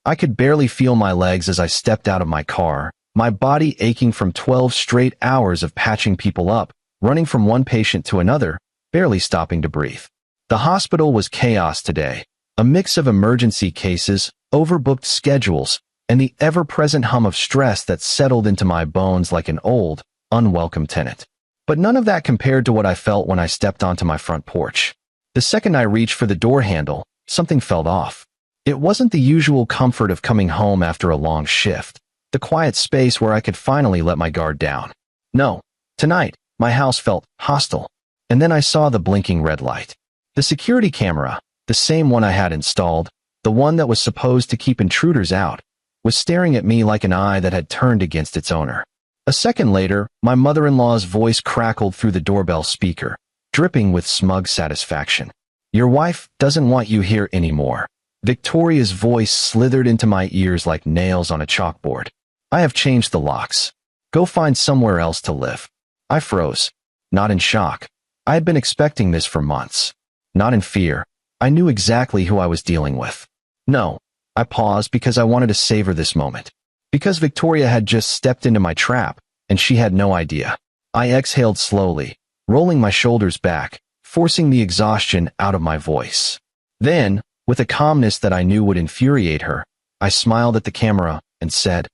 I could barely feel my legs as I stepped out of my car, my body aching from 12 straight hours of patching people up, running from one patient to another, barely stopping to breathe. The hospital was chaos today, a mix of emergency cases, overbooked schedules, and the ever-present hum of stress that settled into my bones like an old, unwelcome tenant. But none of that compared to what I felt when I stepped onto my front porch. The second I reached for the door handle, something felt off. It wasn't the usual comfort of coming home after a long shift, the quiet space where I could finally let my guard down. No, tonight, my house felt hostile. And then I saw the blinking red light. The security camera, the same one I had installed, the one that was supposed to keep intruders out, was staring at me like an eye that had turned against its owner. A second later, my mother-in-law's voice crackled through the doorbell speaker, dripping with smug satisfaction. "Your wife doesn't want you here anymore." Victoria's voice slithered into my ears like nails on a chalkboard. "I have changed the locks. Go find somewhere else to live." I froze, not in shock. I had been expecting this for months. Not in fear. I knew exactly who I was dealing with. No, I paused because I wanted to savor this moment. Because Victoria had just stepped into my trap, and she had no idea. I exhaled slowly, rolling my shoulders back, forcing the exhaustion out of my voice. Then, with a calmness that I knew would infuriate her, I smiled at the camera and said,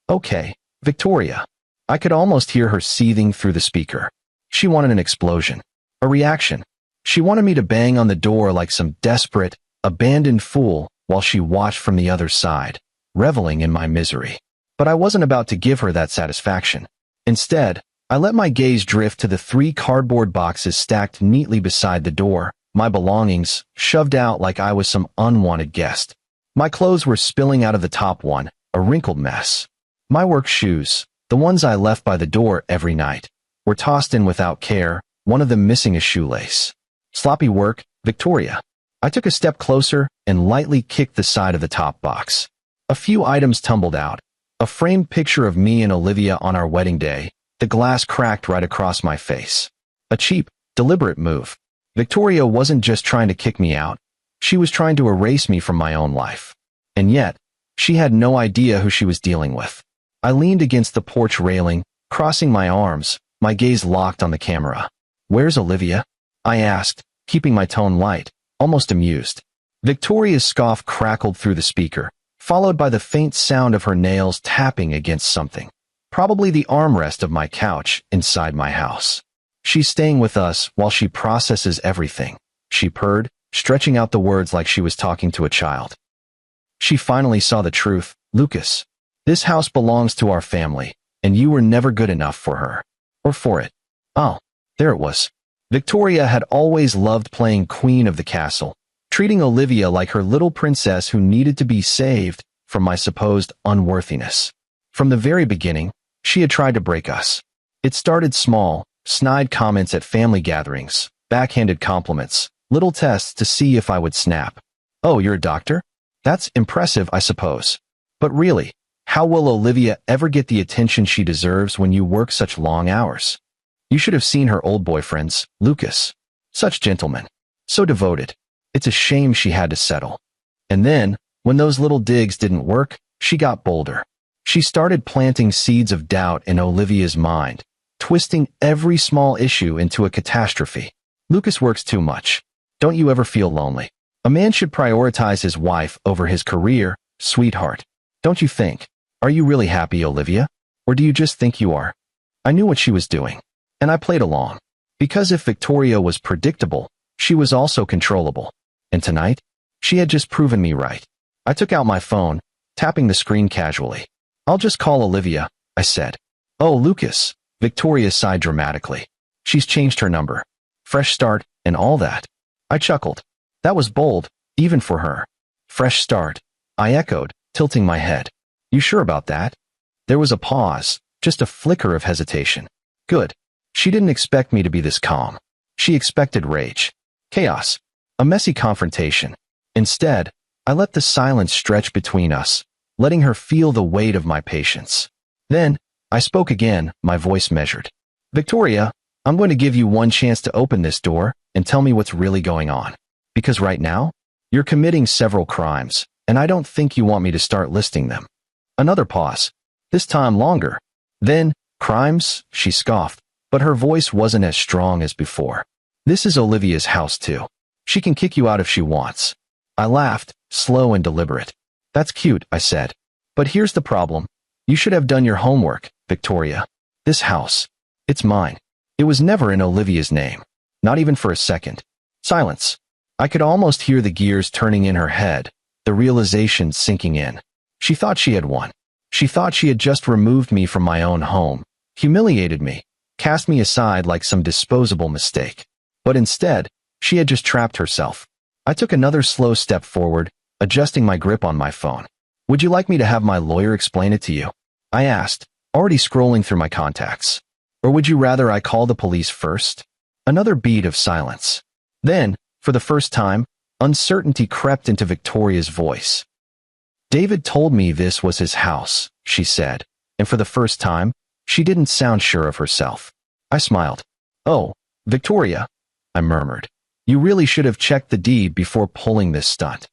"Okay, Victoria." I could almost hear her seething through the speaker. She wanted an explosion. A reaction. She wanted me to bang on the door like some desperate, abandoned fool while she watched from the other side, reveling in my misery. But I wasn't about to give her that satisfaction. Instead, I let my gaze drift to the 3 cardboard boxes stacked neatly beside the door, my belongings shoved out like I was some unwanted guest. My clothes were spilling out of the top one, a wrinkled mess. My work shoes, the ones I left by the door every night, were tossed in without care, one of them missing a shoelace. Sloppy work, Victoria. I took a step closer and lightly kicked the side of the top box. A few items tumbled out. A framed picture of me and Olivia on our wedding day, the glass cracked right across my face. A cheap, deliberate move. Victoria wasn't just trying to kick me out. She was trying to erase me from my own life. And yet, she had no idea who she was dealing with. I leaned against the porch railing, crossing my arms, my gaze locked on the camera. "Where's Olivia?" I asked, keeping my tone light, almost amused. Victoria's scoff crackled through the speaker, followed by the faint sound of her nails tapping against something. Probably the armrest of my couch inside my house. "She's staying with us while she processes everything," she purred, stretching out the words like she was talking to a child. "She finally saw the truth, Lucas. This house belongs to our family, and you were never good enough for her. Or for it." Oh, there it was. Victoria had always loved playing queen of the castle, treating Olivia like her little princess who needed to be saved from my supposed unworthiness. From the very beginning, she had tried to break us. It started small, snide comments at family gatherings, backhanded compliments, little tests to see if I would snap. "Oh, you're a doctor? That's impressive, I suppose. But really, how will Olivia ever get the attention she deserves when you work such long hours? You should have seen her old boyfriends, Lucas. Such gentlemen. So devoted. It's a shame she had to settle." And then, when those little digs didn't work, she got bolder. She started planting seeds of doubt in Olivia's mind, twisting every small issue into a catastrophe. "Lucas works too much. Don't you ever feel lonely? A man should prioritize his wife over his career, sweetheart. Don't you think? Are you really happy, Olivia? Or do you just think you are?" I knew what she was doing, and I played along. Because if Victoria was predictable, she was also controllable. And tonight, she had just proven me right. I took out my phone, tapping the screen casually. "I'll just call Olivia," I said. "Oh, Lucas," Victoria sighed dramatically. "She's changed her number. Fresh start, and all that." I chuckled. That was bold, even for her. "Fresh start," I echoed, tilting my head. "You sure about that?" There was a pause, just a flicker of hesitation. Good. She didn't expect me to be this calm. She expected rage. Chaos. A messy confrontation. Instead, I let the silence stretch between us, letting her feel the weight of my patience. Then, I spoke again, my voice measured. "Victoria, I'm going to give you one chance to open this door and tell me what's really going on. Because right now, you're committing several crimes, and I don't think you want me to start listing them. Another pause. This time longer. Then, crimes, she scoffed, but her voice wasn't as strong as before. This is Olivia's house too. She can kick you out if she wants. I laughed, slow and deliberate. That's cute, I said. But here's the problem. You should have done your homework, Victoria. This house. It's mine. It was never in Olivia's name. Not even for a second. Silence. I could almost hear the gears turning in her head, the realization sinking in. She thought she had won. She thought she had just removed me from my own home, humiliated me, cast me aside like some disposable mistake. But instead, she had just trapped herself. I took another slow step forward, adjusting my grip on my phone. Would you like me to have my lawyer explain it to you? I asked, already scrolling through my contacts. Or would you rather I call the police first? Another beat of silence. Then, for the first time, uncertainty crept into Victoria's voice. David told me this was his house, she said, and for the first time, she didn't sound sure of herself. I smiled. Oh, Victoria, I murmured. You really should have checked the deed before pulling this stunt.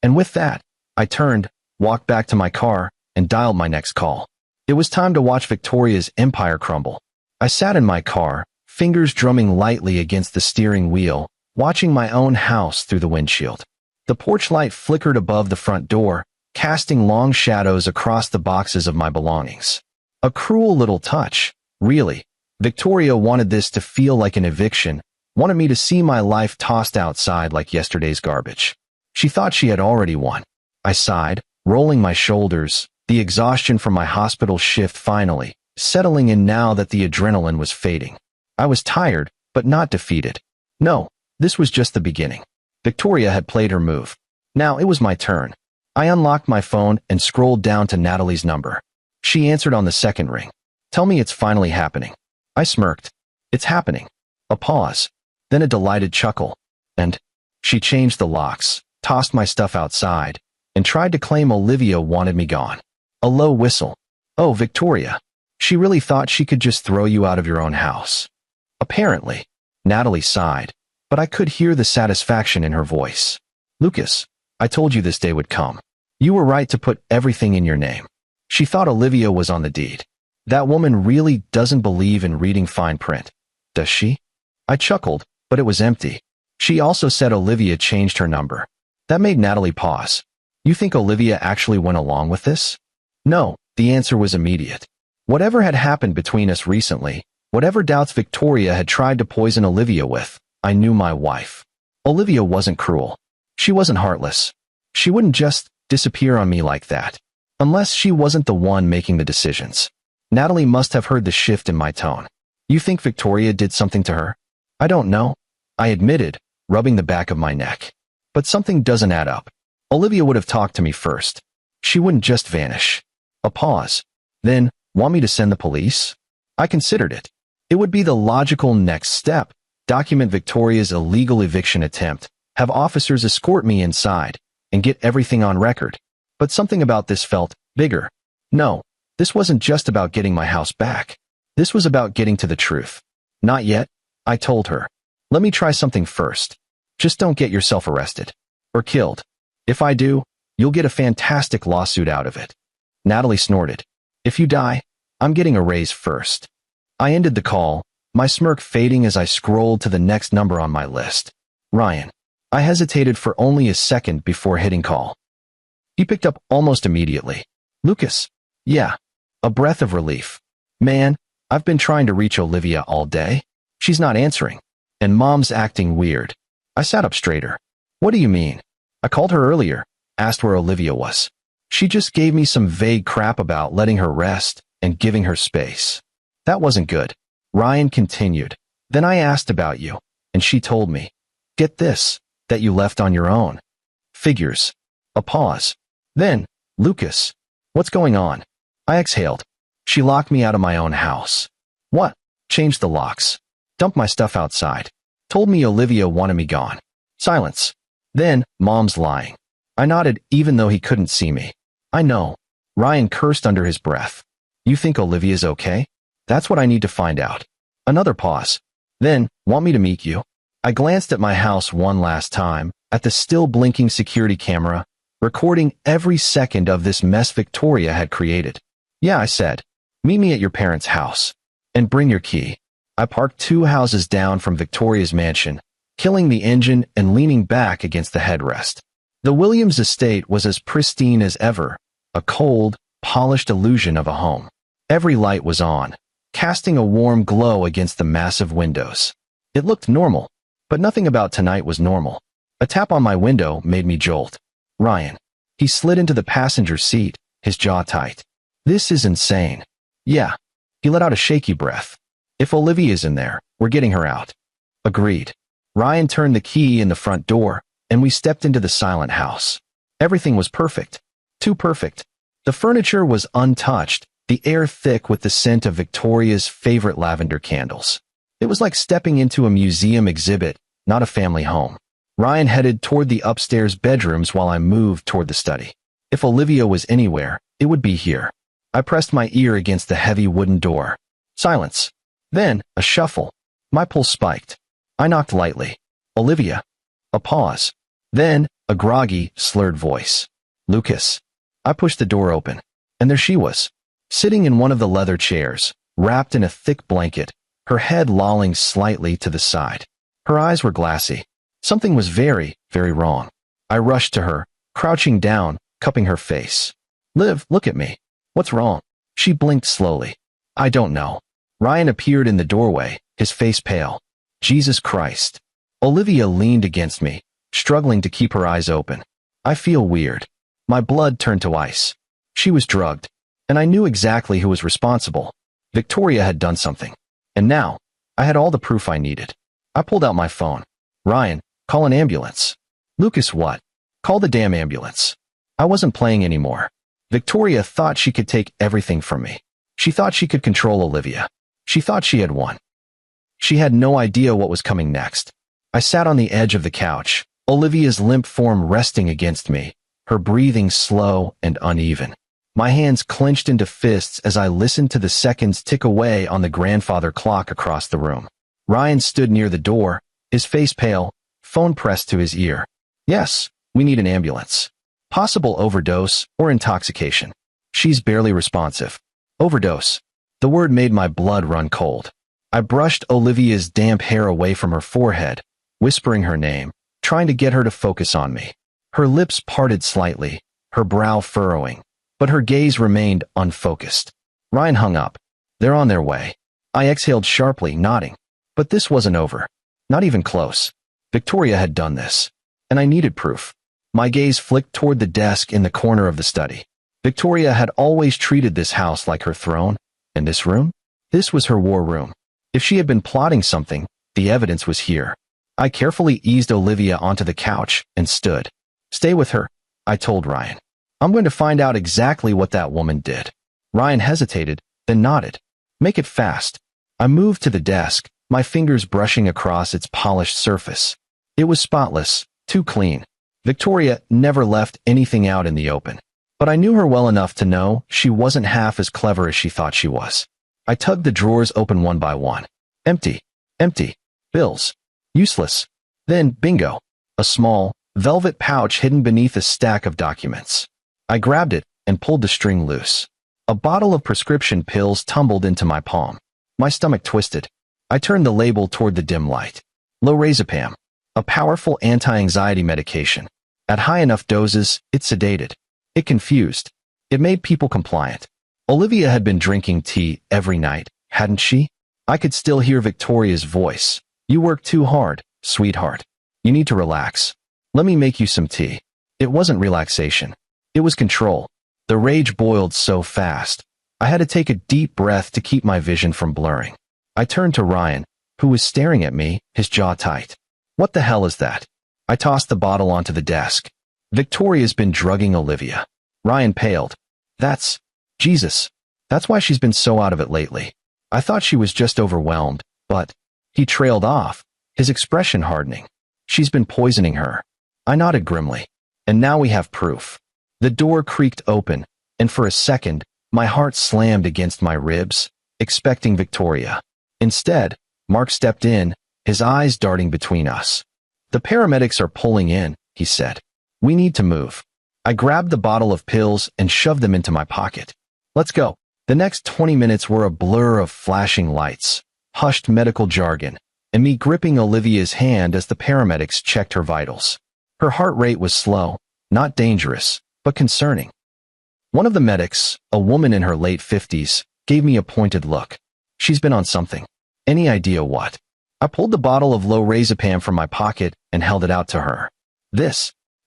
And with that, I turned, walked back to my car, and dialed my next call. It was time to watch Victoria's empire crumble. I sat in my car, fingers drumming lightly against the steering wheel, watching my own house through the windshield. The porch light flickered above the front door, casting long shadows across the boxes of my belongings. A cruel little touch, really. Victoria wanted this to feel like an eviction, wanted me to see my life tossed outside like yesterday's garbage. She thought she had already won. I sighed, rolling my shoulders, the exhaustion from my hospital shift finally, settling in now that the adrenaline was fading. I was tired, but not defeated. No, this was just the beginning. Victoria had played her move. Now it was my turn. I unlocked my phone and scrolled down to Natalie's number. She answered on the second ring. Tell me it's finally happening. I smirked. It's happening. A pause. Then a delighted chuckle. And she changed the locks, tossed my stuff outside, and tried to claim Olivia wanted me gone. A low whistle. Oh, Victoria. She really thought she could just throw you out of your own house. Apparently. Natalie sighed, but I could hear the satisfaction in her voice. Lucas, I told you this day would come. You were right to put everything in your name. She thought Olivia was on the deed. That woman really doesn't believe in reading fine print, does she? I chuckled, but it was empty. She also said Olivia changed her number. That made Natalie pause. You think Olivia actually went along with this? No, the answer was immediate. Whatever had happened between us recently, whatever doubts Victoria had tried to poison Olivia with, I knew my wife. Olivia wasn't cruel. She wasn't heartless. She wouldn't just disappear on me like that. Unless she wasn't the one making the decisions. Natalie must have heard the shift in my tone. You think Victoria did something to her? I don't know, I admitted, rubbing the back of my neck. But something doesn't add up. Olivia would have talked to me first. She wouldn't just vanish. A pause. Then, want me to send the police? I considered it. It would be the logical next step. Document Victoria's illegal eviction attempt, have officers escort me inside, and get everything on record. But something about this felt bigger. No, this wasn't just about getting my house back. This was about getting to the truth. Not yet, I told her. Let me try something first. Just don't get yourself arrested. Or killed. If I do, you'll get a fantastic lawsuit out of it. Natalie snorted. If you die, I'm getting a raise first. I ended the call, my smirk fading as I scrolled to the next number on my list. Ryan. I hesitated for only a second before hitting call. He picked up almost immediately. Lucas. Yeah. A breath of relief. Man, I've been trying to reach Olivia all day. She's not answering. And Mom's acting weird. I sat up straighter. What do you mean? I called her earlier, asked where Olivia was. She just gave me some vague crap about letting her rest and giving her space. That wasn't good. Ryan continued. Then I asked about you, and she told me. Get this, that you left on your own. Figures. A pause. Then, Lucas. What's going on? I exhaled. She locked me out of my own house. What? Changed the locks. Dumped my stuff outside. Told me Olivia wanted me gone. Silence. Then, Mom's lying. I nodded even though he couldn't see me. I know. Ryan cursed under his breath. You think Olivia's okay? That's what I need to find out. Another pause. Then, want me to meet you? I glanced at my house one last time, at the still blinking security camera, recording every second of this mess Victoria had created. Yeah, I said. Meet me at your parents' house. And bring your key. I parked 2 houses down from Victoria's mansion, killing the engine and leaning back against the headrest. The Williams estate was as pristine as ever, a cold, polished illusion of a home. Every light was on, casting a warm glow against the massive windows. It looked normal, but nothing about tonight was normal. A tap on my window made me jolt. Ryan. He slid into the passenger seat, his jaw tight. This is insane. Yeah. He let out a shaky breath. If Olivia's in there, we're getting her out. Agreed. Ryan turned the key in the front door, and we stepped into the silent house. Everything was perfect. Too perfect. The furniture was untouched, the air thick with the scent of Victoria's favorite lavender candles. It was like stepping into a museum exhibit, not a family home. Ryan headed toward the upstairs bedrooms while I moved toward the study. If Olivia was anywhere, it would be here. I pressed my ear against the heavy wooden door. Silence. Then, a shuffle. My pulse spiked. I knocked lightly. Olivia. A pause. Then, a groggy, slurred voice. Lucas. I pushed the door open, and there she was, sitting in one of the leather chairs, wrapped in a thick blanket, her head lolling slightly to the side. Her eyes were glassy. Something was very, very wrong. I rushed to her, crouching down, cupping her face. Liv, look at me. What's wrong? She blinked slowly. I don't know. Ryan appeared in the doorway, his face pale. Jesus Christ. Olivia leaned against me, struggling to keep her eyes open. I feel weird. My blood turned to ice. She was drugged, and I knew exactly who was responsible. Victoria had done something. And now, I had all the proof I needed. I pulled out my phone. Ryan, call an ambulance. Lucas, what? Call the damn ambulance. I wasn't playing anymore. Victoria thought she could take everything from me. She thought she could control Olivia. She thought she had won. She had no idea what was coming next. I sat on the edge of the couch, Olivia's limp form resting against me, her breathing slow and uneven. My hands clenched into fists as I listened to the seconds tick away on the grandfather clock across the room. Ryan stood near the door, his face pale, phone pressed to his ear. Yes, we need an ambulance. Possible overdose or intoxication. She's barely responsive. Overdose. The word made my blood run cold. I brushed Olivia's damp hair away from her forehead, whispering her name, trying to get her to focus on me. Her lips parted slightly, her brow furrowing, but her gaze remained unfocused. Ryan hung up. They're on their way. I exhaled sharply, nodding. But this wasn't over. Not even close. Victoria had done this. And I needed proof. My gaze flicked toward the desk in the corner of the study. Victoria had always treated this house like her throne, and this room? This was her war room. If she had been plotting something, the evidence was here. I carefully eased Olivia onto the couch and stood. Stay with her, I told Ryan. I'm going to find out exactly what that woman did. Ryan hesitated, then nodded. Make it fast. I moved to the desk, my fingers brushing across its polished surface. It was spotless, too clean. Victoria never left anything out in the open. But I knew her well enough to know she wasn't half as clever as she thought she was. I tugged the drawers open one by one. Empty. Empty. Bills. Useless. Then, bingo. A small, velvet pouch hidden beneath a stack of documents. I grabbed it and pulled the string loose. A bottle of prescription pills tumbled into my palm. My stomach twisted. I turned the label toward the dim light. Lorazepam. A powerful anti-anxiety medication. At high enough doses, it sedated. It confused. It made people compliant. Olivia had been drinking tea every night, hadn't she? I could still hear Victoria's voice. You work too hard, sweetheart. You need to relax. Let me make you some tea. It wasn't relaxation. It was control. The rage boiled so fast. I had to take a deep breath to keep my vision from blurring. I turned to Ryan, who was staring at me, his jaw tight. What the hell is that? I tossed the bottle onto the desk. Victoria's been drugging Olivia. Ryan paled. Jesus. That's why she's been so out of it lately. I thought she was just overwhelmed, but he trailed off, his expression hardening. She's been poisoning her. I nodded grimly. And now we have proof. The door creaked open, and for a second, my heart slammed against my ribs, expecting Victoria. Instead, Mark stepped in, his eyes darting between us. The paramedics are pulling in, he said. We need to move. I grabbed the bottle of pills and shoved them into my pocket. Let's go. The next 20 minutes were a blur of flashing lights, hushed medical jargon, and me gripping Olivia's hand as the paramedics checked her vitals. Her heart rate was slow, not dangerous, but concerning. One of the medics, a woman in her late 50s, gave me a pointed look. She's been on something. Any idea what? I pulled the bottle of lorazepam from my pocket and held it out to her.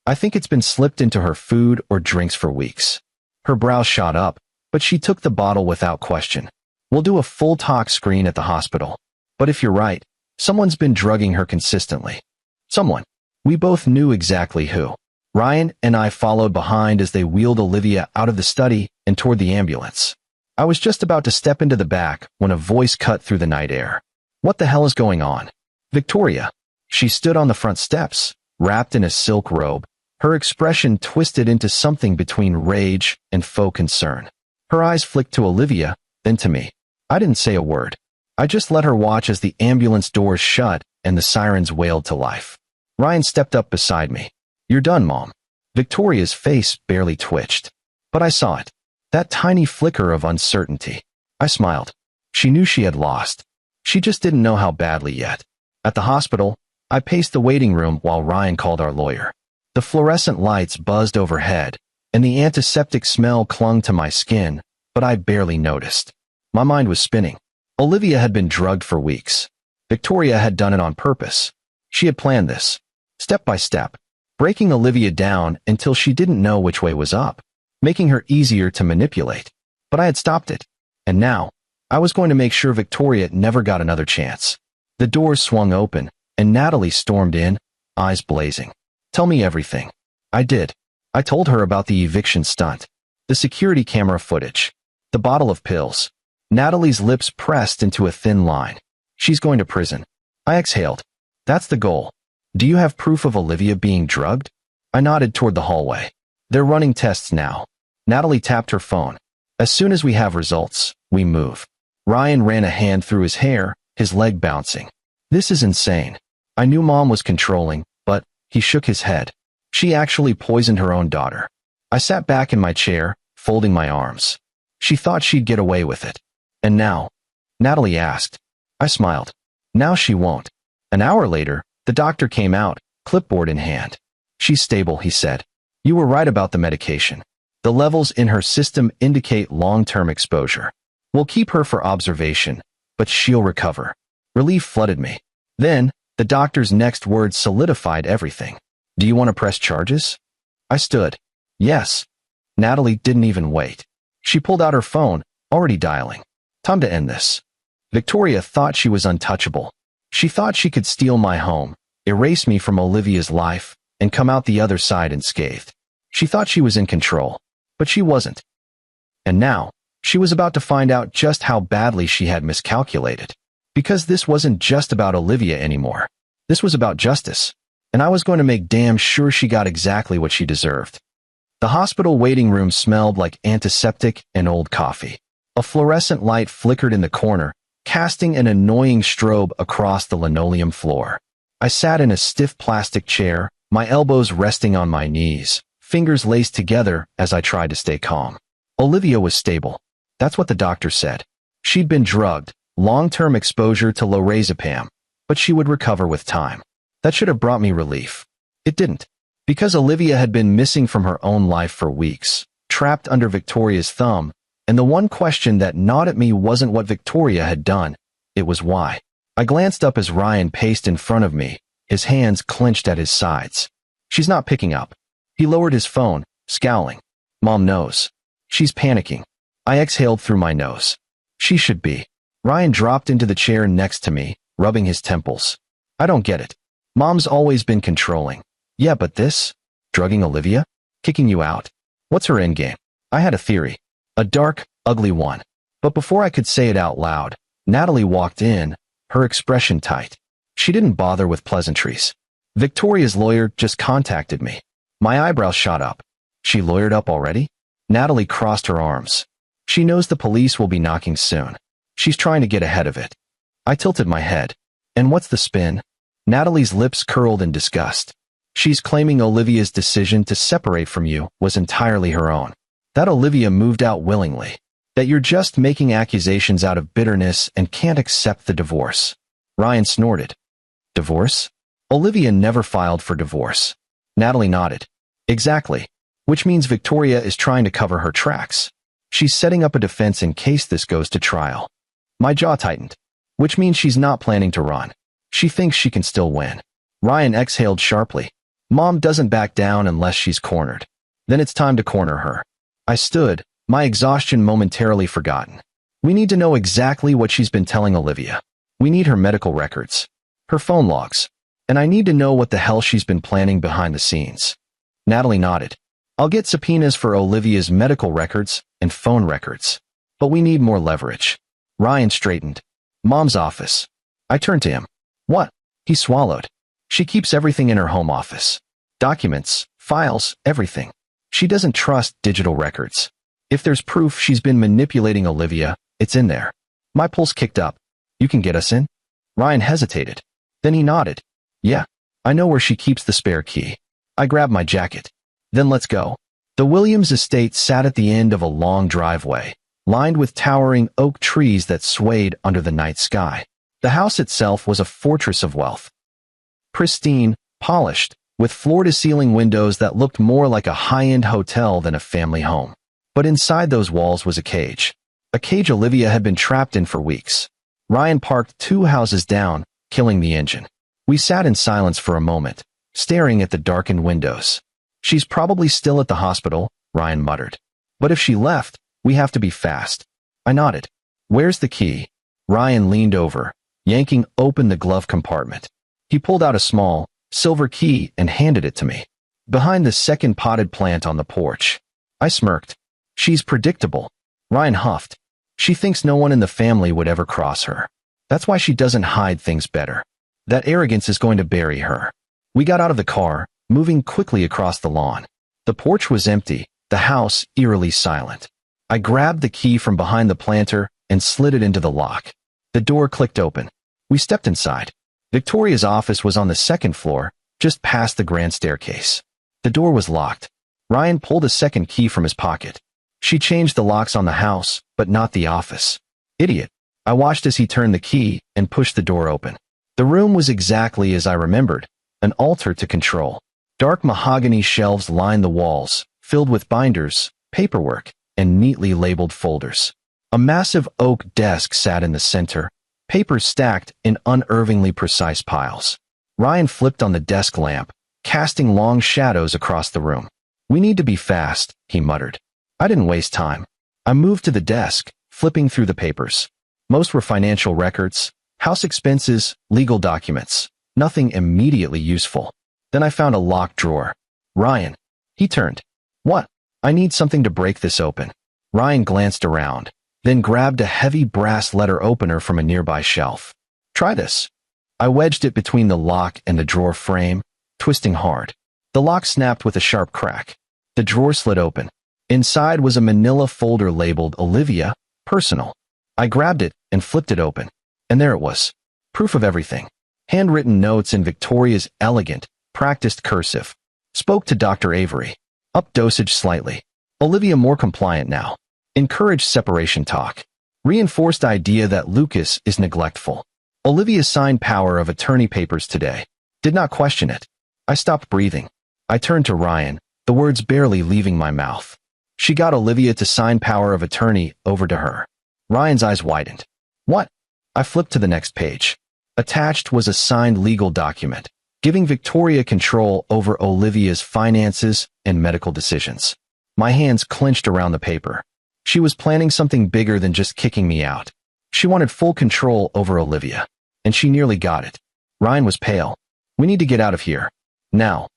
I think it's been slipped into her food or drinks for weeks. Her brows shot up, but she took the bottle without question. We'll do a full tox screen at the hospital. But if you're right, someone's been drugging her consistently. Someone. We both knew exactly who. Ryan and I followed behind as they wheeled Olivia out of the study and toward the ambulance. I was just about to step into the back when a voice cut through the night air. What the hell is going on? Victoria. She stood on the front steps, wrapped in a silk robe, her expression twisted into something between rage and faux concern. Her eyes flicked to Olivia, then to me. I didn't say a word. I just let her watch as the ambulance doors shut and the sirens wailed to life. Ryan stepped up beside me. You're done, Mom. Victoria's face barely twitched. But I saw it. That tiny flicker of uncertainty. I smiled. She knew she had lost. She just didn't know how badly yet. At the hospital, I paced the waiting room while Ryan called our lawyer. The fluorescent lights buzzed overhead, and the antiseptic smell clung to my skin, but I barely noticed. My mind was spinning. Olivia had been drugged for weeks. Victoria had done it on purpose. She had planned this, step by step, breaking Olivia down until she didn't know which way was up, making her easier to manipulate. But I had stopped it, and now, I was going to make sure Victoria never got another chance. The doors swung open, and Natalie stormed in, eyes blazing. Tell me everything. I did. I told her about the eviction stunt, the security camera footage, the bottle of pills. Natalie's lips pressed into a thin line. She's going to prison. I exhaled. That's the goal. Do you have proof of Olivia being drugged? I nodded toward the hallway. They're running tests now. Natalie tapped her phone. As soon as we have results, we move. Ryan ran a hand through his hair, his leg bouncing. This is insane. I knew Mom was controlling, but he shook his head. She actually poisoned her own daughter. I sat back in my chair, folding my arms. She thought she'd get away with it. And now? Natalie asked. I smiled. Now she won't. An hour later, the doctor came out, clipboard in hand. She's stable, he said. You were right about the medication. The levels in her system indicate long-term exposure. We'll keep her for observation, but she'll recover. Relief flooded me. Then, the doctor's next words solidified everything. Do you want to press charges? I stood. Yes. Natalie didn't even wait. She pulled out her phone, already dialing. Time to end this. Victoria thought she was untouchable. She thought she could steal my home, erase me from Olivia's life, and come out the other side unscathed. She thought she was in control, but she wasn't. And now, she was about to find out just how badly she had miscalculated. Because this wasn't just about Olivia anymore. This was about justice. And I was going to make damn sure she got exactly what she deserved. The hospital waiting room smelled like antiseptic and old coffee. A fluorescent light flickered in the corner, casting an annoying strobe across the linoleum floor. I sat in a stiff plastic chair, my elbows resting on my knees, fingers laced together as I tried to stay calm. Olivia was stable. That's what the doctor said. She'd been drugged, long-term exposure to lorazepam, but she would recover with time. That should have brought me relief. It didn't. Because Olivia had been missing from her own life for weeks, trapped under Victoria's thumb, and the one question that gnawed at me wasn't what Victoria had done, it was why. I glanced up as Ryan paced in front of me, his hands clenched at his sides. She's not picking up. He lowered his phone, scowling. Mom knows. She's panicking. I exhaled through my nose. She should be. Ryan dropped into the chair next to me, rubbing his temples. I don't get it. Mom's always been controlling. Yeah, but this? Drugging Olivia? Kicking you out? What's her endgame? I had a theory. A dark, ugly one. But before I could say it out loud, Natalie walked in, her expression tight. She didn't bother with pleasantries. Victoria's lawyer just contacted me. My eyebrows shot up. She lawyered up already? Natalie crossed her arms. She knows the police will be knocking soon. She's trying to get ahead of it. I tilted my head. And what's the spin? Natalie's lips curled in disgust. She's claiming Olivia's decision to separate from you was entirely her own. That Olivia moved out willingly. That you're just making accusations out of bitterness and can't accept the divorce. Ryan snorted. Divorce? Olivia never filed for divorce. Natalie nodded. Exactly. Which means Victoria is trying to cover her tracks. She's setting up a defense in case this goes to trial. My jaw tightened. Which means she's not planning to run. She thinks she can still win. Ryan exhaled sharply. Mom doesn't back down unless she's cornered. Then it's time to corner her. I stood, my exhaustion momentarily forgotten. We need to know exactly what she's been telling Olivia. We need her medical records. Her phone logs. And I need to know what the hell she's been planning behind the scenes. Natalie nodded. I'll get subpoenas for Olivia's medical records and phone records. But we need more leverage. Ryan straightened. Mom's office. I turned to him. What? He swallowed. She keeps everything in her home office. Documents, files, everything. She doesn't trust digital records. If there's proof she's been manipulating Olivia, it's in there. My pulse kicked up. You can get us in? Ryan hesitated. Then he nodded. Yeah, I know where she keeps the spare key. I grabbed my jacket. Then let's go. The Williams estate sat at the end of a long driveway, lined with towering oak trees that swayed under the night sky. The house itself was a fortress of wealth. Pristine, polished, with floor-to-ceiling windows that looked more like a high-end hotel than a family home. But inside those walls was a cage Olivia had been trapped in for weeks. Ryan parked 2 houses down, killing the engine. We sat in silence for a moment, staring at the darkened windows. She's probably still at the hospital, Ryan muttered. But if she left, we have to be fast. I nodded. Where's the key? Ryan leaned over, yanking open the glove compartment. He pulled out a small, silver key and handed it to me. Behind the second potted plant on the porch. I smirked. She's predictable. Ryan huffed. She thinks no one in the family would ever cross her. That's why she doesn't hide things better. That arrogance is going to bury her. We got out of the car, moving quickly across the lawn. The porch was empty, the house eerily silent. I grabbed the key from behind the planter and slid it into the lock. The door clicked open. We stepped inside. Victoria's office was on the 2nd floor, just past the grand staircase. The door was locked. Ryan pulled a second key from his pocket. She changed the locks on the house, but not the office. Idiot. I watched as he turned the key and pushed the door open. The room was exactly as I remembered, an altar to control. Dark mahogany shelves lined the walls, filled with binders, paperwork, and neatly labeled folders. A massive oak desk sat in the center, papers stacked in unervingly precise piles. Ryan flipped on the desk lamp, casting long shadows across the room. We need to be fast, he muttered. I didn't waste time. I moved to the desk, flipping through the papers. Most were financial records, house expenses, legal documents. Nothing immediately useful. Then I found a locked drawer. Ryan. He turned. What? I need something to break this open. Ryan glanced around, then grabbed a heavy brass letter opener from a nearby shelf. Try this. I wedged it between the lock and the drawer frame, twisting hard. The lock snapped with a sharp crack. The drawer slid open. Inside was a manila folder labeled Olivia, Personal. I grabbed it and flipped it open. And there it was. Proof of everything. Handwritten notes in Victoria's elegant, practiced cursive. Spoke to Dr. Avery. Up dosage slightly. Olivia more compliant now. Encouraged separation talk. Reinforced idea that Lucas is neglectful. Olivia signed power of attorney papers today. Did not question it. I stopped breathing. I turned to Ryan, the words barely leaving my mouth. She got Olivia to sign power of attorney over to her. Ryan's eyes widened. What? I flipped to the next page. Attached was a signed legal document, giving Victoria control over Olivia's finances and medical decisions. My hands clenched around the paper. She was planning something bigger than just kicking me out. She wanted full control over Olivia, and she nearly got it. Ryan was pale. We need to get out of here. Now.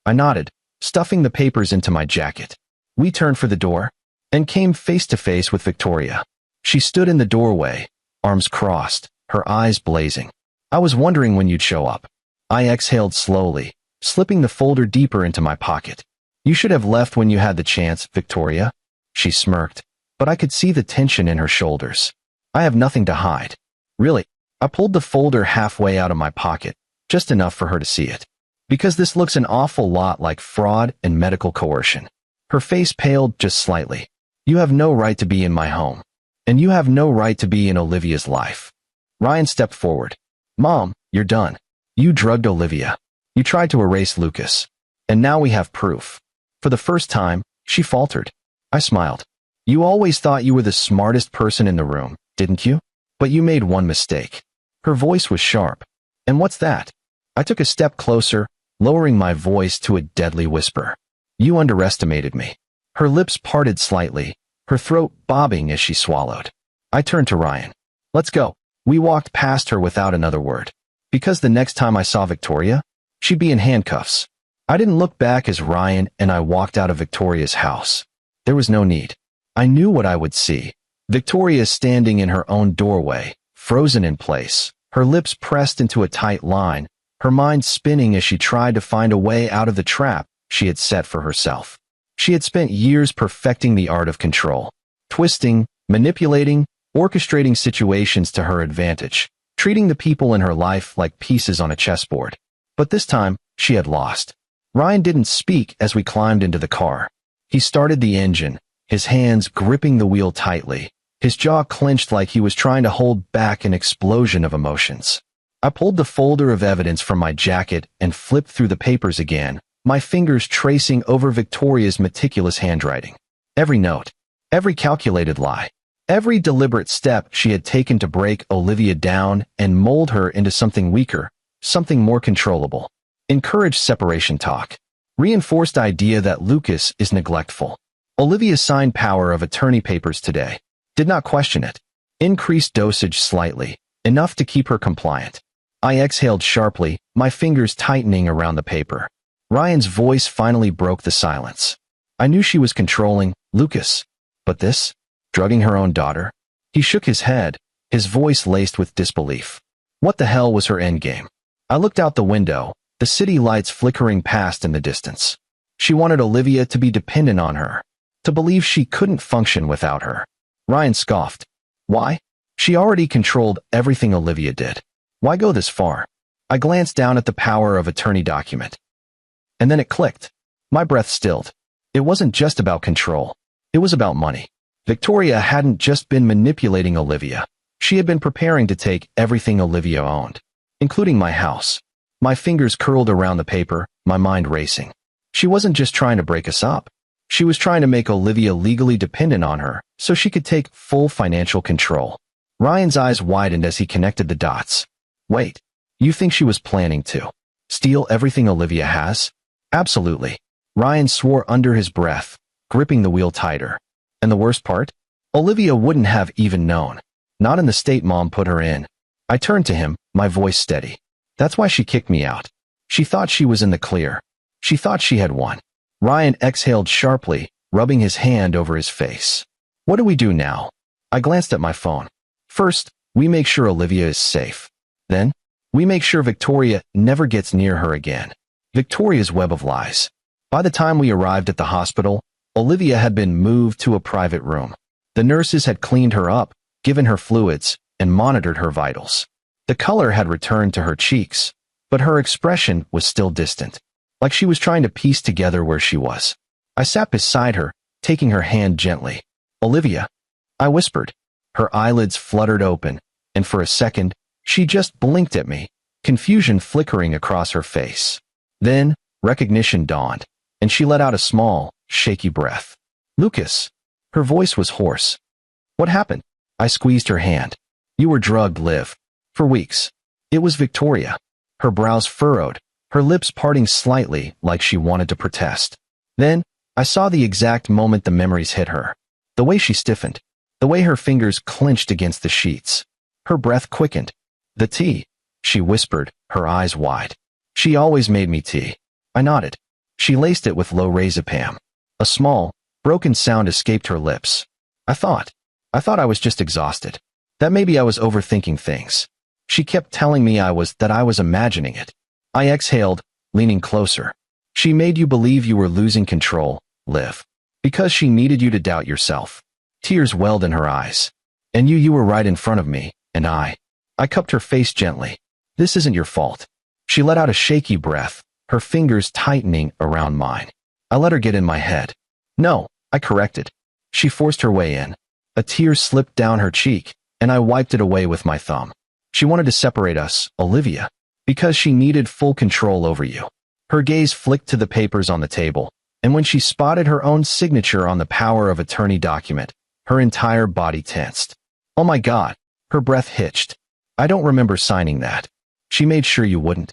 I nodded, stuffing the papers into my jacket. We turned for the door, and came face to face with Victoria. She stood in the doorway, arms crossed, her eyes blazing. I was wondering when you'd show up. I exhaled slowly, slipping the folder deeper into my pocket. You should have left when you had the chance, Victoria. She smirked, but I could see the tension in her shoulders. I have nothing to hide. Really. I pulled the folder halfway out of my pocket, just enough for her to see it. Because this looks an awful lot like fraud and medical coercion. Her face paled just slightly. You have no right to be in my home. And you have no right to be in Olivia's life. Ryan stepped forward. Mom, you're done. You drugged Olivia. You tried to erase Lucas. And now we have proof. For the first time, she faltered. I smiled. You always thought you were the smartest person in the room, didn't you? But you made one mistake. Her voice was sharp. And what's that? I took a step closer, lowering my voice to a deadly whisper. You underestimated me. Her lips parted slightly, her throat bobbing as she swallowed. I turned to Ryan. Let's go. We walked past her without another word. Because the next time I saw Victoria, she'd be in handcuffs. I didn't look back as Ryan and I walked out of Victoria's house. There was no need. I knew what I would see. Victoria standing in her own doorway, frozen in place, her lips pressed into a tight line, her mind spinning as she tried to find a way out of the trap she had set for herself. She had spent years perfecting the art of control, twisting, manipulating, orchestrating situations to her advantage, treating the people in her life like pieces on a chessboard. But this time, she had lost. Ryan didn't speak as we climbed into the car. He started the engine, his hands gripping the wheel tightly, his jaw clenched like he was trying to hold back an explosion of emotions. I pulled the folder of evidence from my jacket and flipped through the papers again, my fingers tracing over Victoria's meticulous handwriting. Every note, every calculated lie, every deliberate step she had taken to break Olivia down and mold her into something weaker, something more controllable. Encouraged separation talk. Reinforced idea that Lucas is neglectful. Olivia signed power of attorney papers today. Did not question it. Increased dosage slightly, enough to keep her compliant. I exhaled sharply, my fingers tightening around the paper. Ryan's voice finally broke the silence. I knew she was controlling Lucas. But this? Drugging her own daughter? He shook his head, his voice laced with disbelief. What the hell was her endgame? I looked out the window, the city lights flickering past in the distance. She wanted Olivia to be dependent on her, to believe she couldn't function without her. Ryan scoffed. Why? She already controlled everything Olivia did. Why go this far? I glanced down at the power of attorney document. And then it clicked. My breath stilled. It wasn't just about control. It was about money. Victoria hadn't just been manipulating Olivia. She had been preparing to take everything Olivia owned, including my house. My fingers curled around the paper, my mind racing. She wasn't just trying to break us up. She was trying to make Olivia legally dependent on her so she could take full financial control. Ryan's eyes widened as he connected the dots. Wait, you think she was planning to steal everything Olivia has? Absolutely. Ryan swore under his breath, gripping the wheel tighter. And the worst part? Olivia wouldn't have even known. Not in the state Mom put her in. I turned to him, my voice steady. That's why she kicked me out. She thought she was in the clear. She thought she had won. Ryan exhaled sharply, rubbing his hand over his face. What do we do now? I glanced at my phone. First, we make sure Olivia is safe. Then, we make sure Victoria never gets near her again. Victoria's web of lies. By the time we arrived at the hospital, Olivia had been moved to a private room. The nurses had cleaned her up, given her fluids, and monitored her vitals. The color had returned to her cheeks, but her expression was still distant, like she was trying to piece together where she was. I sat beside her, taking her hand gently. Olivia, I whispered. Her eyelids fluttered open, and for a second, she just blinked at me, confusion flickering across her face. Then, recognition dawned, and she let out a small, shaky breath. Lucas. Her voice was hoarse. What happened? I squeezed her hand. You were drugged, Liv. For weeks. It was Victoria. Her brows furrowed, her lips parting slightly like she wanted to protest. Then, I saw the exact moment the memories hit her. The way she stiffened. The way her fingers clenched against the sheets. Her breath quickened. The tea, she whispered, her eyes wide. She always made me tea. I nodded. She laced it with lorazepam. A small, broken sound escaped her lips. I thought I was just exhausted. That maybe I was overthinking things. She kept telling me I was imagining it. I exhaled, leaning closer. She made you believe you were losing control, Liv. Because she needed you to doubt yourself. Tears welled in her eyes. And you were right in front of me, and I cupped her face gently. This isn't your fault. She let out a shaky breath, her fingers tightening around mine. I let her get in my head. No, I corrected. She forced her way in. A tear slipped down her cheek, and I wiped it away with my thumb. She wanted to separate us, Olivia, because she needed full control over you. Her gaze flicked to the papers on the table, and when she spotted her own signature on the power of attorney document, her entire body tensed. Oh my God, her breath hitched. I don't remember signing that. She made sure you wouldn't.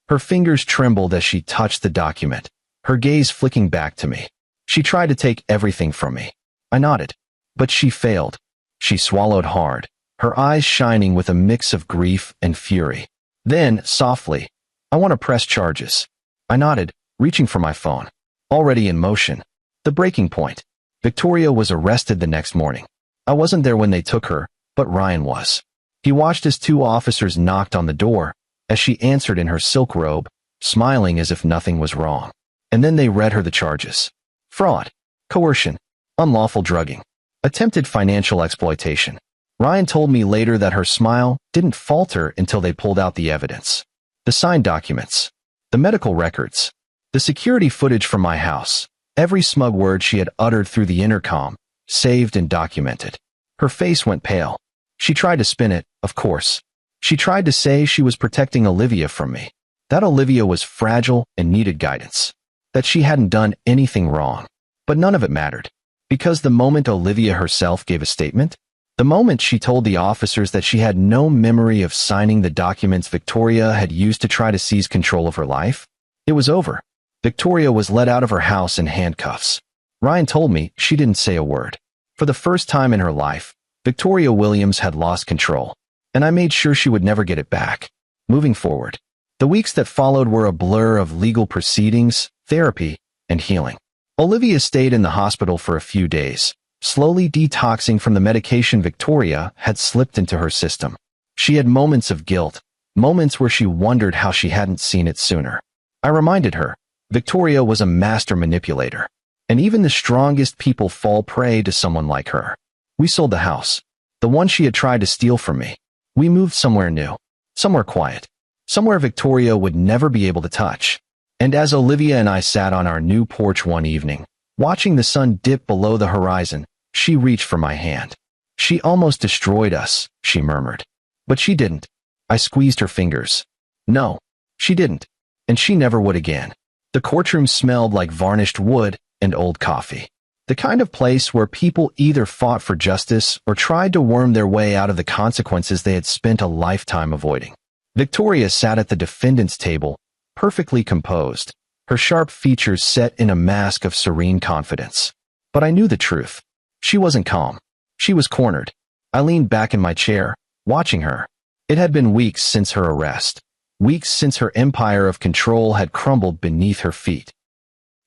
Her fingers trembled as she touched the document, her gaze flicking back to me. She tried to take everything from me. I nodded, but she failed. She swallowed hard, her eyes shining with a mix of grief and fury. Then, softly, I want to press charges. I nodded, reaching for my phone. Already in motion. The breaking point. Victoria was arrested the next morning. I wasn't there when they took her, but Ryan was. He watched as two officers knocked on the door, as she answered in her silk robe, smiling as if nothing was wrong. And then they read her the charges. Fraud, coercion, unlawful drugging, attempted financial exploitation. Ryan told me later that her smile didn't falter until they pulled out the evidence. The signed documents, the medical records, the security footage from my house, every smug word she had uttered through the intercom, saved and documented. Her face went pale. She tried to spin it, of course. She tried to say she was protecting Olivia from me, that Olivia was fragile and needed guidance, that she hadn't done anything wrong. But none of it mattered, because the moment Olivia herself gave a statement, the moment she told the officers that she had no memory of signing the documents Victoria had used to try to seize control of her life, it was over. Victoria was let out of her house in handcuffs. Ryan told me she didn't say a word. For the first time in her life, Victoria Williams had lost control, and I made sure she would never get it back. Moving forward, the weeks that followed were a blur of legal proceedings, therapy, and healing. Olivia stayed in the hospital for a few days, slowly detoxing from the medication Victoria had slipped into her system. She had moments of guilt, moments where she wondered how she hadn't seen it sooner. I reminded her, Victoria was a master manipulator, and even the strongest people fall prey to someone like her. We sold the house, the one she had tried to steal from me. We moved somewhere new, somewhere quiet, somewhere Victoria would never be able to touch. And as Olivia and I sat on our new porch one evening, watching the sun dip below the horizon, she reached for my hand. She almost destroyed us, she murmured. But she didn't. I squeezed her fingers. No, she didn't. And she never would again. The courtroom smelled like varnished wood and old coffee. The kind of place where people either fought for justice or tried to worm their way out of the consequences they had spent a lifetime avoiding. Victoria sat at the defendant's table, perfectly composed, her sharp features set in a mask of serene confidence. But I knew the truth. She wasn't calm. She was cornered. I leaned back in my chair, watching her. It had been weeks since her arrest, weeks since her empire of control had crumbled beneath her feet.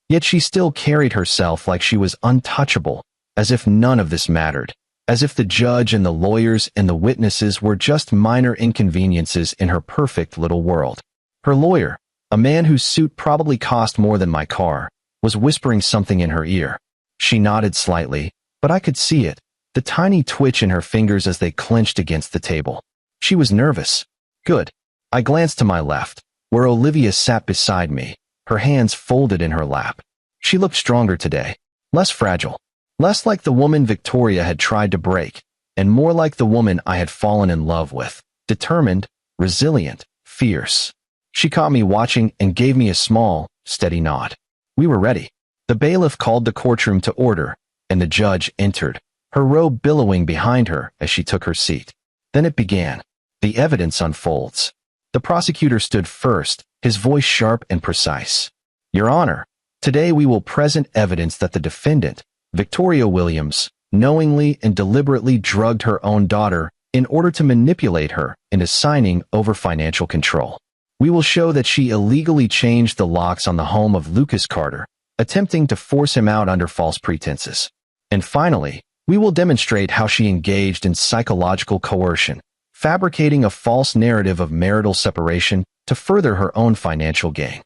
Yet she still carried herself like she was untouchable, as if none of this mattered, as if the judge and the lawyers and the witnesses were just minor inconveniences in her perfect little world. Her lawyer, a man whose suit probably cost more than my car, was whispering something in her ear. She nodded slightly, but I could see it, the tiny twitch in her fingers as they clenched against the table. She was nervous. Good. I glanced to my left, where Olivia sat beside me, her hands folded in her lap. She looked stronger today, less fragile, less like the woman Victoria had tried to break, and more like the woman I had fallen in love with, determined, resilient, fierce. She caught me watching and gave me a small, steady nod. We were ready. The bailiff called the courtroom to order, and the judge entered, her robe billowing behind her as she took her seat. Then it began. The evidence unfolds. The prosecutor stood first, his voice sharp and precise. Your Honor, today we will present evidence that the defendant, Victoria Williams, knowingly and deliberately drugged her own daughter in order to manipulate her into signing over financial control. We will show that she illegally changed the locks on the home of Lucas Carter, attempting to force him out under false pretenses. And finally, we will demonstrate how she engaged in psychological coercion, fabricating a false narrative of marital separation to further her own financial gain.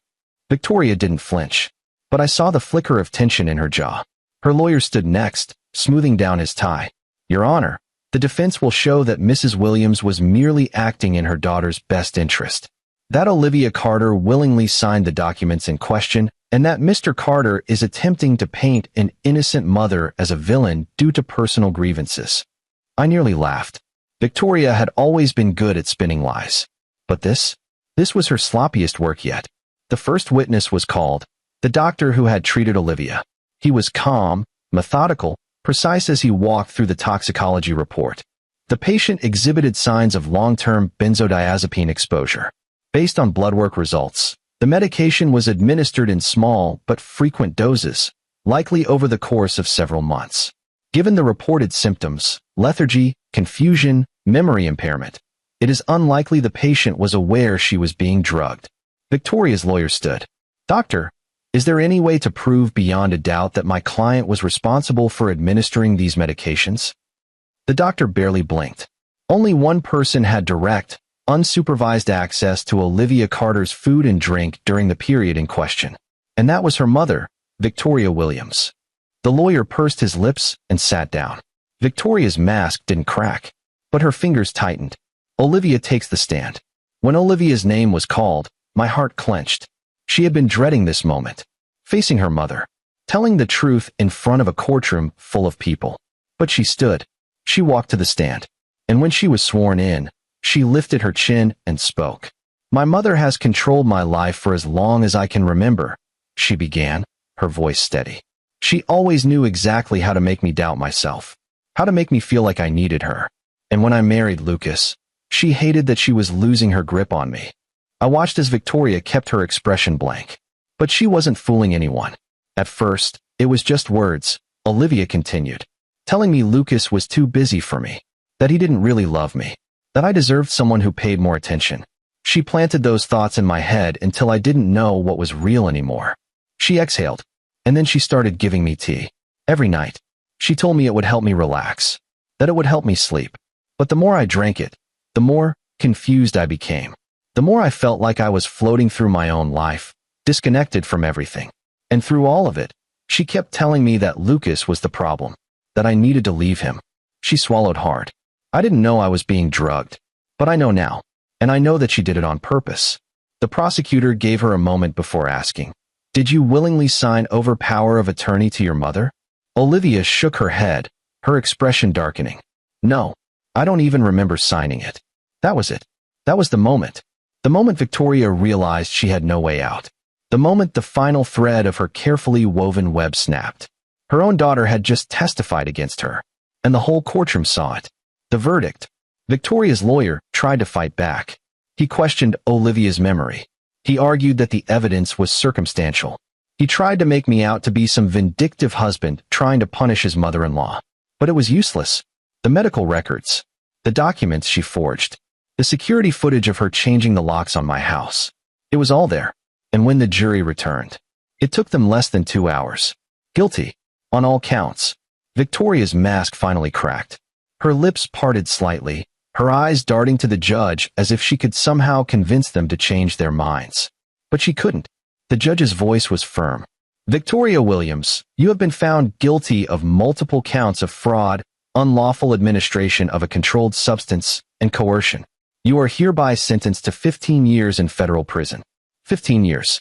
Victoria didn't flinch, but I saw the flicker of tension in her jaw. Her lawyer stood next, smoothing down his tie. Your Honor, the defense will show that Mrs. Williams was merely acting in her daughter's best interest. that Olivia Carter willingly signed the documents in question, and that Mr. Carter is attempting to paint an innocent mother as a villain due to personal grievances. I nearly laughed. Victoria had always been good at spinning lies. But this was her sloppiest work yet. The first witness was called, the doctor who had treated Olivia. He was calm, methodical, precise as he walked through the toxicology report. The patient exhibited signs of long-term benzodiazepine exposure. Based on blood work results, the medication was administered in small but frequent doses, likely over the course of several months. Given the reported symptoms, lethargy, confusion, memory impairment, it is unlikely the patient was aware she was being drugged. Victoria's lawyer stood. "Doctor, is there any way to prove beyond a doubt that my client was responsible for administering these medications?" The doctor barely blinked. Only one person had direct, unsupervised access to Olivia Carter's food and drink during the period in question, and that was her mother, Victoria Williams. The lawyer pursed his lips and sat down. Victoria's mask didn't crack, but her fingers tightened. Olivia takes the stand. When Olivia's name was called, my heart clenched. She had been dreading this moment, facing her mother, telling the truth in front of a courtroom full of people. But she stood. She walked to the stand, and when she was sworn in, she lifted her chin and spoke. "My mother has controlled my life for as long as I can remember," she began, her voice steady. "She always knew exactly how to make me doubt myself, how to make me feel like I needed her. And when I married Lucas, she hated that she was losing her grip on me." I watched as Victoria kept her expression blank. But she wasn't fooling anyone. "At first, it was just words," Olivia continued, "telling me Lucas was too busy for me, that he didn't really love me, that I deserved someone who paid more attention. She planted those thoughts in my head until I didn't know what was real anymore." She exhaled, and then she started giving me tea. Every night. She told me it would help me relax, that it would help me sleep. But the more I drank it, the more confused I became. The more I felt like I was floating through my own life, disconnected from everything. And through all of it, she kept telling me that Lucas was the problem, that I needed to leave him. She swallowed hard. I didn't know I was being drugged, but I know now, and I know that she did it on purpose. The prosecutor gave her a moment before asking, "Did you willingly sign over power of attorney to your mother?" Olivia shook her head, her expression darkening. "No, I don't even remember signing it." That was it. That was the moment. The moment Victoria realized she had no way out. The moment the final thread of her carefully woven web snapped. Her own daughter had just testified against her, and the whole courtroom saw it. The verdict. Victoria's lawyer tried to fight back. He questioned Olivia's memory. He argued that the evidence was circumstantial. He tried to make me out to be some vindictive husband trying to punish his mother-in-law. But it was useless. The medical records, the documents she forged, the security footage of her changing the locks on my house. It was all there. And when the jury returned, it took them less than 2 hours. Guilty, on all counts. Victoria's mask finally cracked. Her lips parted slightly, her eyes darting to the judge as if she could somehow convince them to change their minds. But she couldn't. The judge's voice was firm. "Victoria Williams, you have been found guilty of multiple counts of fraud, unlawful administration of a controlled substance, and coercion. You are hereby sentenced to 15 years in federal prison." 15 years.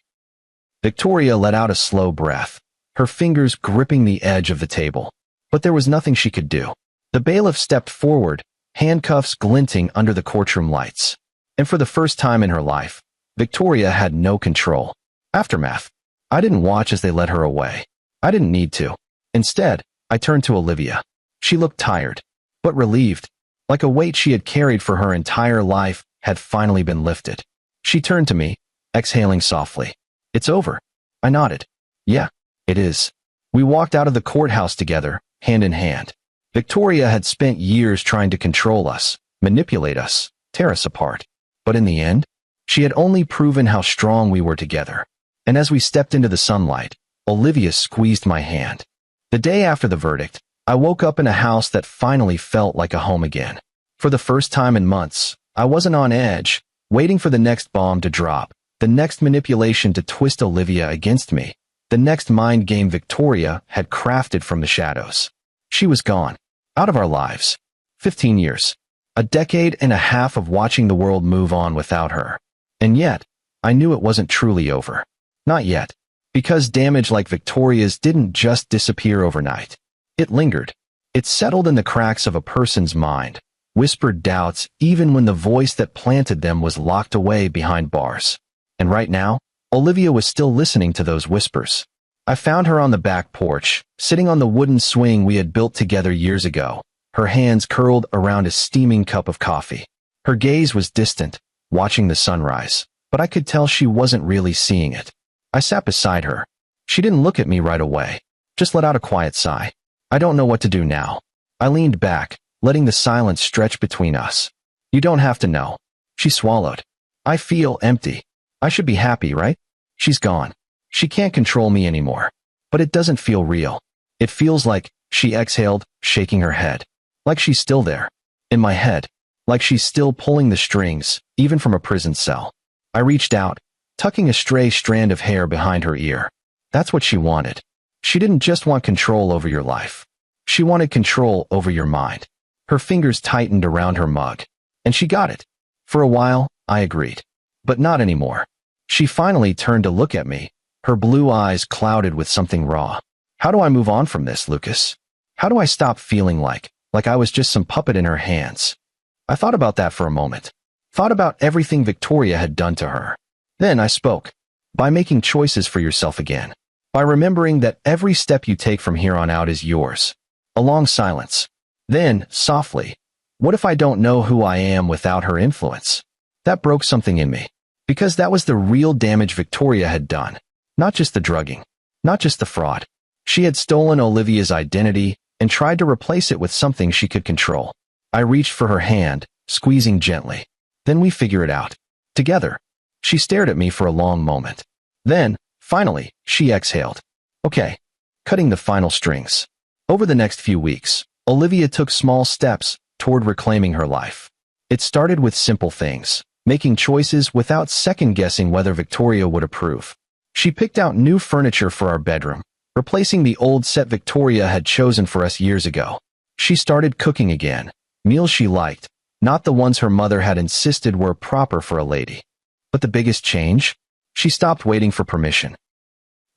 Victoria let out a slow breath, her fingers gripping the edge of the table. But there was nothing she could do. The bailiff stepped forward, handcuffs glinting under the courtroom lights. And for the first time in her life, Victoria had no control. Aftermath. I didn't watch as they led her away. I didn't need to. Instead, I turned to Olivia. She looked tired, but relieved, like a weight she had carried for her entire life had finally been lifted. She turned to me, exhaling softly. "It's over." I nodded. "Yeah, it is." We walked out of the courthouse together, hand in hand. Victoria had spent years trying to control us, manipulate us, tear us apart. But in the end, she had only proven how strong we were together. And as we stepped into the sunlight, Olivia squeezed my hand. The day after the verdict, I woke up in a house that finally felt like a home again. For the first time in months, I wasn't on edge, waiting for the next bomb to drop, the next manipulation to twist Olivia against me, the next mind game Victoria had crafted from the shadows. She was gone, out of our lives. 15 years. A decade and a half of watching the world move on without her. And yet, I knew it wasn't truly over. Not yet. Because damage like Victoria's didn't just disappear overnight. It lingered. It settled in the cracks of a person's mind, whispered doubts even when the voice that planted them was locked away behind bars. And right now, Olivia was still listening to those whispers. I found her on the back porch, sitting on the wooden swing we had built together years ago, her hands curled around a steaming cup of coffee. Her gaze was distant, watching the sunrise, but I could tell she wasn't really seeing it. I sat beside her. She didn't look at me right away, just let out a quiet sigh. I don't know what to do now. I leaned back, letting the silence stretch between us. You don't have to know. She swallowed. I feel empty. I should be happy, right? She's gone. She can't control me anymore. But it doesn't feel real. It feels like, she exhaled, shaking her head. Like she's still there. In my head. Like she's still pulling the strings, even from a prison cell. I reached out, tucking a stray strand of hair behind her ear. That's what she wanted. She didn't just want control over your life. She wanted control over your mind. Her fingers tightened around her mug. And she got it. For a while, I agreed. But not anymore. She finally turned to look at me, her blue eyes clouded with something raw. How do I move on from this, Lucas? How do I stop feeling like I was just some puppet in her hands? I thought about that for a moment. Thought about everything Victoria had done to her. Then I spoke. By making choices for yourself again. By remembering that every step you take from here on out is yours. A long silence. Then, softly, what if I don't know who I am without her influence? That broke something in me. Because that was the real damage Victoria had done. Not just the drugging. Not just the fraud. She had stolen Olivia's identity and tried to replace it with something she could control. I reached for her hand, squeezing gently. Then we figure it out. Together. She stared at me for a long moment. Then, finally, she exhaled. Okay. Cutting the final strings. Over the next few weeks, Olivia took small steps toward reclaiming her life. It started with simple things, making choices without second-guessing whether Victoria would approve. She picked out new furniture for our bedroom, replacing the old set Victoria had chosen for us years ago. She started cooking again, meals she liked, not the ones her mother had insisted were proper for a lady. But the biggest change? She stopped waiting for permission.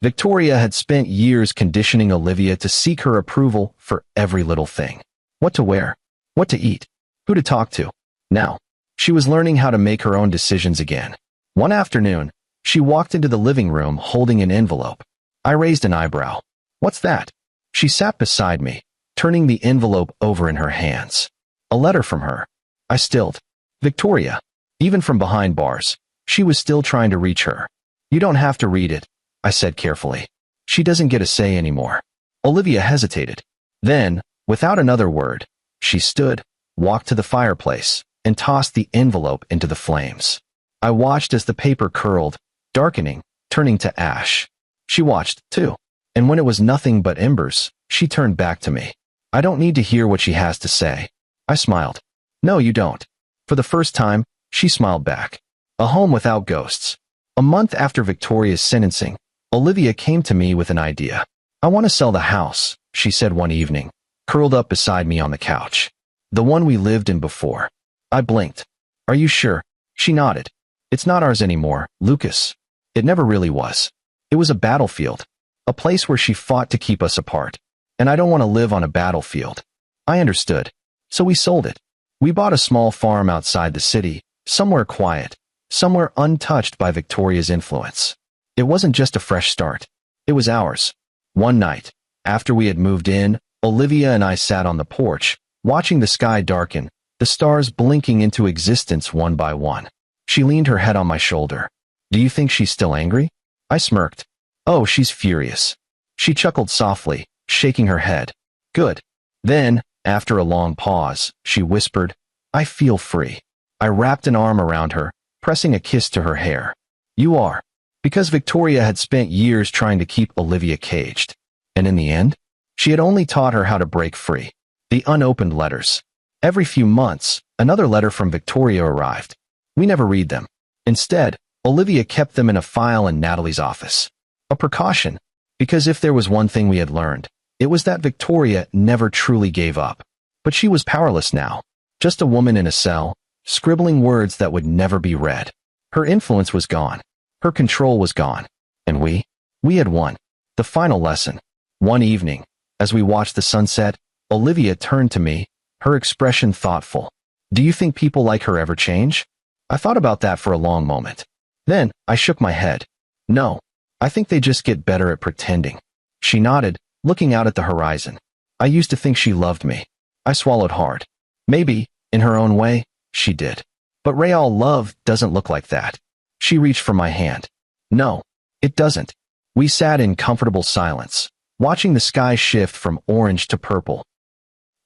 Victoria had spent years conditioning Olivia to seek her approval for every little thing. What to wear, what to eat, who to talk to. Now, she was learning how to make her own decisions again. One afternoon, she walked into the living room holding an envelope. I raised an eyebrow. What's that? She sat beside me, turning the envelope over in her hands. A letter from her. I stilled. Victoria. Even from behind bars, she was still trying to reach her. You don't have to read it, I said carefully. She doesn't get a say anymore. Olivia hesitated. Then, without another word, she stood, walked to the fireplace, and tossed the envelope into the flames. I watched as the paper curled, darkening, turning to ash. She watched, too. And when it was nothing but embers, she turned back to me. I don't need to hear what she has to say. I smiled. No, you don't. For the first time, she smiled back. A home without ghosts. A month after Victoria's sentencing, Olivia came to me with an idea. I want to sell the house, she said one evening, curled up beside me on the couch. The one we lived in before. I blinked. Are you sure? She nodded. It's not ours anymore, Lucas. It never really was. It was a battlefield. A place where she fought to keep us apart. And I don't want to live on a battlefield. I understood. So we sold it. We bought a small farm outside the city, somewhere quiet, somewhere untouched by Victoria's influence. It wasn't just a fresh start. It was ours. One night, after we had moved in, Olivia and I sat on the porch, watching the sky darken, the stars blinking into existence one by one. She leaned her head on my shoulder. Do you think she's still angry? I smirked. Oh, she's furious. She chuckled softly, shaking her head. Good. Then, after a long pause, she whispered, I feel free. I wrapped an arm around her, pressing a kiss to her hair. You are. Because Victoria had spent years trying to keep Olivia caged. And in the end, she had only taught her how to break free. The unopened letters. Every few months, another letter from Victoria arrived. We never read them. Instead, Olivia kept them in a file in Natalie's office. A precaution, because if there was one thing we had learned, it was that Victoria never truly gave up. But she was powerless now. Just a woman in a cell, scribbling words that would never be read. Her influence was gone. Her control was gone. And we had won. The final lesson. One evening, as we watched the sunset, Olivia turned to me, her expression thoughtful. Do you think people like her ever change? I thought about that for a long moment. Then, I shook my head. No, I think they just get better at pretending. She nodded, looking out at the horizon. I used to think she loved me. I swallowed hard. Maybe, in her own way, she did. But real love doesn't look like that. She reached for my hand. No, it doesn't. We sat in comfortable silence, watching the sky shift from orange to purple.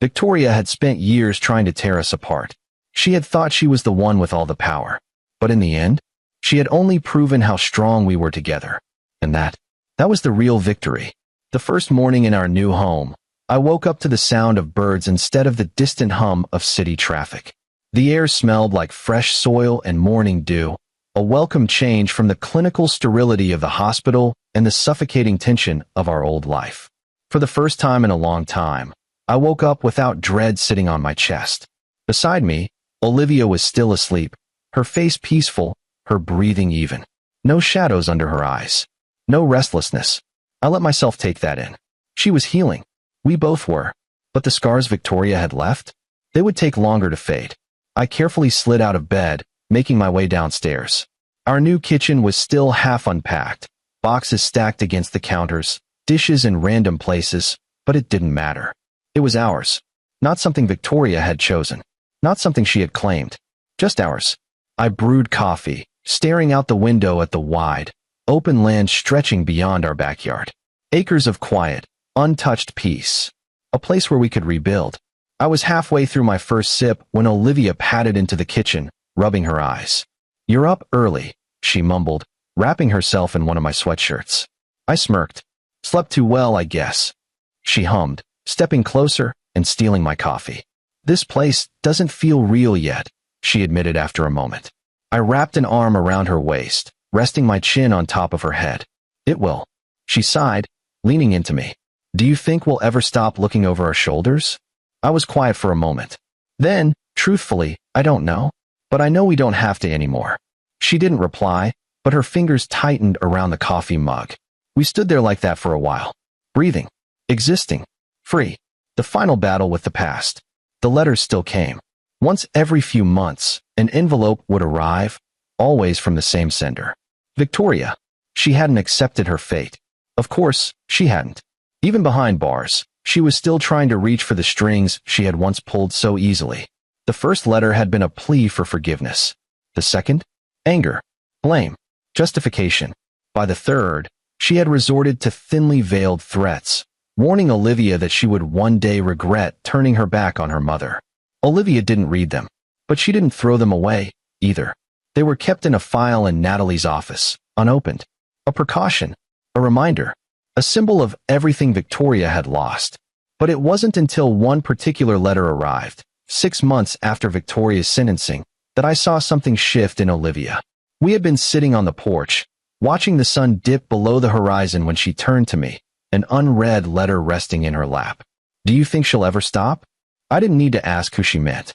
Victoria had spent years trying to tear us apart. She had thought she was the one with all the power. But in the end, she had only proven how strong we were together. And that was the real victory. The first morning in our new home, I woke up to the sound of birds instead of the distant hum of city traffic. The air smelled like fresh soil and morning dew, a welcome change from the clinical sterility of the hospital and the suffocating tension of our old life. For the first time in a long time, I woke up without dread sitting on my chest. Beside me, Olivia was still asleep, her face peaceful, her breathing even. No shadows under her eyes. No restlessness. I let myself take that in. She was healing. We both were. But the scars Victoria had left? They would take longer to fade. I carefully slid out of bed, making my way downstairs. Our new kitchen was still half unpacked, boxes stacked against the counters, dishes in random places, but it didn't matter. It was ours. Not something Victoria had chosen. Not something she had claimed. Just ours. I brewed coffee, staring out the window at the wide, open land stretching beyond our backyard. Acres of quiet, untouched peace. A place where we could rebuild. I was halfway through my first sip when Olivia padded into the kitchen, rubbing her eyes. You're up early, she mumbled, wrapping herself in one of my sweatshirts. I smirked. Slept too well, I guess. She hummed, stepping closer and stealing my coffee. This place doesn't feel real yet, she admitted after a moment. I wrapped an arm around her waist, resting my chin on top of her head. It will. She sighed, leaning into me. Do you think we'll ever stop looking over our shoulders? I was quiet for a moment. Then, truthfully, I don't know. But I know we don't have to anymore. She didn't reply, but her fingers tightened around the coffee mug. We stood there like that for a while. Breathing. Existing. Free. The final battle with the past. The letters still came. Once every few months, an envelope would arrive, always from the same sender. Victoria. She hadn't accepted her fate. Of course, she hadn't. Even behind bars, she was still trying to reach for the strings she had once pulled so easily. The first letter had been a plea for forgiveness. The second? Anger. Blame. Justification. By the third, she had resorted to thinly veiled threats, warning Olivia that she would one day regret turning her back on her mother. Olivia didn't read them, but she didn't throw them away, either. They were kept in a file in Natalie's office, unopened. A precaution. A reminder. A symbol of everything Victoria had lost. But it wasn't until one particular letter arrived, 6 months after Victoria's sentencing, that I saw something shift in Olivia. We had been sitting on the porch, watching the sun dip below the horizon when she turned to me, an unread letter resting in her lap. Do you think she'll ever stop? I didn't need to ask who she meant.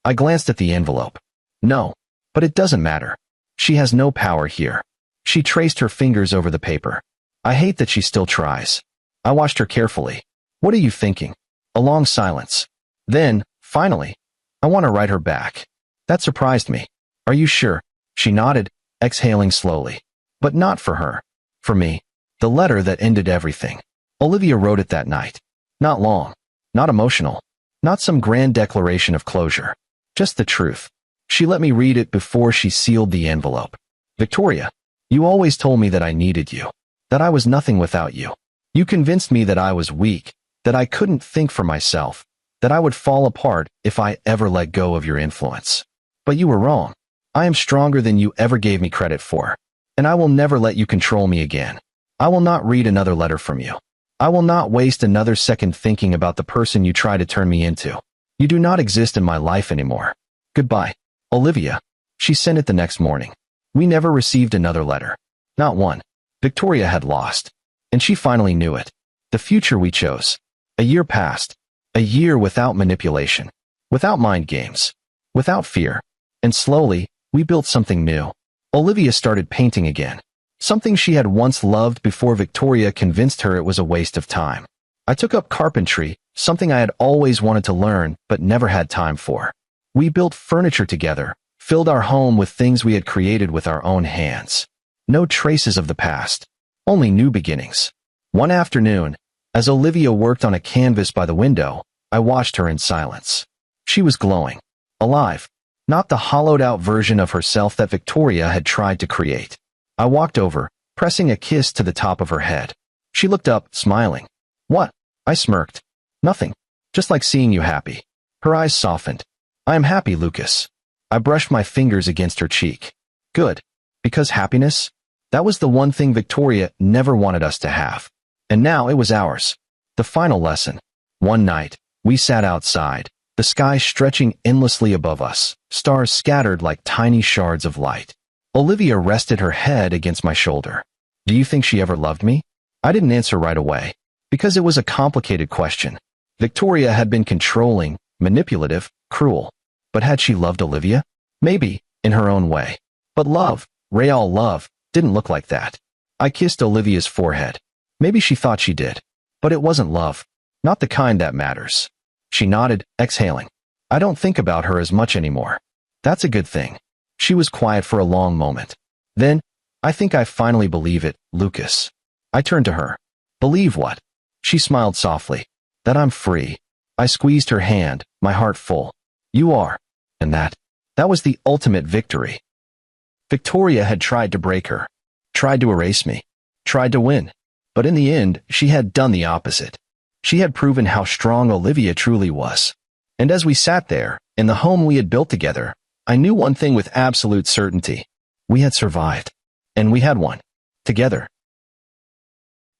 I glanced at the envelope. No, but it doesn't matter. She has no power here. She traced her fingers over the paper. I hate that she still tries. I watched her carefully. What are you thinking? A long silence. Then, finally, I want to write her back. That surprised me. Are you sure? She nodded, exhaling slowly. But not for her. For me. The letter that ended everything. Olivia wrote it that night. Not long. Not emotional. Not some grand declaration of closure. Just the truth. She let me read it before she sealed the envelope. Victoria, you always told me that I needed you. That I was nothing without you. You convinced me that I was weak, that I couldn't think for myself, that I would fall apart if I ever let go of your influence. But you were wrong. I am stronger than you ever gave me credit for, and I will never let you control me again. I will not read another letter from you. I will not waste another second thinking about the person you try to turn me into. You do not exist in my life anymore. Goodbye, Olivia. She sent it the next morning. We never received another letter. Not one. Victoria had lost, and she finally knew it. The future we chose. A year passed. A year without manipulation, without mind games, without fear, and slowly, we built something new. Olivia started painting again. Something she had once loved before Victoria convinced her it was a waste of time. I took up carpentry, something I had always wanted to learn but never had time for. We built furniture together, filled our home with things we had created with our own hands. No traces of the past, only new beginnings. One afternoon, as Olivia worked on a canvas by the window, I watched her in silence. She was glowing, alive, not the hollowed-out version of herself that Victoria had tried to create. I walked over, pressing a kiss to the top of her head. She looked up, smiling. "What?" I smirked. "Nothing. Just like seeing you happy." Her eyes softened. "I am happy, Lucas." I brushed my fingers against her cheek. "Good. Because happiness? That was the one thing Victoria never wanted us to have. And now it was ours. The final lesson. One night, we sat outside, the sky stretching endlessly above us, stars scattered like tiny shards of light. Olivia rested her head against my shoulder. "Do you think she ever loved me?" I didn't answer right away, because it was a complicated question. Victoria had been controlling, manipulative, cruel. But had she loved Olivia? Maybe, in her own way. But love, real love, didn't look like that. I kissed Olivia's forehead. Maybe she thought she did. But it wasn't love. Not the kind that matters. She nodded, exhaling. "I don't think about her as much anymore." "That's a good thing." She was quiet for a long moment. Then, "I think I finally believe it, Lucas." I turned to her. "Believe what?" She smiled softly. "That I'm free." I squeezed her hand, my heart full. "You are." And that was the ultimate victory. Victoria had tried to break her, tried to erase me, tried to win. But in the end, she had done the opposite. She had proven how strong Olivia truly was. And as we sat there, in the home we had built together, I knew one thing with absolute certainty. We had survived. And we had won. Together.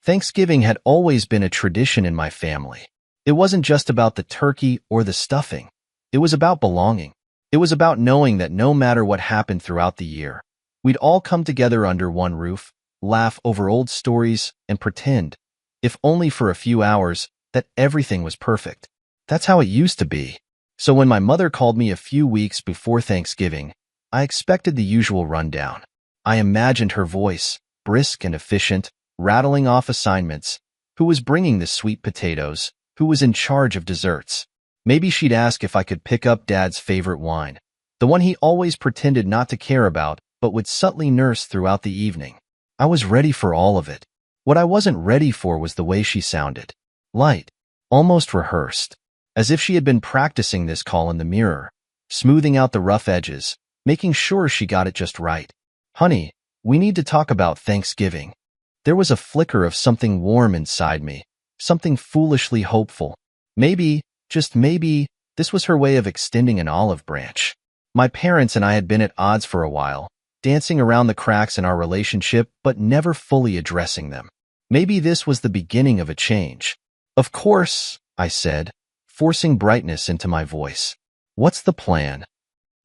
Thanksgiving had always been a tradition in my family. It wasn't just about the turkey or the stuffing. It was about belonging. It was about knowing that no matter what happened throughout the year, we'd all come together under one roof, laugh over old stories, and pretend, if only for a few hours, that everything was perfect. That's how it used to be. So when my mother called me a few weeks before Thanksgiving, I expected the usual rundown. I imagined her voice, brisk and efficient, rattling off assignments, who was bringing the sweet potatoes, who was in charge of desserts. Maybe she'd ask if I could pick up Dad's favorite wine, the one he always pretended not to care about but would subtly nurse throughout the evening. I was ready for all of it. What I wasn't ready for was the way she sounded. Light, almost rehearsed, as if she had been practicing this call in the mirror, smoothing out the rough edges, making sure she got it just right. "Honey, we need to talk about Thanksgiving." There was a flicker of something warm inside me, something foolishly hopeful. Maybe, just maybe, this was her way of extending an olive branch. My parents and I had been at odds for a while, dancing around the cracks in our relationship but never fully addressing them. Maybe this was the beginning of a change. "Of course," I said, forcing brightness into my voice. "What's the plan?"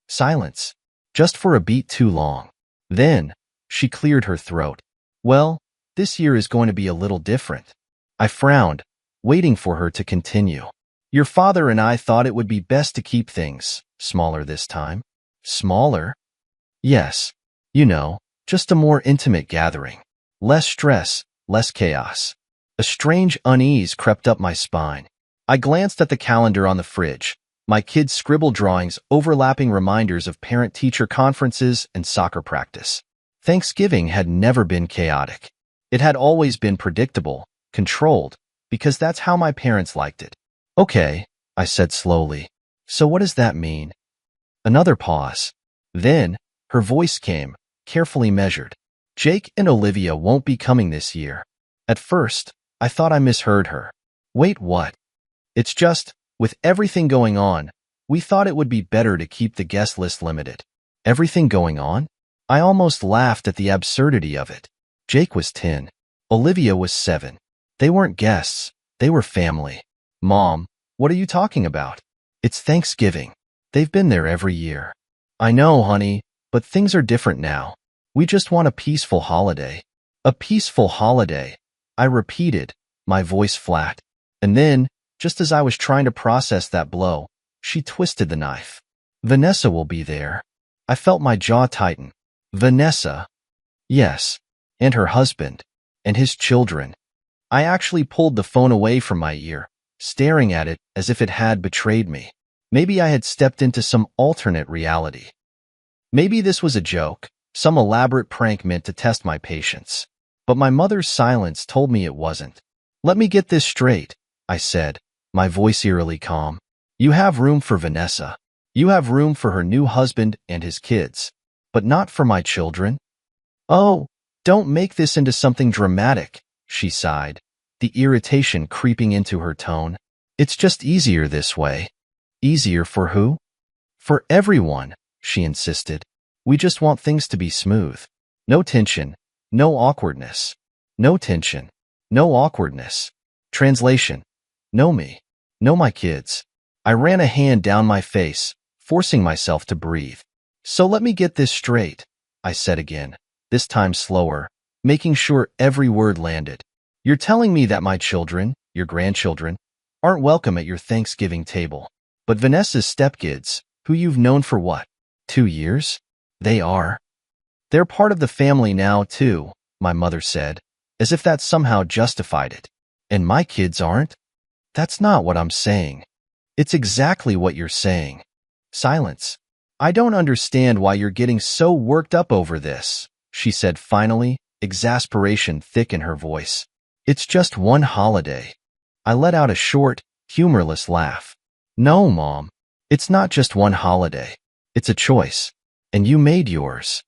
Silence, just for a beat too long. Then, she cleared her throat. "Well, this year is going to be a little different." I frowned, waiting for her to continue. "Your father and I thought it would be best to keep things smaller this time." "Smaller?" "Yes. You know, just a more intimate gathering. Less stress, less chaos." A strange unease crept up my spine. I glanced at the calendar on the fridge, my kids' scribbled drawings overlapping reminders of parent-teacher conferences and soccer practice. Thanksgiving had never been chaotic. It had always been predictable, controlled, because that's how my parents liked it. "Okay," I said slowly. "So what does that mean?" Another pause. Then, her voice came, carefully measured. "Jake and Olivia won't be coming this year." At first, I thought I misheard her. "Wait, what?" "It's just, with everything going on, we thought it would be better to keep the guest list limited." Everything going on? I almost laughed at the absurdity of it. Jake was 10. Olivia was 7. They weren't guests. They were family. "Mom, what are you talking about?" "It's Thanksgiving. They've been there every year." "I know, honey, but things are different now. We just want a peaceful holiday." "A peaceful holiday," I repeated, my voice flat. And then, just as I was trying to process that blow, she twisted the knife. "Vanessa will be there." I felt my jaw tighten. Vanessa. Yes. And her husband. And his children. I actually pulled the phone away from my ear, staring at it as if it had betrayed me. Maybe I had stepped into some alternate reality. Maybe this was a joke, some elaborate prank meant to test my patience. But my mother's silence told me it wasn't. Let me get this straight, I said, my voice eerily calm. You have room for Vanessa. You have room for her new husband and his kids. But not for my children? Oh, don't make this into something dramatic, she sighed, the irritation creeping into her tone. It's just easier this way. Easier for who? For everyone, she insisted. We just want things to be smooth. No tension, no awkwardness. No tension, no awkwardness. Translation. No me. No my kids. I ran a hand down my face, forcing myself to breathe. So let me get this straight, I said again, this time slower, making sure every word landed. You're telling me that my children, your grandchildren, aren't welcome at your Thanksgiving table. But Vanessa's stepkids, who you've known for what, 2 years? They are. They're part of the family now, too, my mother said, as if that somehow justified it. And my kids aren't? That's not what I'm saying. It's exactly what you're saying. Silence. I don't understand why you're getting so worked up over this, she said finally, exasperation thick in her voice. It's just one holiday. I let out a short, humorless laugh. No, Mom. It's not just one holiday. It's a choice. And you made yours.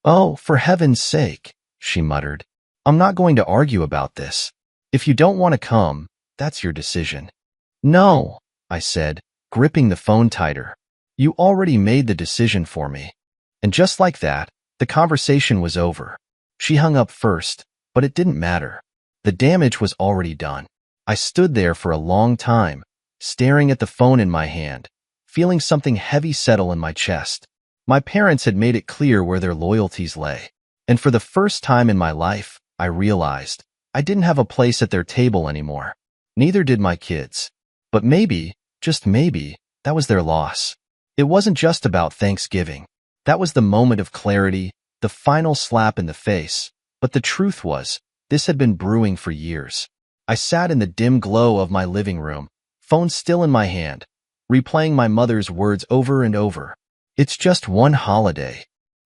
Oh, for heaven's sake, she muttered. I'm not going to argue about this. If you don't want to come, that's your decision. No, I said, gripping the phone tighter. You already made the decision for me. And just like that, the conversation was over. She hung up first, but it didn't matter. The damage was already done. I stood there for a long time, staring at the phone in my hand, feeling something heavy settle in my chest. My parents had made it clear where their loyalties lay. And for the first time in my life, I realized I didn't have a place at their table anymore. Neither did my kids. But maybe, just maybe, that was their loss. It wasn't just about Thanksgiving. That was the moment of clarity, the final slap in the face. But the truth was, this had been brewing for years. I sat in the dim glow of my living room, phone still in my hand, replaying my mother's words over and over. It's just one holiday.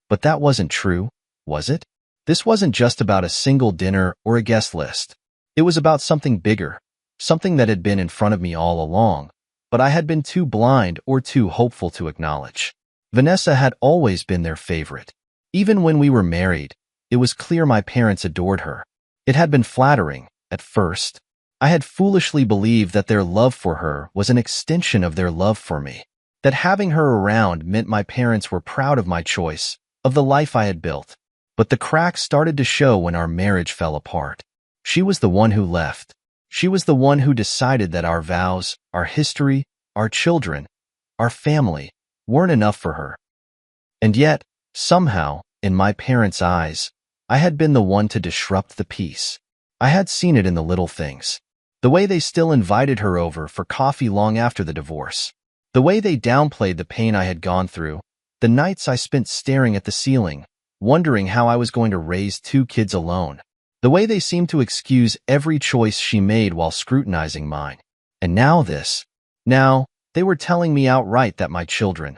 But that wasn't true, was it? This wasn't just about a single dinner or a guest list. It was about something bigger, something that had been in front of me all along, but I had been too blind or too hopeful to acknowledge. Vanessa had always been their favorite. Even when we were married, it was clear my parents adored her. It had been flattering, at first. I had foolishly believed that their love for her was an extension of their love for me, that having her around meant my parents were proud of my choice, of the life I had built. But the cracks started to show when our marriage fell apart. She was the one who left. She was the one who decided that our vows, our history, our children, our family, weren't enough for her. And yet, somehow, in my parents' eyes, I had been the one to disrupt the peace. I had seen it in the little things. The way they still invited her over for coffee long after the divorce. The way they downplayed the pain I had gone through. The nights I spent staring at the ceiling, wondering how I was going to raise 2 kids alone. The way they seemed to excuse every choice she made while scrutinizing mine. And now this. Now, they were telling me outright that my children,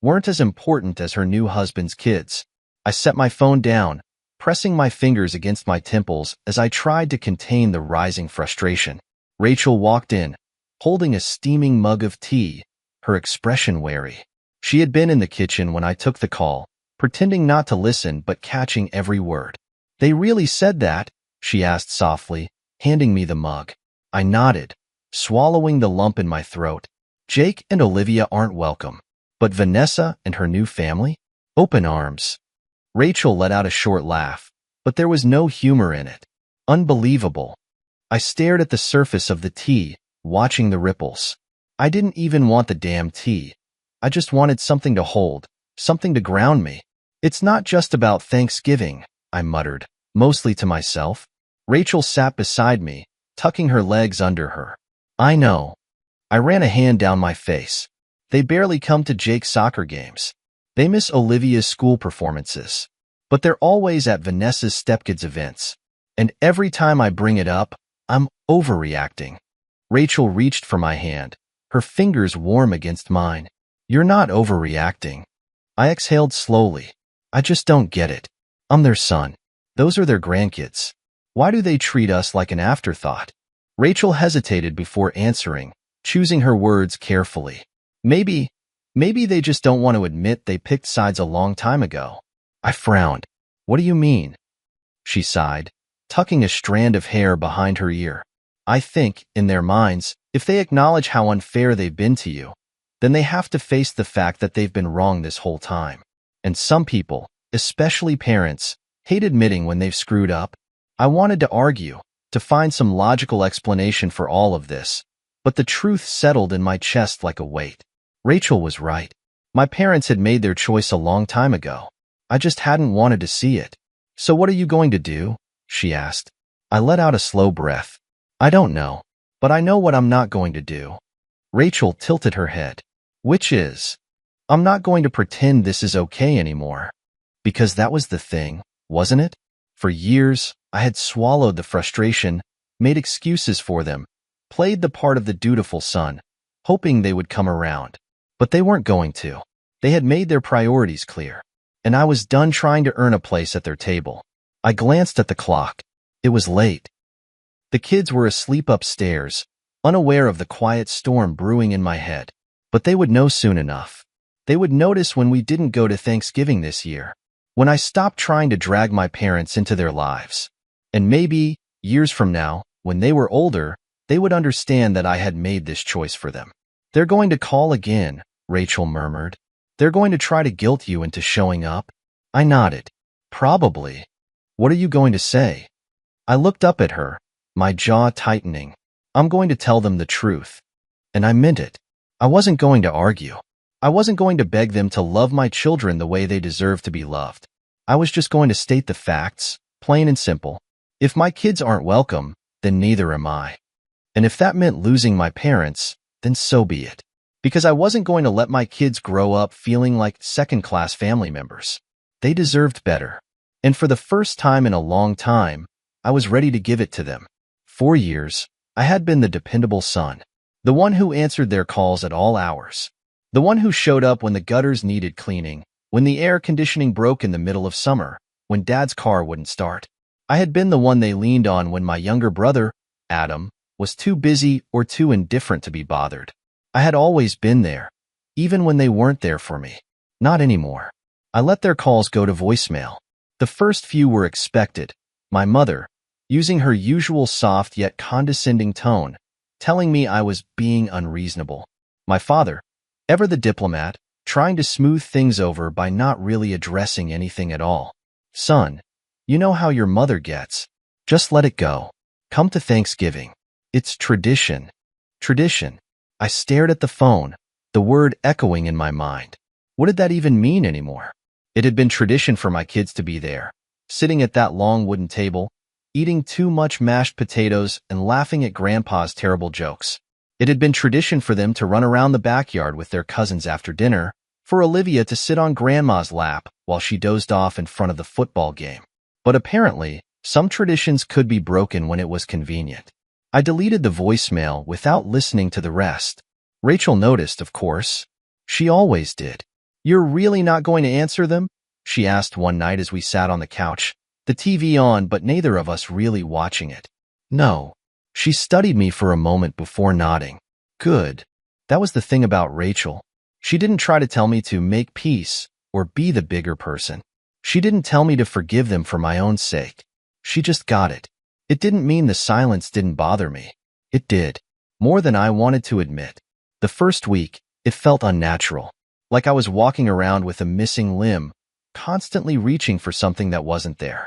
weren't as important as her new husband's kids. I set my phone down, pressing my fingers against my temples as I tried to contain the rising frustration. Rachel walked in, holding a steaming mug of tea, her expression wary. She had been in the kitchen when I took the call, pretending not to listen but catching every word. They really said that? She asked softly, handing me the mug. I nodded, swallowing the lump in my throat. Jake and Olivia aren't welcome. But Vanessa and her new family? Open arms. Rachel let out a short laugh, but there was no humor in it. Unbelievable. I stared at the surface of the tea, watching the ripples. I didn't even want the damn tea. I just wanted something to hold, something to ground me. It's not just about Thanksgiving, I muttered, mostly to myself. Rachel sat beside me, tucking her legs under her. I know. I ran a hand down my face. They barely come to Jake's soccer games. They miss Olivia's school performances. But they're always at Vanessa's stepkids events. And every time I bring it up, I'm overreacting. Rachel reached for my hand, her fingers warm against mine. You're not overreacting. I exhaled slowly. I just don't get it. I'm their son. Those are their grandkids. Why do they treat us like an afterthought? Rachel hesitated before answering, choosing her words carefully. Maybe they just don't want to admit they picked sides a long time ago. I frowned. What do you mean? She sighed, tucking a strand of hair behind her ear. I think, in their minds, if they acknowledge how unfair they've been to you, then they have to face the fact that they've been wrong this whole time. And some people, especially parents, hate admitting when they've screwed up. I wanted to argue, to find some logical explanation for all of this, but the truth settled in my chest like a weight. Rachel was right. My parents had made their choice a long time ago. I just hadn't wanted to see it. So what are you going to do? She asked. I let out a slow breath. I don't know, but I know what I'm not going to do. Rachel tilted her head. Which is? I'm not going to pretend this is okay anymore. Because that was the thing, wasn't it? For years, I had swallowed the frustration, made excuses for them, played the part of the dutiful son, hoping they would come around. But they weren't going to. They had made their priorities clear. And I was done trying to earn a place at their table. I glanced at the clock. It was late. The kids were asleep upstairs, unaware of the quiet storm brewing in my head. But they would know soon enough. They would notice when we didn't go to Thanksgiving this year, when I stopped trying to drag my parents into their lives. And maybe, years from now, when they were older, they would understand that I had made this choice for them. They're going to call again, Rachel murmured. They're going to try to guilt you into showing up? I nodded. Probably. What are you going to say? I looked up at her, my jaw tightening. I'm going to tell them the truth. And I meant it. I wasn't going to argue. I wasn't going to beg them to love my children the way they deserve to be loved. I was just going to state the facts, plain and simple. If my kids aren't welcome, then neither am I. And if that meant losing my parents, then so be it. Because I wasn't going to let my kids grow up feeling like second-class family members. They deserved better. And for the first time in a long time, I was ready to give it to them. For years, I had been the dependable son. The one who answered their calls at all hours. The one who showed up when the gutters needed cleaning, when the air conditioning broke in the middle of summer, when Dad's car wouldn't start. I had been the one they leaned on when my younger brother, Adam, was too busy or too indifferent to be bothered. I had always been there, even when they weren't there for me. Not anymore. I let their calls go to voicemail. The first few were expected. My mother, using her usual soft yet condescending tone, telling me I was being unreasonable. My father, ever the diplomat, trying to smooth things over by not really addressing anything at all. Son, you know how your mother gets. Just let it go. Come to Thanksgiving. It's tradition. Tradition. I stared at the phone, the word echoing in my mind. What did that even mean anymore? It had been tradition for my kids to be there, sitting at that long wooden table, eating too much mashed potatoes and laughing at Grandpa's terrible jokes. It had been tradition for them to run around the backyard with their cousins after dinner, for Olivia to sit on Grandma's lap while she dozed off in front of the football game. But apparently, some traditions could be broken when it was convenient. I deleted the voicemail without listening to the rest. Rachel noticed, of course. She always did. You're really not going to answer them? She asked one night as we sat on the couch, the TV on but neither of us really watching it. No. She studied me for a moment before nodding. Good. That was the thing about Rachel. She didn't try to tell me to make peace or be the bigger person. She didn't tell me to forgive them for my own sake. She just got it. It didn't mean the silence didn't bother me. It did. More than I wanted to admit. The first week, it felt unnatural. Like I was walking around with a missing limb, constantly reaching for something that wasn't there.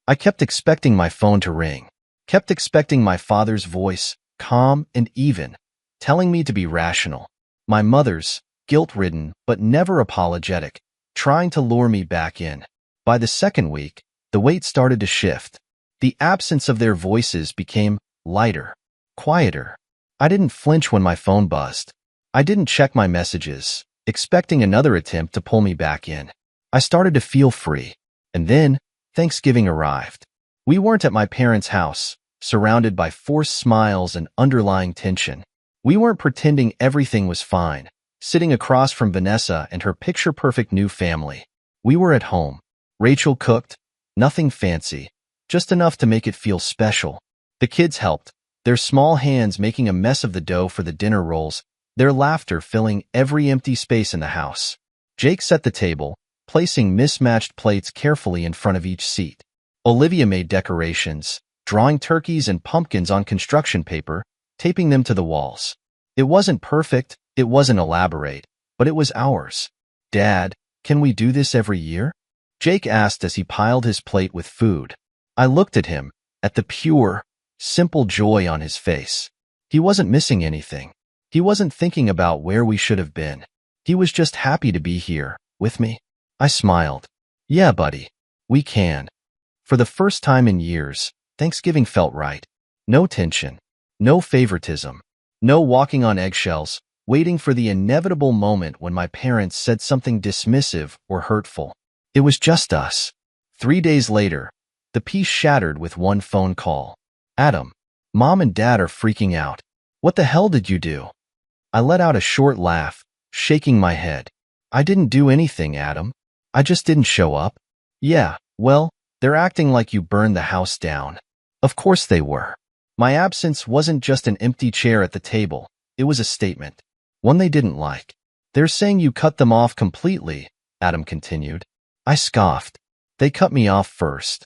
I kept expecting my phone to ring. Kept expecting my father's voice, calm and even, telling me to be rational. My mother's, guilt-ridden but never apologetic, trying to lure me back in. By the second week, the weight started to shift. The absence of their voices became lighter, quieter. I didn't flinch when my phone buzzed. I didn't check my messages. expecting another attempt to pull me back in. I started to feel free. And then, Thanksgiving arrived. We weren't at my parents' house, surrounded by forced smiles and underlying tension. We weren't pretending everything was fine, sitting across from Vanessa and her picture-perfect new family. We were at home. Rachel cooked, nothing fancy, just enough to make it feel special. The kids helped, their small hands making a mess of the dough for the dinner rolls, their laughter filling every empty space in the house. Jake set the table, placing mismatched plates carefully in front of each seat. Olivia made decorations, drawing turkeys and pumpkins on construction paper, taping them to the walls. It wasn't perfect, it wasn't elaborate, but it was ours. Dad, can we do this every year? Jake asked as he piled his plate with food. I looked at him, at the pure, simple joy on his face. He wasn't missing anything. He wasn't thinking about where we should have been. He was just happy to be here, with me. I smiled. Yeah, buddy. We can. For the first time in years, Thanksgiving felt right. No tension. No favoritism. No walking on eggshells, waiting for the inevitable moment when my parents said something dismissive or hurtful. It was just us. 3 days later, the peace shattered with one phone call. Adam, Mom and Dad are freaking out. What the hell did you do? I let out a short laugh, shaking my head. I didn't do anything, Adam. I just didn't show up. Yeah, well, they're acting like you burned the house down. Of course they were. My absence wasn't just an empty chair at the table. It was a statement. One they didn't like. They're saying you cut them off completely, Adam continued. I scoffed. They cut me off first.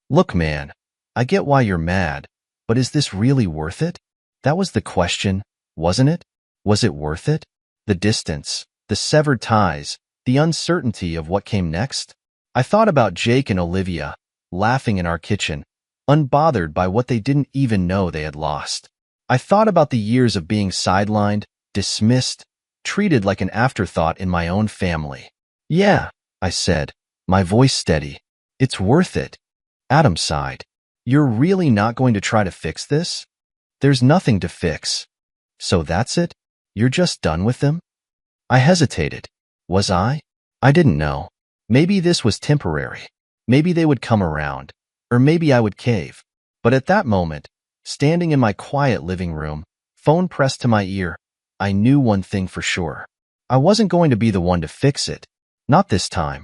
Look, man, I get why you're mad, but is this really worth it? That was the question, wasn't it? Was it worth it? The distance, the severed ties, the uncertainty of what came next? I thought about Jake and Olivia, laughing in our kitchen, unbothered by what they didn't even know they had lost. I thought about the years of being sidelined, dismissed, treated like an afterthought in my own family. Yeah, I said, my voice steady. It's worth it. Adam sighed. You're really not going to try to fix this? There's nothing to fix. So that's it? You're just done with them? I hesitated. Was I? I didn't know. Maybe this was temporary. Maybe they would come around. Or maybe I would cave. But at that moment, standing in my quiet living room, phone pressed to my ear, I knew one thing for sure. I wasn't going to be the one to fix it. Not this time.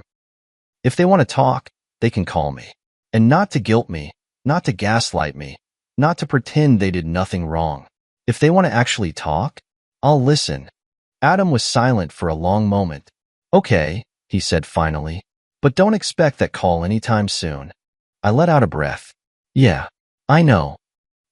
If they want to talk, they can call me. And not to guilt me, not to gaslight me, not to pretend they did nothing wrong. If they want to actually talk, I'll listen. Adam was silent for a long moment. Okay, he said finally, but don't expect that call anytime soon. I let out a breath. Yeah, I know.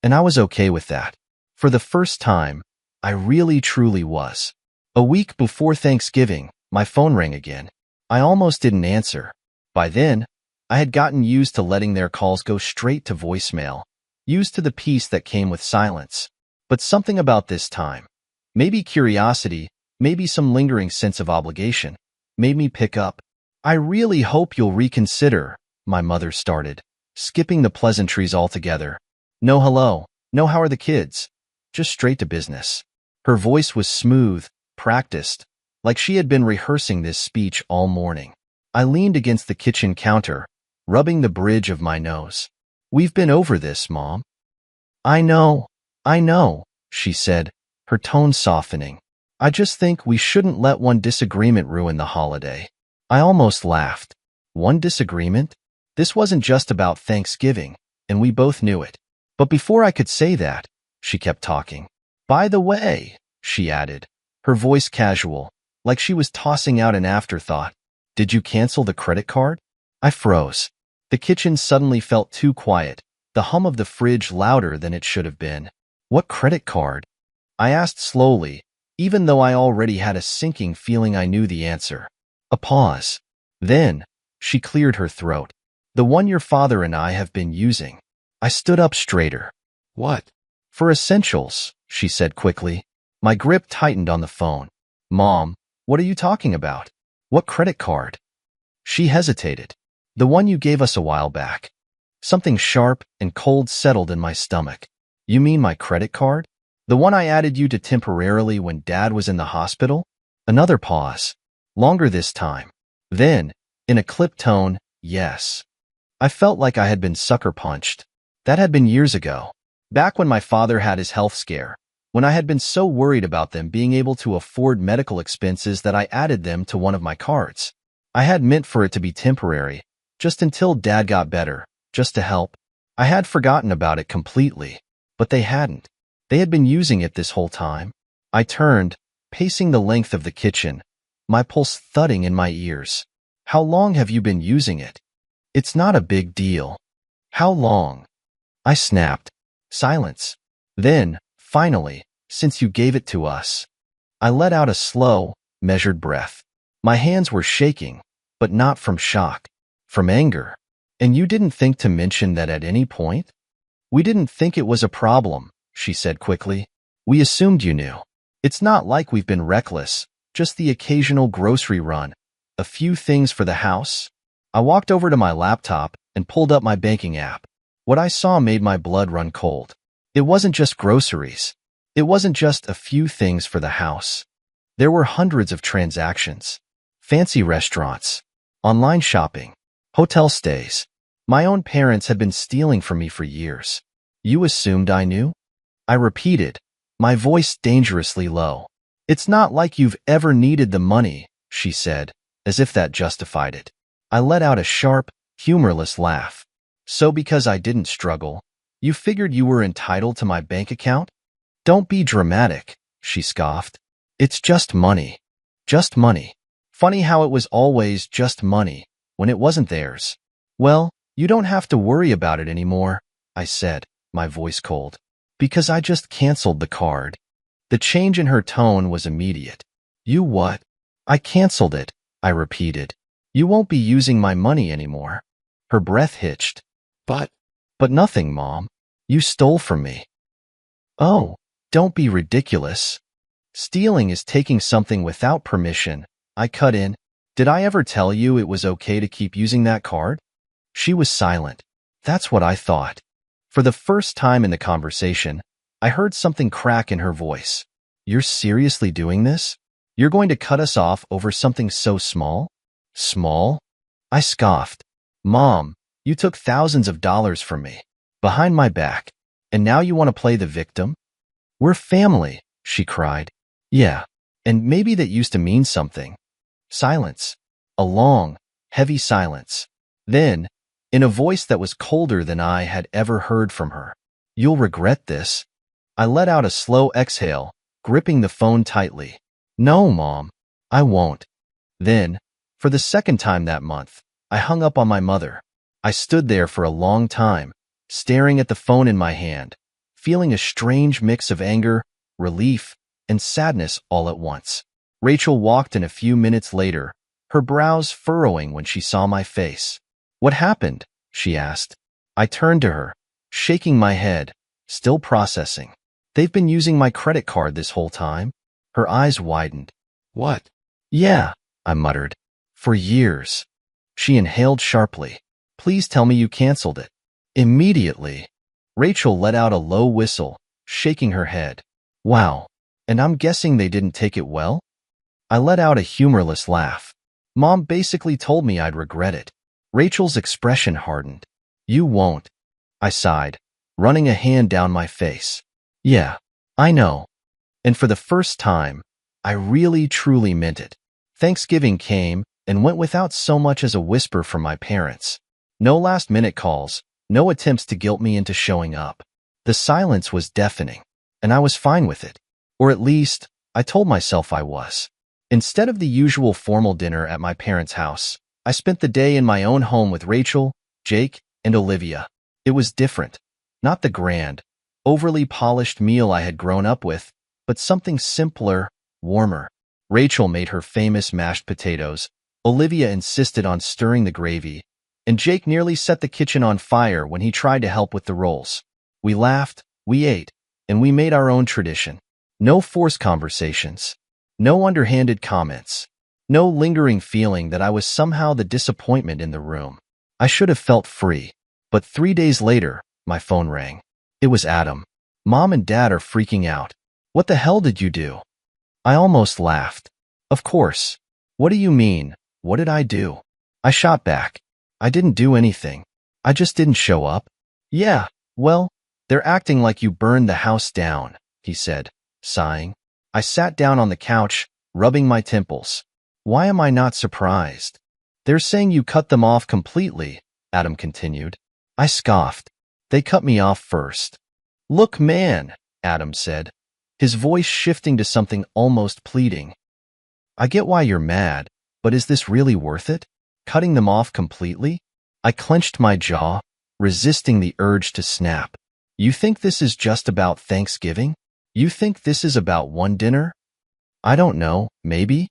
And I was okay with that. For the first time, I really truly was. A week before Thanksgiving, my phone rang again. I almost didn't answer. By then, I had gotten used to letting their calls go straight to voicemail, used to the peace that came with silence. But something about this time, maybe curiosity, maybe some lingering sense of obligation, made me pick up. I really hope you'll reconsider, my mother started, skipping the pleasantries altogether. No hello, no how are the kids, just straight to business. Her voice was smooth, practiced, like she had been rehearsing this speech all morning. I leaned against the kitchen counter, rubbing the bridge of my nose. We've been over this, Mom. I know, she said, her tone softening. I just think we shouldn't let one disagreement ruin the holiday. I almost laughed. One disagreement? This wasn't just about Thanksgiving, and we both knew it. But before I could say that, she kept talking. By the way, she added, her voice casual, like she was tossing out an afterthought. Did you cancel the credit card? I froze. The kitchen suddenly felt too quiet, the hum of the fridge louder than it should have been. What credit card? I asked slowly, even though I already had a sinking feeling I knew the answer. A pause. Then, she cleared her throat. The one your father and I have been using. I stood up straighter. What? For essentials, she said quickly. My grip tightened on the phone. Mom, what are you talking about? What credit card? She hesitated. The one you gave us a while back. Something sharp and cold settled in my stomach. You mean my credit card? The one I added you to temporarily when Dad was in the hospital? Another pause. Longer this time. Then, in a clipped tone, yes. I felt like I had been sucker punched. That had been years ago. Back when my father had his health scare. When I had been so worried about them being able to afford medical expenses that I added them to one of my cards. I had meant for it to be temporary, just until Dad got better, just to help. I had forgotten about it completely, but they hadn't. They had been using it this whole time. I turned, pacing the length of the kitchen, my pulse thudding in my ears. How long have you been using it? It's not a big deal. How long? I snapped. Silence. Then, finally, since you gave it to us. I let out a slow, measured breath. My hands were shaking, but not from shock, from anger. And you didn't think to mention that at any point? We didn't think it was a problem, she said quickly. We assumed you knew. It's not like we've been reckless, just the occasional grocery run. A few things for the house. I walked over to my laptop and pulled up my banking app. What I saw made my blood run cold. It wasn't just groceries. It wasn't just a few things for the house. There were hundreds of transactions. Fancy restaurants, online shopping, hotel stays. My own parents had been stealing from me for years. You assumed I knew? I repeated, my voice dangerously low. It's not like you've ever needed the money, she said, as if that justified it. I let out a sharp, humorless laugh. So because I didn't struggle, you figured you were entitled to my bank account? Don't be dramatic, she scoffed. It's just money. Just money. Funny how it was always just money, when it wasn't theirs. Well, you don't have to worry about it anymore, I said, my voice cold. Because I just canceled the card. The change in her tone was immediate. You what? I canceled it, I repeated. You won't be using my money anymore. Her breath hitched. But nothing, Mom. You stole from me. Oh, don't be ridiculous. Stealing is taking something without permission. I cut in. Did I ever tell you it was okay to keep using that card? She was silent. That's what I thought. For the first time in the conversation, I heard something crack in her voice. You're seriously doing this? You're going to cut us off over something so small? Small? I scoffed. Mom, you took thousands of dollars from me, behind my back, and now you want to play the victim? We're family, she cried. Yeah, and maybe that used to mean something. Silence. A long, heavy silence. Then, in a voice that was colder than I had ever heard from her, you'll regret this. I let out a slow exhale, gripping the phone tightly. No, Mom, I won't. Then, for the second time that month, I hung up on my mother. I stood there for a long time, staring at the phone in my hand, feeling a strange mix of anger, relief, and sadness all at once. Rachel walked in a few minutes later, her brows furrowing when she saw my face. What happened? She asked. I turned to her, shaking my head, still processing. They've been using my credit card this whole time. Her eyes widened. What? Yeah, I muttered. For years. She inhaled sharply. Please tell me you canceled it. Immediately. Rachel let out a low whistle, shaking her head. Wow. And I'm guessing they didn't take it well? I let out a humorless laugh. Mom basically told me I'd regret it. Rachel's expression hardened. You won't. I sighed, running a hand down my face. Yeah, I know. And for the first time, I really truly meant it. Thanksgiving came and went without so much as a whisper from my parents. No last-minute calls, no attempts to guilt me into showing up. The silence was deafening, and I was fine with it. Or at least, I told myself I was. Instead of the usual formal dinner at my parents' house, I spent the day in my own home with Rachel, Jake, and Olivia. It was different. Not the grand, overly polished meal I had grown up with, but something simpler, warmer. Rachel made her famous mashed potatoes. Olivia insisted on stirring the gravy, and Jake nearly set the kitchen on fire when he tried to help with the rolls. We laughed, we ate, and we made our own tradition. No forced conversations. No underhanded comments. No lingering feeling that I was somehow the disappointment in the room. I should have felt free. But 3 days later, my phone rang. It was Adam. Mom and Dad are freaking out. What the hell did you do? I almost laughed. Of course. What do you mean? What did I do? I shot back. I didn't do anything. I just didn't show up. Yeah, well, they're acting like you burned the house down, he said, sighing. I sat down on the couch, rubbing my temples. Why am I not surprised? They're saying you cut them off completely, Adam continued. I scoffed. They cut me off first. Look, man, Adam said, his voice shifting to something almost pleading. I get why you're mad, but is this really worth it? Cutting them off completely? I clenched my jaw, resisting the urge to snap. You think this is just about Thanksgiving? You think this is about one dinner? I don't know, maybe?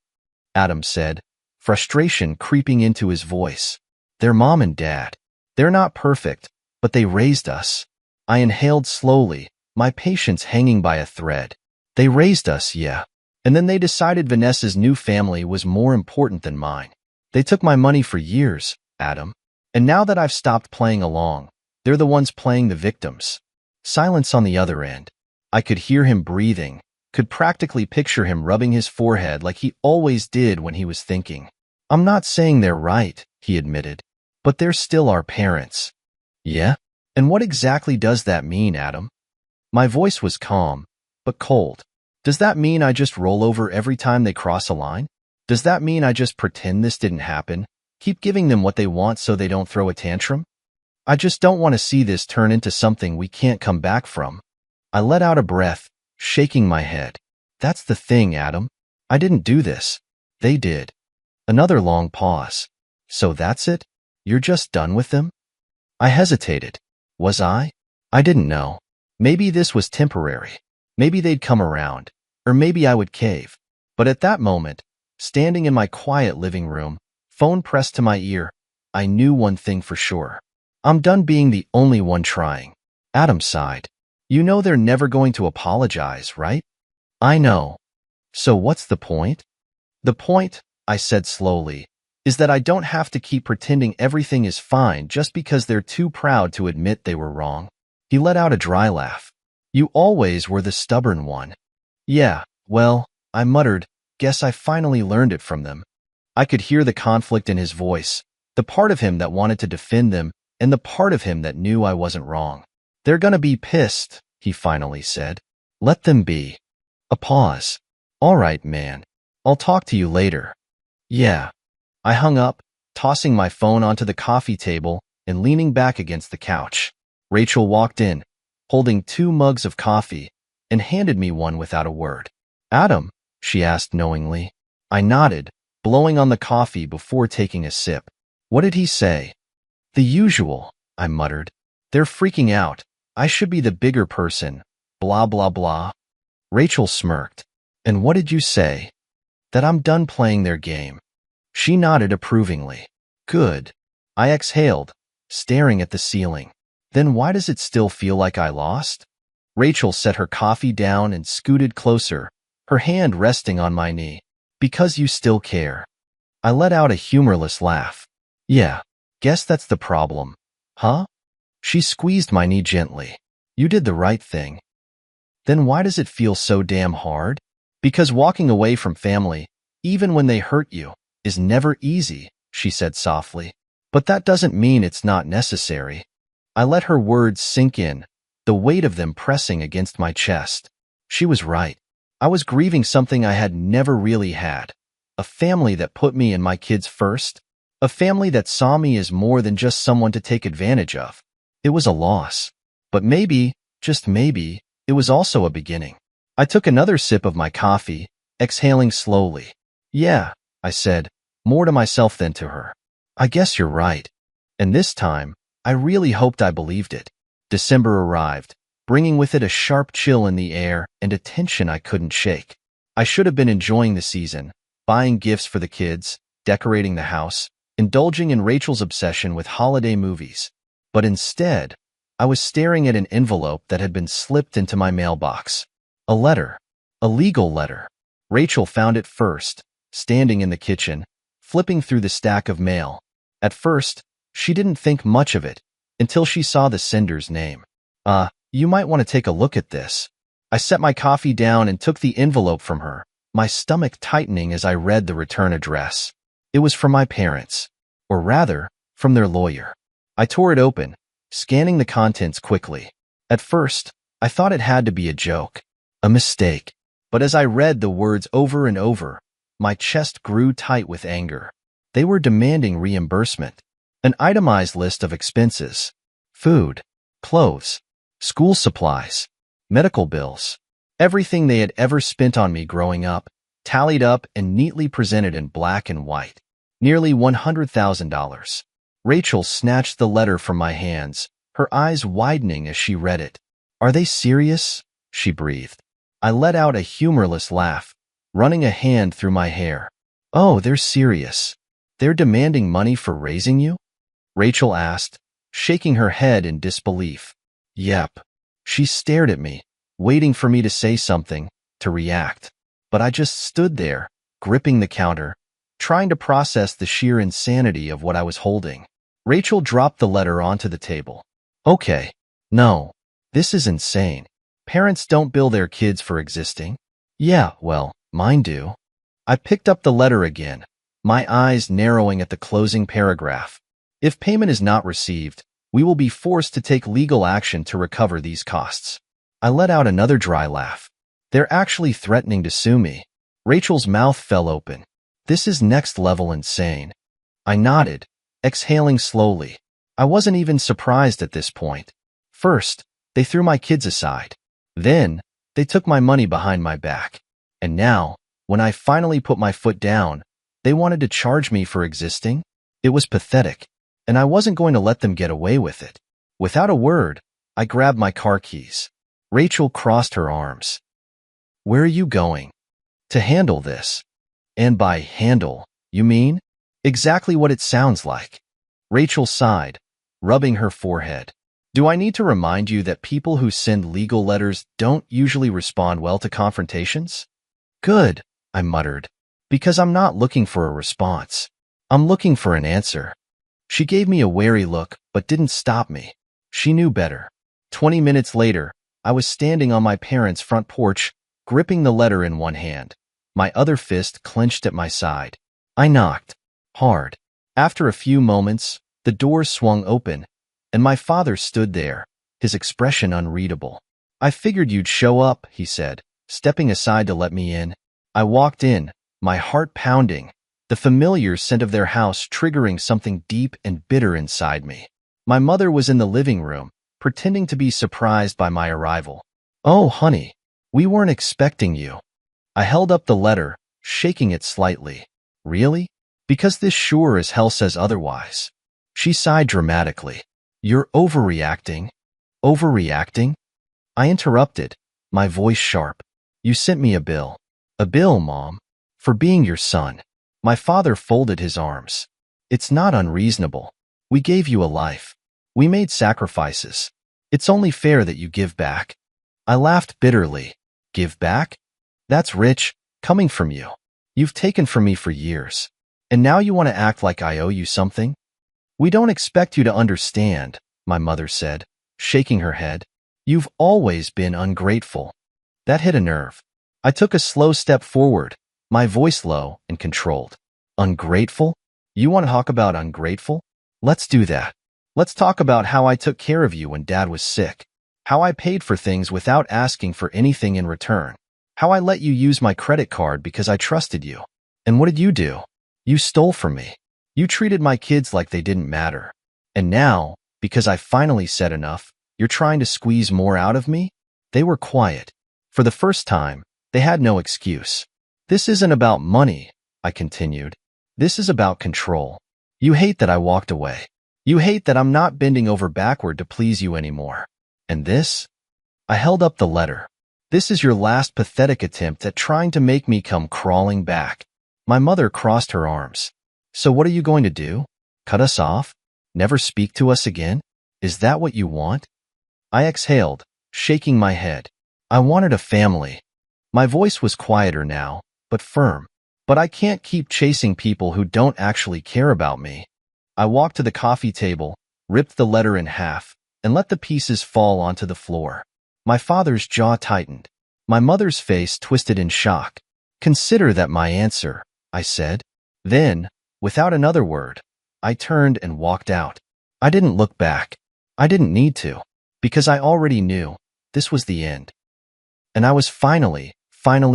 Adam said, frustration creeping into his voice. They're mom and dad. They're not perfect, but they raised us. I inhaled slowly, my patience hanging by a thread. They raised us, yeah. And then they decided Vanessa's new family was more important than mine. They took my money for years, Adam. And now that I've stopped playing along, they're the ones playing the victims. Silence on the other end. I could hear him breathing, could practically picture him rubbing his forehead like he always did when he was thinking. I'm not saying they're right, he admitted, but they're still our parents. Yeah? And what exactly does that mean, Adam? My voice was calm, but cold. Does that mean I just roll over every time they cross a line? Does that mean I just pretend this didn't happen? Keep giving them what they want so they don't throw a tantrum? I just don't want to see this turn into something we can't come back from. I let out a breath, shaking my head. That's the thing, Adam. I didn't do this. They did. Another long pause. So that's it? You're just done with them? I hesitated. Was I? I didn't know. Maybe this was temporary. Maybe they'd come around. Or maybe I would cave. But at that moment, standing in my quiet living room, phone pressed to my ear, I knew one thing for sure. I'm done being the only one trying. Adam sighed. You know they're never going to apologize, right? I know. So what's the point? The point, I said slowly, is that I don't have to keep pretending everything is fine just because they're too proud to admit they were wrong. He let out a dry laugh. You always were the stubborn one. Yeah, well, I muttered, guess I finally learned it from them. I could hear the conflict in his voice, the part of him that wanted to defend them and the part of him that knew I wasn't wrong. They're gonna be pissed, he finally said. Let them be. A pause. All right, man. I'll talk to you later. Yeah. I hung up, tossing my phone onto the coffee table and leaning back against the couch. Rachel walked in, holding 2 mugs of coffee, and handed me one without a word. Adam, she asked knowingly. I nodded, blowing on the coffee before taking a sip. What did he say? The usual, I muttered. They're freaking out. I should be the bigger person. Blah, blah, blah. Rachel smirked. And what did you say? That I'm done playing their game. She nodded approvingly. Good. I exhaled, staring at the ceiling. Then why does it still feel like I lost? Rachel set her coffee down and scooted closer, her hand resting on my knee. Because you still care. I let out a humorless laugh. Yeah, guess that's the problem. Huh? She squeezed my knee gently. You did the right thing. Then why does it feel so damn hard? Because walking away from family, even when they hurt you, is never easy, she said softly. But that doesn't mean it's not necessary. I let her words sink in, the weight of them pressing against my chest. She was right. I was grieving something I had never really had. A family that put me and my kids first. A family that saw me as more than just someone to take advantage of. It was a loss. But maybe, just maybe, it was also a beginning. I took another sip of my coffee, exhaling slowly. Yeah, I said, more to myself than to her. I guess you're right. And this time, I really hoped I believed it. December arrived, bringing with it a sharp chill in the air and a tension I couldn't shake. I should have been enjoying the season, buying gifts for the kids, decorating the house, indulging in Rachel's obsession with holiday movies. But instead, I was staring at an envelope that had been slipped into my mailbox. A letter. A legal letter. Rachel found it first, standing in the kitchen, flipping through the stack of mail. At first, she didn't think much of it, until she saw the sender's name. You might want to take a look at this. I set my coffee down and took the envelope from her, my stomach tightening as I read the return address. It was from my parents, or rather, from their lawyer. I tore it open, scanning the contents quickly. At first, I thought it had to be a joke, a mistake. But as I read the words over and over, my chest grew tight with anger. They were demanding reimbursement, an itemized list of expenses, food, clothes, school supplies, medical bills, everything they had ever spent on me growing up, tallied up and neatly presented in black and white. Nearly $100,000. Rachel snatched the letter from my hands, her eyes widening as she read it. "Are they serious?" she breathed. I let out a humorless laugh, running a hand through my hair. "Oh, they're serious. They're demanding money for raising you?" Rachel asked, shaking her head in disbelief. "Yep." She stared at me, waiting for me to say something, to react. But I just stood there, gripping the counter, trying to process the sheer insanity of what I was holding. Rachel dropped the letter onto the table. "Okay. No. This is insane. Parents don't bill their kids for existing." "Yeah, well, mine do." I picked up the letter again, my eyes narrowing at the closing paragraph. "If payment is not received, we will be forced to take legal action to recover these costs." I let out another dry laugh. They're actually threatening to sue me. Rachel's mouth fell open. This is next level insane. I nodded, exhaling slowly. I wasn't even surprised at this point. First, they threw my kids aside. Then, they took my money behind my back. And now, when I finally put my foot down, they wanted to charge me for existing? It was pathetic, and I wasn't going to let them get away with it. Without a word, I grabbed my car keys. Rachel crossed her arms. "Where are you going?" "To handle this." "And by handle, you mean?" "Exactly what it sounds like." Rachel sighed, rubbing her forehead. "Do I need to remind you that people who send legal letters don't usually respond well to confrontations?" "Good," I muttered, "because I'm not looking for a response. I'm looking for an answer." She gave me a wary look, but didn't stop me. She knew better. 20 minutes later, I was standing on my parents' front porch, gripping the letter in one hand, my other fist clenched at my side. I knocked. Hard. After a few moments, the door swung open, and my father stood there, his expression unreadable. "I figured you'd show up," he said, stepping aside to let me in. I walked in, my heart pounding, the familiar scent of their house triggering something deep and bitter inside me. My mother was in the living room, pretending to be surprised by my arrival. "Oh, honey, we weren't expecting you." I held up the letter, shaking it slightly. "Really? Because this sure as hell says otherwise." She sighed dramatically. "You're overreacting." "Overreacting?" I interrupted, my voice sharp. "You sent me a bill." "A bill, Mom? For being your son." My father folded his arms. "It's not unreasonable. We gave you a life. We made sacrifices. It's only fair that you give back." I laughed bitterly. "Give back? That's rich, coming from you. You've taken from me for years. And now you want to act like I owe you something?" "We don't expect you to understand," my mother said, shaking her head. "You've always been ungrateful." That hit a nerve. I took a slow step forward, my voice low and controlled. "Ungrateful? You want to talk about ungrateful? Let's do that. Let's talk about how I took care of you when Dad was sick. How I paid for things without asking for anything in return. How I let you use my credit card because I trusted you. And what did you do? You stole from me. You treated my kids like they didn't matter. And now, because I finally said enough, you're trying to squeeze more out of me?" They were quiet. For the first time, they had no excuse. "This isn't about money," I continued. "This is about control. You hate that I walked away. You hate that I'm not bending over backward to please you anymore. And this?" I held up the letter. "This is your last pathetic attempt at trying to make me come crawling back." My mother crossed her arms. "So what are you going to do? Cut us off? Never speak to us again? Is that what you want?" I exhaled, shaking my head. I wanted a family. My voice was quieter now, but firm. But I can't keep chasing people who don't actually care about me. I walked to the coffee table, ripped the letter in half, and let the pieces fall onto the floor. My father's jaw tightened. My mother's face twisted in shock. Consider that my answer, I said. Then, without another word, I turned and walked out. I didn't look back. I didn't need to, because I already knew this was the end. And I was finally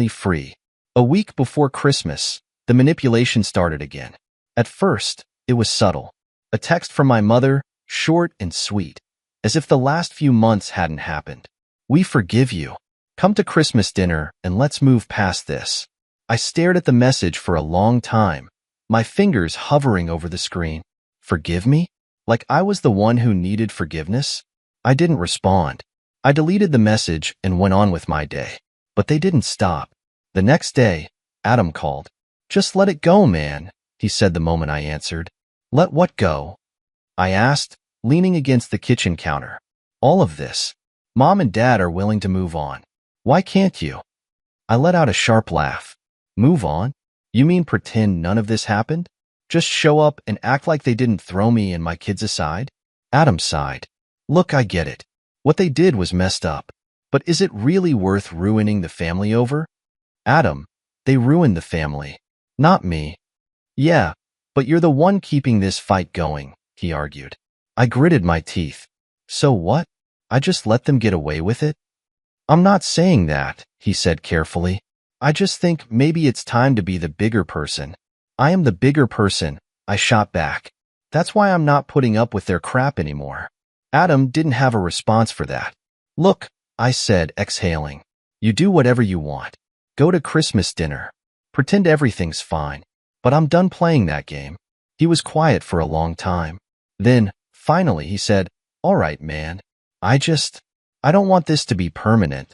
free. A week before Christmas, the manipulation started again. At first, it was subtle. A text from my mother, short and sweet, as if the last few months hadn't happened. We forgive you. Come to Christmas dinner and let's move past this. I stared at the message for a long time, my fingers hovering over the screen. Forgive me? Like I was the one who needed forgiveness? I didn't respond. I deleted the message and went on with my day. But they didn't stop. The next day, Adam called. Just let it go, man, he said the moment I answered. Let what go? I asked, leaning against the kitchen counter. All of this. Mom and Dad are willing to move on. Why can't you? I let out a sharp laugh. Move on? You mean pretend none of this happened? Just show up and act like they didn't throw me and my kids aside? Adam sighed. Look, I get it. What they did was messed up. But is it really worth ruining the family over? Adam, they ruined the family. Not me. Yeah, but you're the one keeping this fight going, he argued. I gritted my teeth. So what? I just let them get away with it? I'm not saying that, he said carefully. I just think maybe it's time to be the bigger person. I am the bigger person, I shot back. That's why I'm not putting up with their crap anymore. Adam didn't have a response for that. Look, I said, exhaling. You do whatever you want. Go to Christmas dinner. Pretend everything's fine. But I'm done playing that game. He was quiet for a long time. Then, finally, he said, All right, man. I don't want this to be permanent.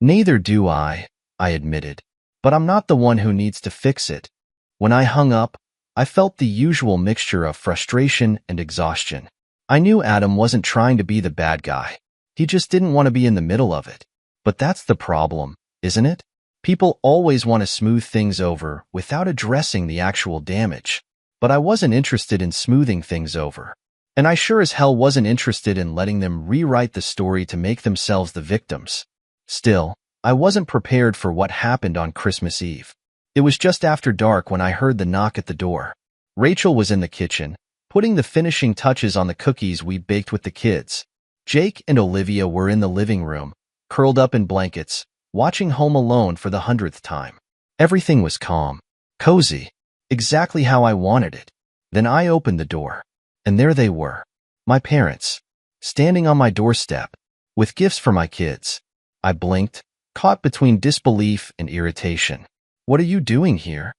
Neither do I admitted. But I'm not the one who needs to fix it. When I hung up, I felt the usual mixture of frustration and exhaustion. I knew Adam wasn't trying to be the bad guy. He just didn't want to be in the middle of it. But that's the problem, isn't it? People always want to smooth things over without addressing the actual damage. But I wasn't interested in smoothing things over. And I sure as hell wasn't interested in letting them rewrite the story to make themselves the victims. Still, I wasn't prepared for what happened on Christmas Eve. It was just after dark when I heard the knock at the door. Rachel was in the kitchen, putting the finishing touches on the cookies we baked with the kids. Jake and Olivia were in the living room, curled up in blankets, watching Home Alone for the 100th time. Everything was calm, cozy, exactly how I wanted it. Then I opened the door, and there they were, my parents, standing on my doorstep, with gifts for my kids. I blinked, caught between disbelief and irritation. What are you doing here?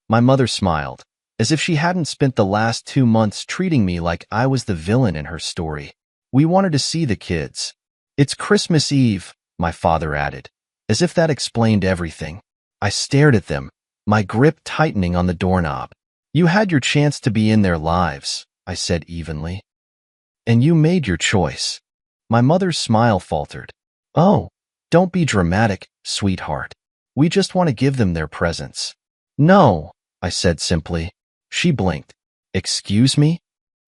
My mother smiled, as if she hadn't spent the last 2 months treating me like I was the villain in her story. We wanted to see the kids. It's Christmas Eve, my father added, as if that explained everything. I stared at them, my grip tightening on the doorknob. You had your chance to be in their lives, I said evenly. And you made your choice. My mother's smile faltered. Oh, don't be dramatic, sweetheart. We just want to give them their presents. No, I said simply. She blinked. Excuse me?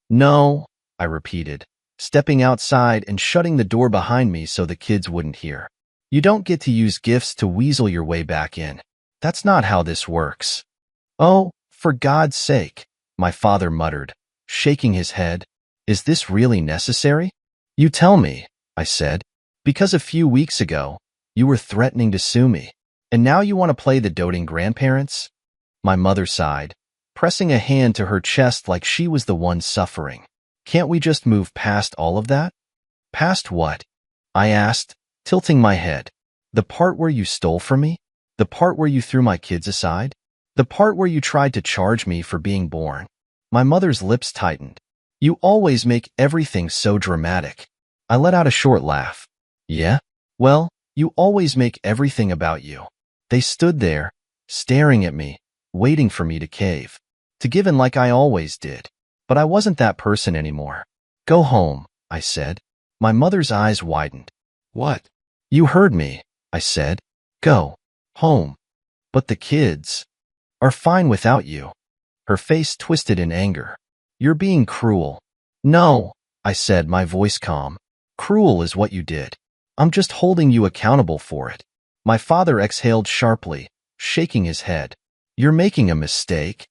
No, I repeated, stepping outside and shutting the door behind me so the kids wouldn't hear. You don't get to use gifts to weasel your way back in. That's not how this works. Oh, for God's sake, my father muttered, shaking his head. Is this really necessary? You tell me, I said, because a few weeks ago, you were threatening to sue me, and now you want to play the doting grandparents? My mother sighed, pressing a hand to her chest like she was the one suffering. Can't we just move past all of that? Past what? I asked, tilting my head. The part where you stole from me? The part where you threw my kids aside? The part where you tried to charge me for being born? My mother's lips tightened. You always make everything so dramatic. I let out a short laugh. Yeah? Well, you always make everything about you. They stood there, staring at me, waiting for me to cave, to give in like I always did. But I wasn't that person anymore. Go home, I said. My mother's eyes widened. What? You heard me, I said. Go home. But the kids are fine without you. Her face twisted in anger. You're being cruel. No, I said, my voice calm. Cruel is what you did. I'm just holding you accountable for it. My father exhaled sharply, shaking his head. You're making a mistake.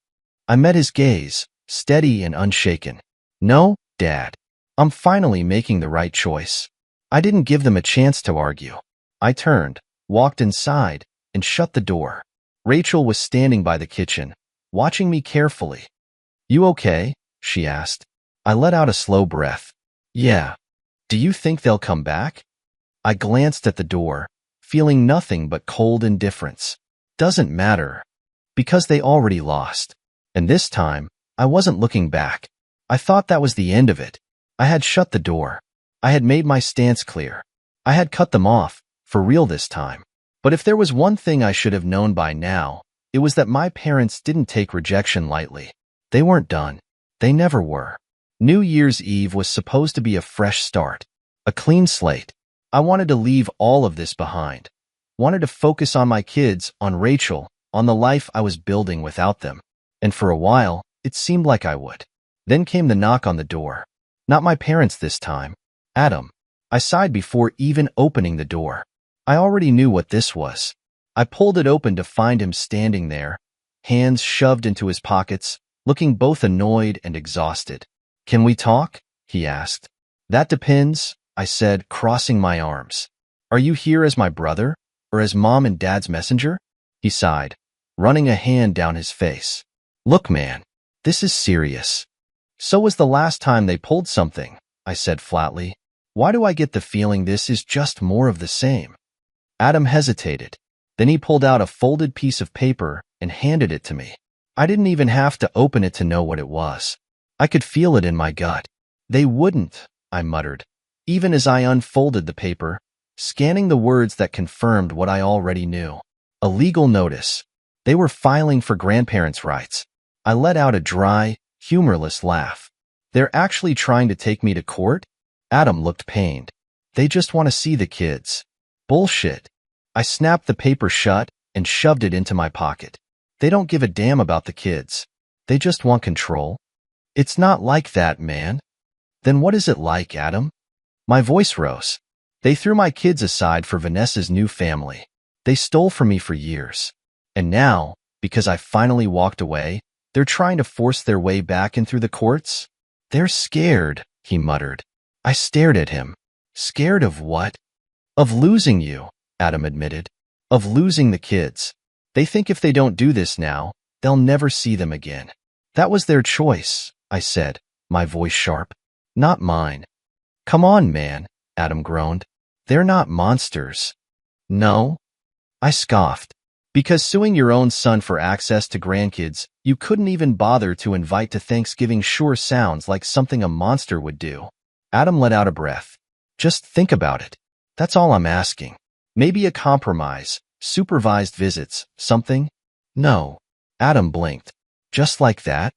I met his gaze, steady and unshaken. No, Dad. I'm finally making the right choice. I didn't give them a chance to argue. I turned, walked inside, and shut the door. Rachel was standing by the kitchen, watching me carefully. You okay? She asked. I let out a slow breath. Yeah. Do you think they'll come back? I glanced at the door, feeling nothing but cold indifference. Doesn't matter. Because they already lost. And this time, I wasn't looking back. I thought that was the end of it. I had shut the door. I had made my stance clear. I had cut them off, for real this time. But if there was one thing I should have known by now, it was that my parents didn't take rejection lightly. They weren't done. They never were. New Year's Eve was supposed to be a fresh start. A clean slate. I wanted to leave all of this behind. Wanted to focus on my kids, on Rachel, on the life I was building without them. And for a while, it seemed like I would. Then came the knock on the door. Not my parents this time. Adam. I sighed before even opening the door. I already knew what this was. I pulled it open to find him standing there, hands shoved into his pockets, looking both annoyed and exhausted. Can we talk? He asked. That depends, I said, crossing my arms. Are you here as my brother, or as Mom and Dad's messenger? He sighed, running a hand down his face. Look, man, this is serious. So was the last time they pulled something, I said flatly. Why do I get the feeling this is just more of the same? Adam hesitated. Then he pulled out a folded piece of paper and handed it to me. I didn't even have to open it to know what it was. I could feel it in my gut. They wouldn't, I muttered, even as I unfolded the paper, scanning the words that confirmed what I already knew. A legal notice. They were filing for grandparents' rights. I let out a dry, humorless laugh. They're actually trying to take me to court? Adam looked pained. They just want to see the kids. Bullshit. I snapped the paper shut and shoved it into my pocket. They don't give a damn about the kids. They just want control. It's not like that, man. Then what is it like, Adam? My voice rose. They threw my kids aside for Vanessa's new family. They stole from me for years. And now, because I finally walked away, they're trying to force their way back in through the courts? They're scared, he muttered. I stared at him. Scared of what? Of losing you, Adam admitted. Of losing the kids. They think if they don't do this now, they'll never see them again. That was their choice, I said, my voice sharp. Not mine. Come on, man, Adam groaned. They're not monsters. No? I scoffed. Because suing your own son for access to grandkids you couldn't even bother to invite to Thanksgiving sure sounds like something a monster would do. Adam let out a breath. Just think about it. That's all I'm asking. Maybe a compromise, supervised visits, something? No. Adam blinked. Just like that?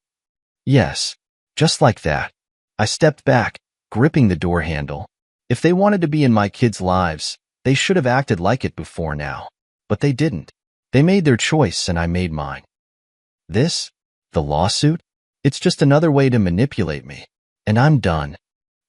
Yes, just like that. I stepped back, gripping the door handle. If they wanted to be in my kids' lives, they should have acted like it before now. But they didn't. They made their choice and I made mine. This? The lawsuit? It's just another way to manipulate me. And I'm done.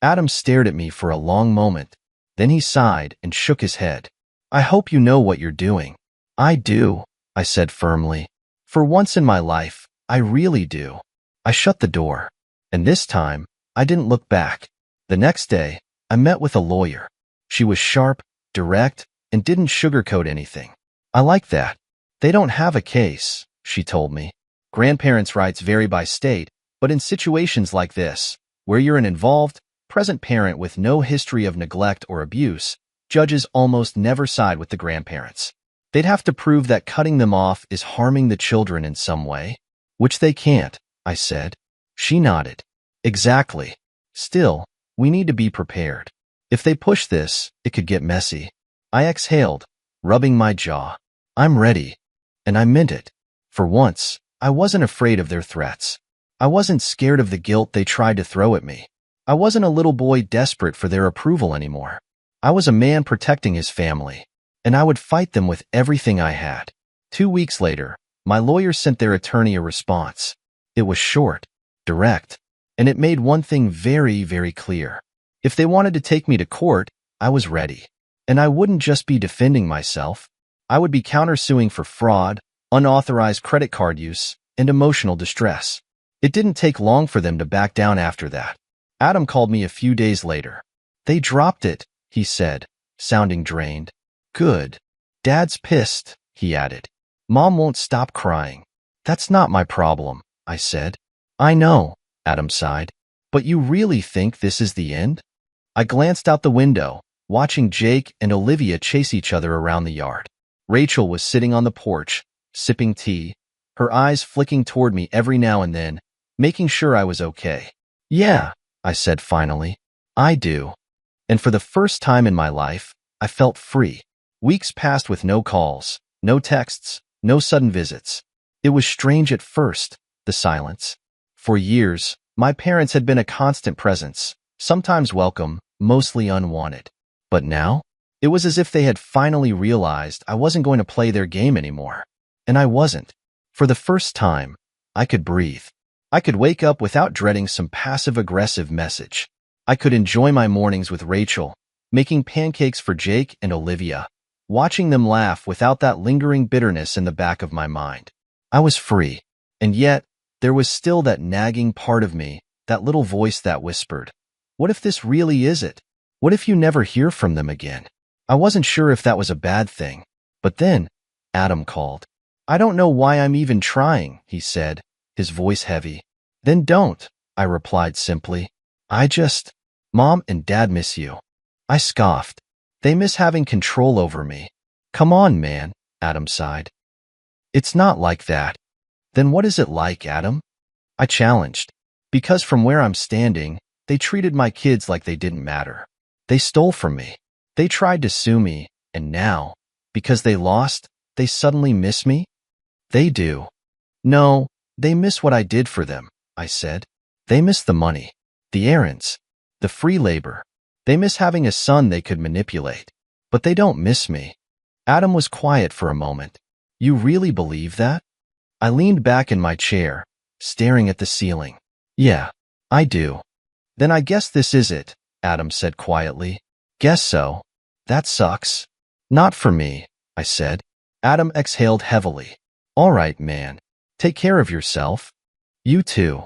Adam stared at me for a long moment. Then he sighed and shook his head. I hope you know what you're doing. I do, I said firmly. For once in my life, I really do. I shut the door. And this time, I didn't look back. The next day, I met with a lawyer. She was sharp, direct, and didn't sugarcoat anything. I like that. They don't have a case, she told me. Grandparents' rights vary by state, but in situations like this, where you're an involved, present parent with no history of neglect or abuse, judges almost never side with the grandparents. They'd have to prove that cutting them off is harming the children in some way. Which they can't, I said. She nodded. Exactly. Still, we need to be prepared. If they push this, it could get messy. I exhaled, rubbing my jaw. I'm ready. And I meant it. For once, I wasn't afraid of their threats. I wasn't scared of the guilt they tried to throw at me. I wasn't a little boy desperate for their approval anymore. I was a man protecting his family, and I would fight them with everything I had. 2 weeks later, my lawyer sent their attorney a response. It was short, direct, and it made one thing very, very clear. If they wanted to take me to court, I was ready. And I wouldn't just be defending myself. I would be countersuing for fraud, unauthorized credit card use, and emotional distress. It didn't take long for them to back down after that. Adam called me a few days later. They dropped it, he said, sounding drained. Good. Dad's pissed, he added. Mom won't stop crying. That's not my problem, I said. I know, Adam sighed. But you really think this is the end? I glanced out the window, watching Jake and Olivia chase each other around the yard. Rachel was sitting on the porch, sipping tea, her eyes flicking toward me every now and then, making sure I was okay. Yeah, I said finally. I do. And for the first time in my life, I felt free. Weeks passed with no calls, no texts, no sudden visits. It was strange at first, the silence. For years, my parents had been a constant presence, sometimes welcome, mostly unwanted. But now, it was as if they had finally realized I wasn't going to play their game anymore. And I wasn't. For the first time, I could breathe. I could wake up without dreading some passive-aggressive message. I could enjoy my mornings with Rachel, making pancakes for Jake and Olivia, watching them laugh without that lingering bitterness in the back of my mind. I was free. And yet, there was still that nagging part of me, that little voice that whispered, what if this really is it? What if you never hear from them again? I wasn't sure if that was a bad thing. But then, Adam called. I don't know why I'm even trying, he said, his voice heavy. Then don't, I replied simply. Mom and Dad miss you. I scoffed. They miss having control over me. Come on, man, Adam sighed. It's not like that. Then what is it like, Adam? I challenged. Because from where I'm standing, they treated my kids like they didn't matter. They stole from me. They tried to sue me, and now, because they lost, they suddenly miss me? They do. No, they miss what I did for them, I said. They miss the money, the errands, the free labor. They miss having a son they could manipulate. But they don't miss me. Adam was quiet for a moment. You really believe that? I leaned back in my chair, staring at the ceiling. Yeah, I do. Then I guess this is it, Adam said quietly. Guess so. That sucks. Not for me, I said. Adam exhaled heavily. All right, man. Take care of yourself. You too.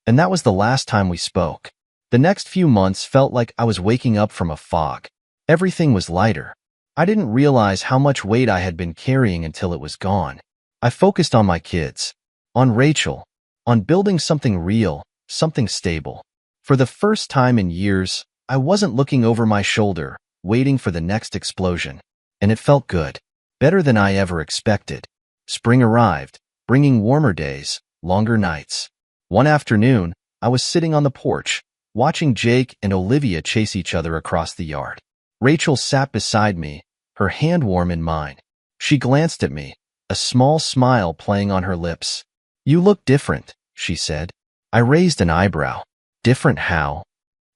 And that was the last time we spoke. The next few months felt like I was waking up from a fog. Everything was lighter. I didn't realize how much weight I had been carrying until it was gone. I focused on my kids, on Rachel, on building something real, something stable. For the first time in years, I wasn't looking over my shoulder, waiting for the next explosion. And it felt good. Better than I ever expected. Spring arrived, bringing warmer days, longer nights. One afternoon, I was sitting on the porch, watching Jake and Olivia chase each other across the yard. Rachel sat beside me, her hand warm in mine. She glanced at me, a small smile playing on her lips. You look different, she said. I raised an eyebrow. Different how?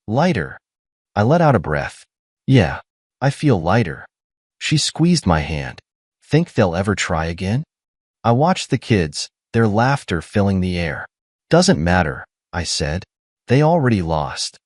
Lighter. I let out a breath. Yeah, I feel lighter. She squeezed my hand. Think they'll ever try again? I watched the kids, their laughter filling the air. Doesn't matter, I said. They already lost.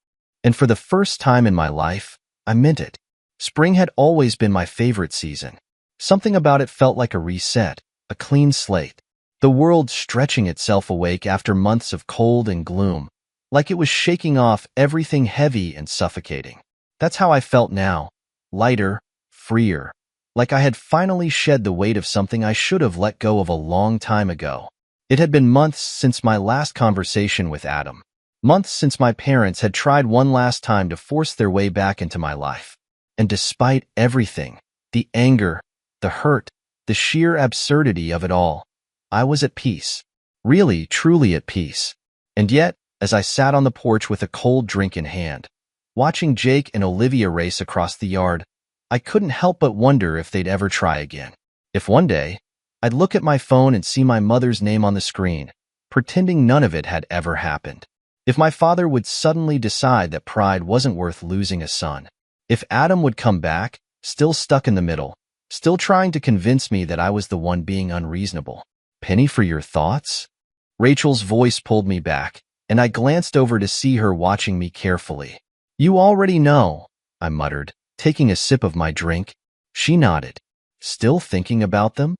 And for the first time in my life, I meant it. Spring had always been my favorite season. Something about it felt like a reset, a clean slate. The world stretching itself awake after months of cold and gloom, like it was shaking off everything heavy and suffocating. That's how I felt now, lighter, freer, like I had finally shed the weight of something I should have let go of a long time ago. It had been months since my last conversation with Adam. Months since my parents had tried one last time to force their way back into my life. And despite everything, the anger, the hurt, the sheer absurdity of it all, I was at peace. Really, truly at peace. And yet, as I sat on the porch with a cold drink in hand, watching Jake and Olivia race across the yard, I couldn't help but wonder if they'd ever try again. If one day, I'd look at my phone and see my mother's name on the screen, pretending none of it had ever happened. If my father would suddenly decide that pride wasn't worth losing a son. If Adam would come back, still stuck in the middle, still trying to convince me that I was the one being unreasonable. Penny for your thoughts? Rachel's voice pulled me back, and I glanced over to see her watching me carefully. You already know, I muttered, taking a sip of my drink. She nodded. Still thinking about them?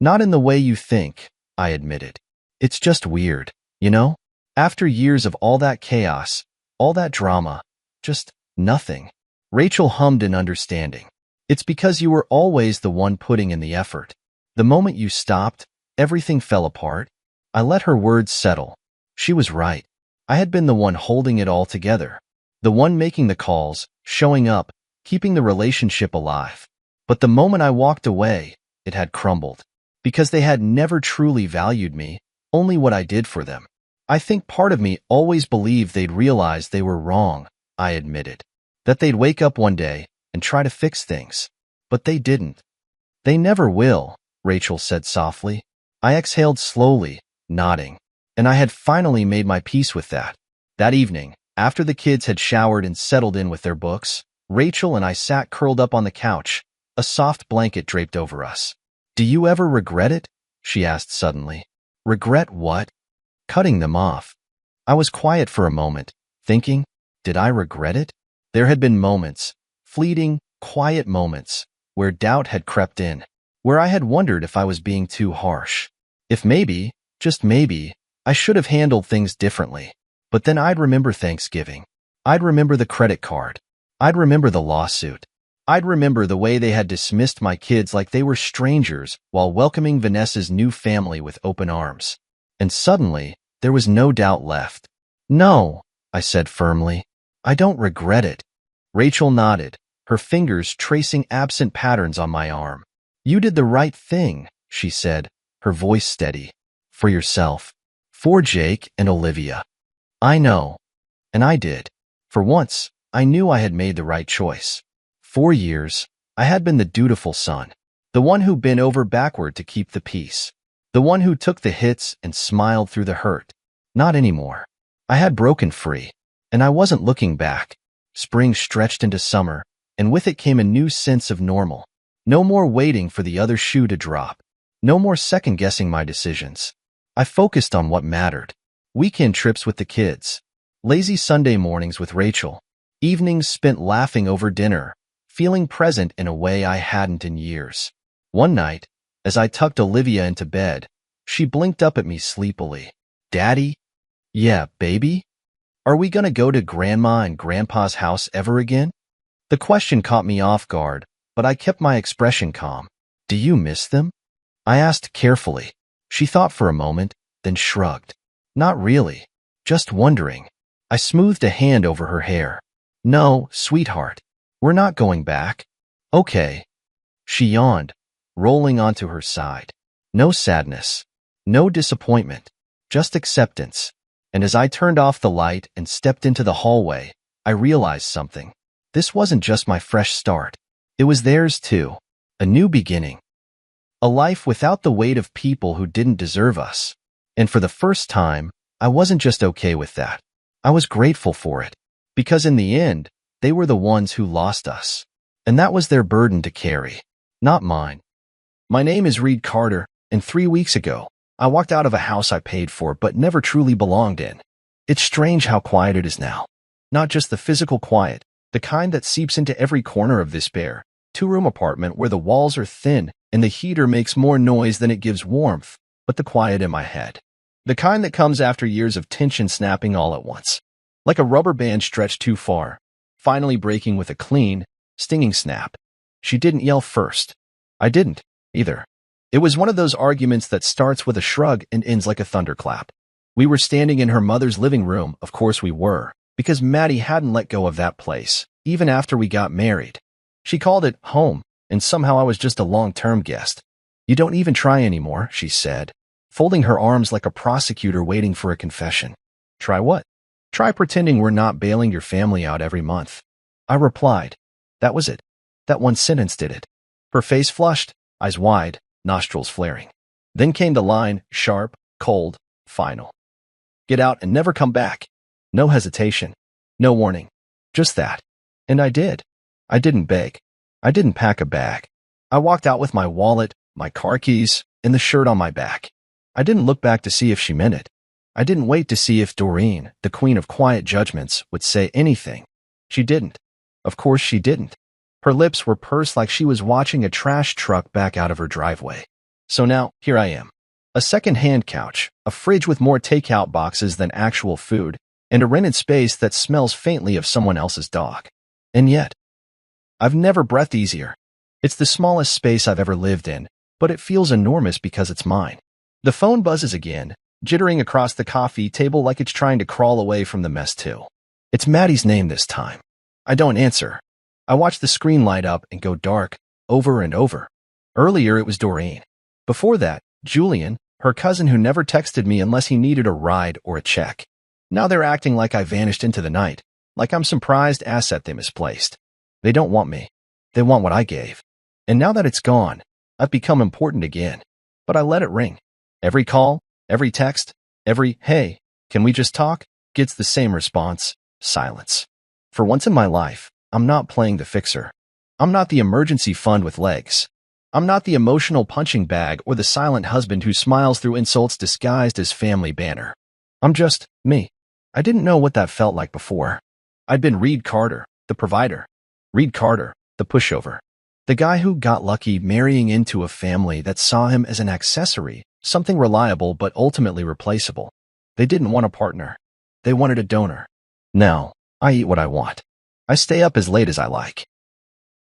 Not in the way you think, I admitted. It's just weird, you know? After years of all that chaos, all that drama, just nothing. Rachel hummed in understanding. It's because you were always the one putting in the effort. The moment you stopped, everything fell apart. I let her words settle. She was right. I had been the one holding it all together. The one making the calls, showing up, keeping the relationship alive. But the moment I walked away, it had crumbled. Because they had never truly valued me, only what I did for them. I think part of me always believed they'd realize they were wrong, I admitted. That they'd wake up one day and try to fix things. But they didn't. They never will, Rachel said softly. I exhaled slowly, nodding. And I had finally made my peace with that. That evening, after the kids had showered and settled in with their books, Rachel and I sat curled up on the couch, a soft blanket draped over us. Do you ever regret it? She asked suddenly. Regret what? Cutting them off. I was quiet for a moment, thinking, did I regret it? There had been moments, fleeting, quiet moments, where doubt had crept in, where I had wondered if I was being too harsh. If maybe, just maybe, I should have handled things differently. But then I'd remember Thanksgiving. I'd remember the credit card. I'd remember the lawsuit. I'd remember the way they had dismissed my kids like they were strangers while welcoming Vanessa's new family with open arms. And suddenly, there was no doubt left. No, I said firmly. I don't regret it. Rachel nodded, her fingers tracing absent patterns on my arm. You did the right thing, she said, her voice steady. For yourself. For Jake and Olivia. I know. And I did. For once, I knew I had made the right choice. 4 years, I had been the dutiful son. The one who bent over backward to keep the peace. The one who took the hits and smiled through the hurt. Not anymore. I had broken free. And I wasn't looking back. Spring stretched into summer, and with it came a new sense of normal. No more waiting for the other shoe to drop. No more second-guessing my decisions. I focused on what mattered. Weekend trips with the kids. Lazy Sunday mornings with Rachel. Evenings spent laughing over dinner, feeling present in a way I hadn't in years. One night, as I tucked Olivia into bed, she blinked up at me sleepily. Daddy? Yeah, baby? Are we gonna go to Grandma and Grandpa's house ever again? The question caught me off guard, but I kept my expression calm. Do you miss them? I asked carefully. She thought for a moment, then shrugged. Not really. Just wondering. I smoothed a hand over her hair. No, sweetheart. We're not going back. Okay. She yawned, rolling onto her side. No sadness. No disappointment. Just acceptance. And as I turned off the light and stepped into the hallway, I realized something. This wasn't just my fresh start. It was theirs too. A new beginning. A life without the weight of people who didn't deserve us. And for the first time, I wasn't just okay with that. I was grateful for it. Because in the end, they were the ones who lost us. And that was their burden to carry, not mine. My name is Reed Carter, and 3 weeks ago, I walked out of a house I paid for but never truly belonged in. It's strange how quiet it is now. Not just the physical quiet, the kind that seeps into every corner of this bare, 2-room apartment where the walls are thin and the heater makes more noise than it gives warmth, but the quiet in my head. The kind that comes after years of tension snapping all at once. Like a rubber band stretched too far, finally breaking with a clean, stinging snap. She didn't yell first. I didn't, either. It was one of those arguments that starts with a shrug and ends like a thunderclap. We were standing in her mother's living room, of course we were, because Maddie hadn't let go of that place, even after we got married. She called it home, and somehow I was just a long-term guest. You don't even try anymore, she said, folding her arms like a prosecutor waiting for a confession. Try what? Try pretending we're not bailing your family out every month. I replied. That was it. That one sentence did it. Her face flushed, eyes wide, nostrils flaring. Then came the line, sharp, cold, final. Get out and never come back. No hesitation. No warning. Just that. And I did. I didn't beg. I didn't pack a bag. I walked out with my wallet, my car keys, and the shirt on my back. I didn't look back to see if she meant it. I didn't wait to see if Doreen, the queen of quiet judgments, would say anything. She didn't. Of course she didn't. Her lips were pursed like she was watching a trash truck back out of her driveway. So now, here I am. A second-hand couch, a fridge with more takeout boxes than actual food, and a rented space that smells faintly of someone else's dog. And yet, I've never breathed easier. It's the smallest space I've ever lived in, but it feels enormous because it's mine. The phone buzzes again, jittering across the coffee table like it's trying to crawl away from the mess too. It's Maddie's name this time. I don't answer. I watch the screen light up and go dark, over and over. Earlier it was Doreen. Before that, Julian, her cousin who never texted me unless he needed a ride or a check. Now they're acting like I vanished into the night, like I'm some prized asset they misplaced. They don't want me. They want what I gave. And now that it's gone, I've become important again. But I let it ring. Every call, every text, every, "Hey, can we just talk?" gets the same response: silence. For once in my life, I'm not playing the fixer. I'm not the emergency fund with legs. I'm not the emotional punching bag or the silent husband who smiles through insults disguised as family banner. I'm just me. I didn't know what that felt like before. I'd been Reed Carter, the provider. Reed Carter, the pushover. The guy who got lucky marrying into a family that saw him as an accessory, something reliable but ultimately replaceable. They didn't want a partner. They wanted a donor. Now, I eat what I want. I stay up as late as I like.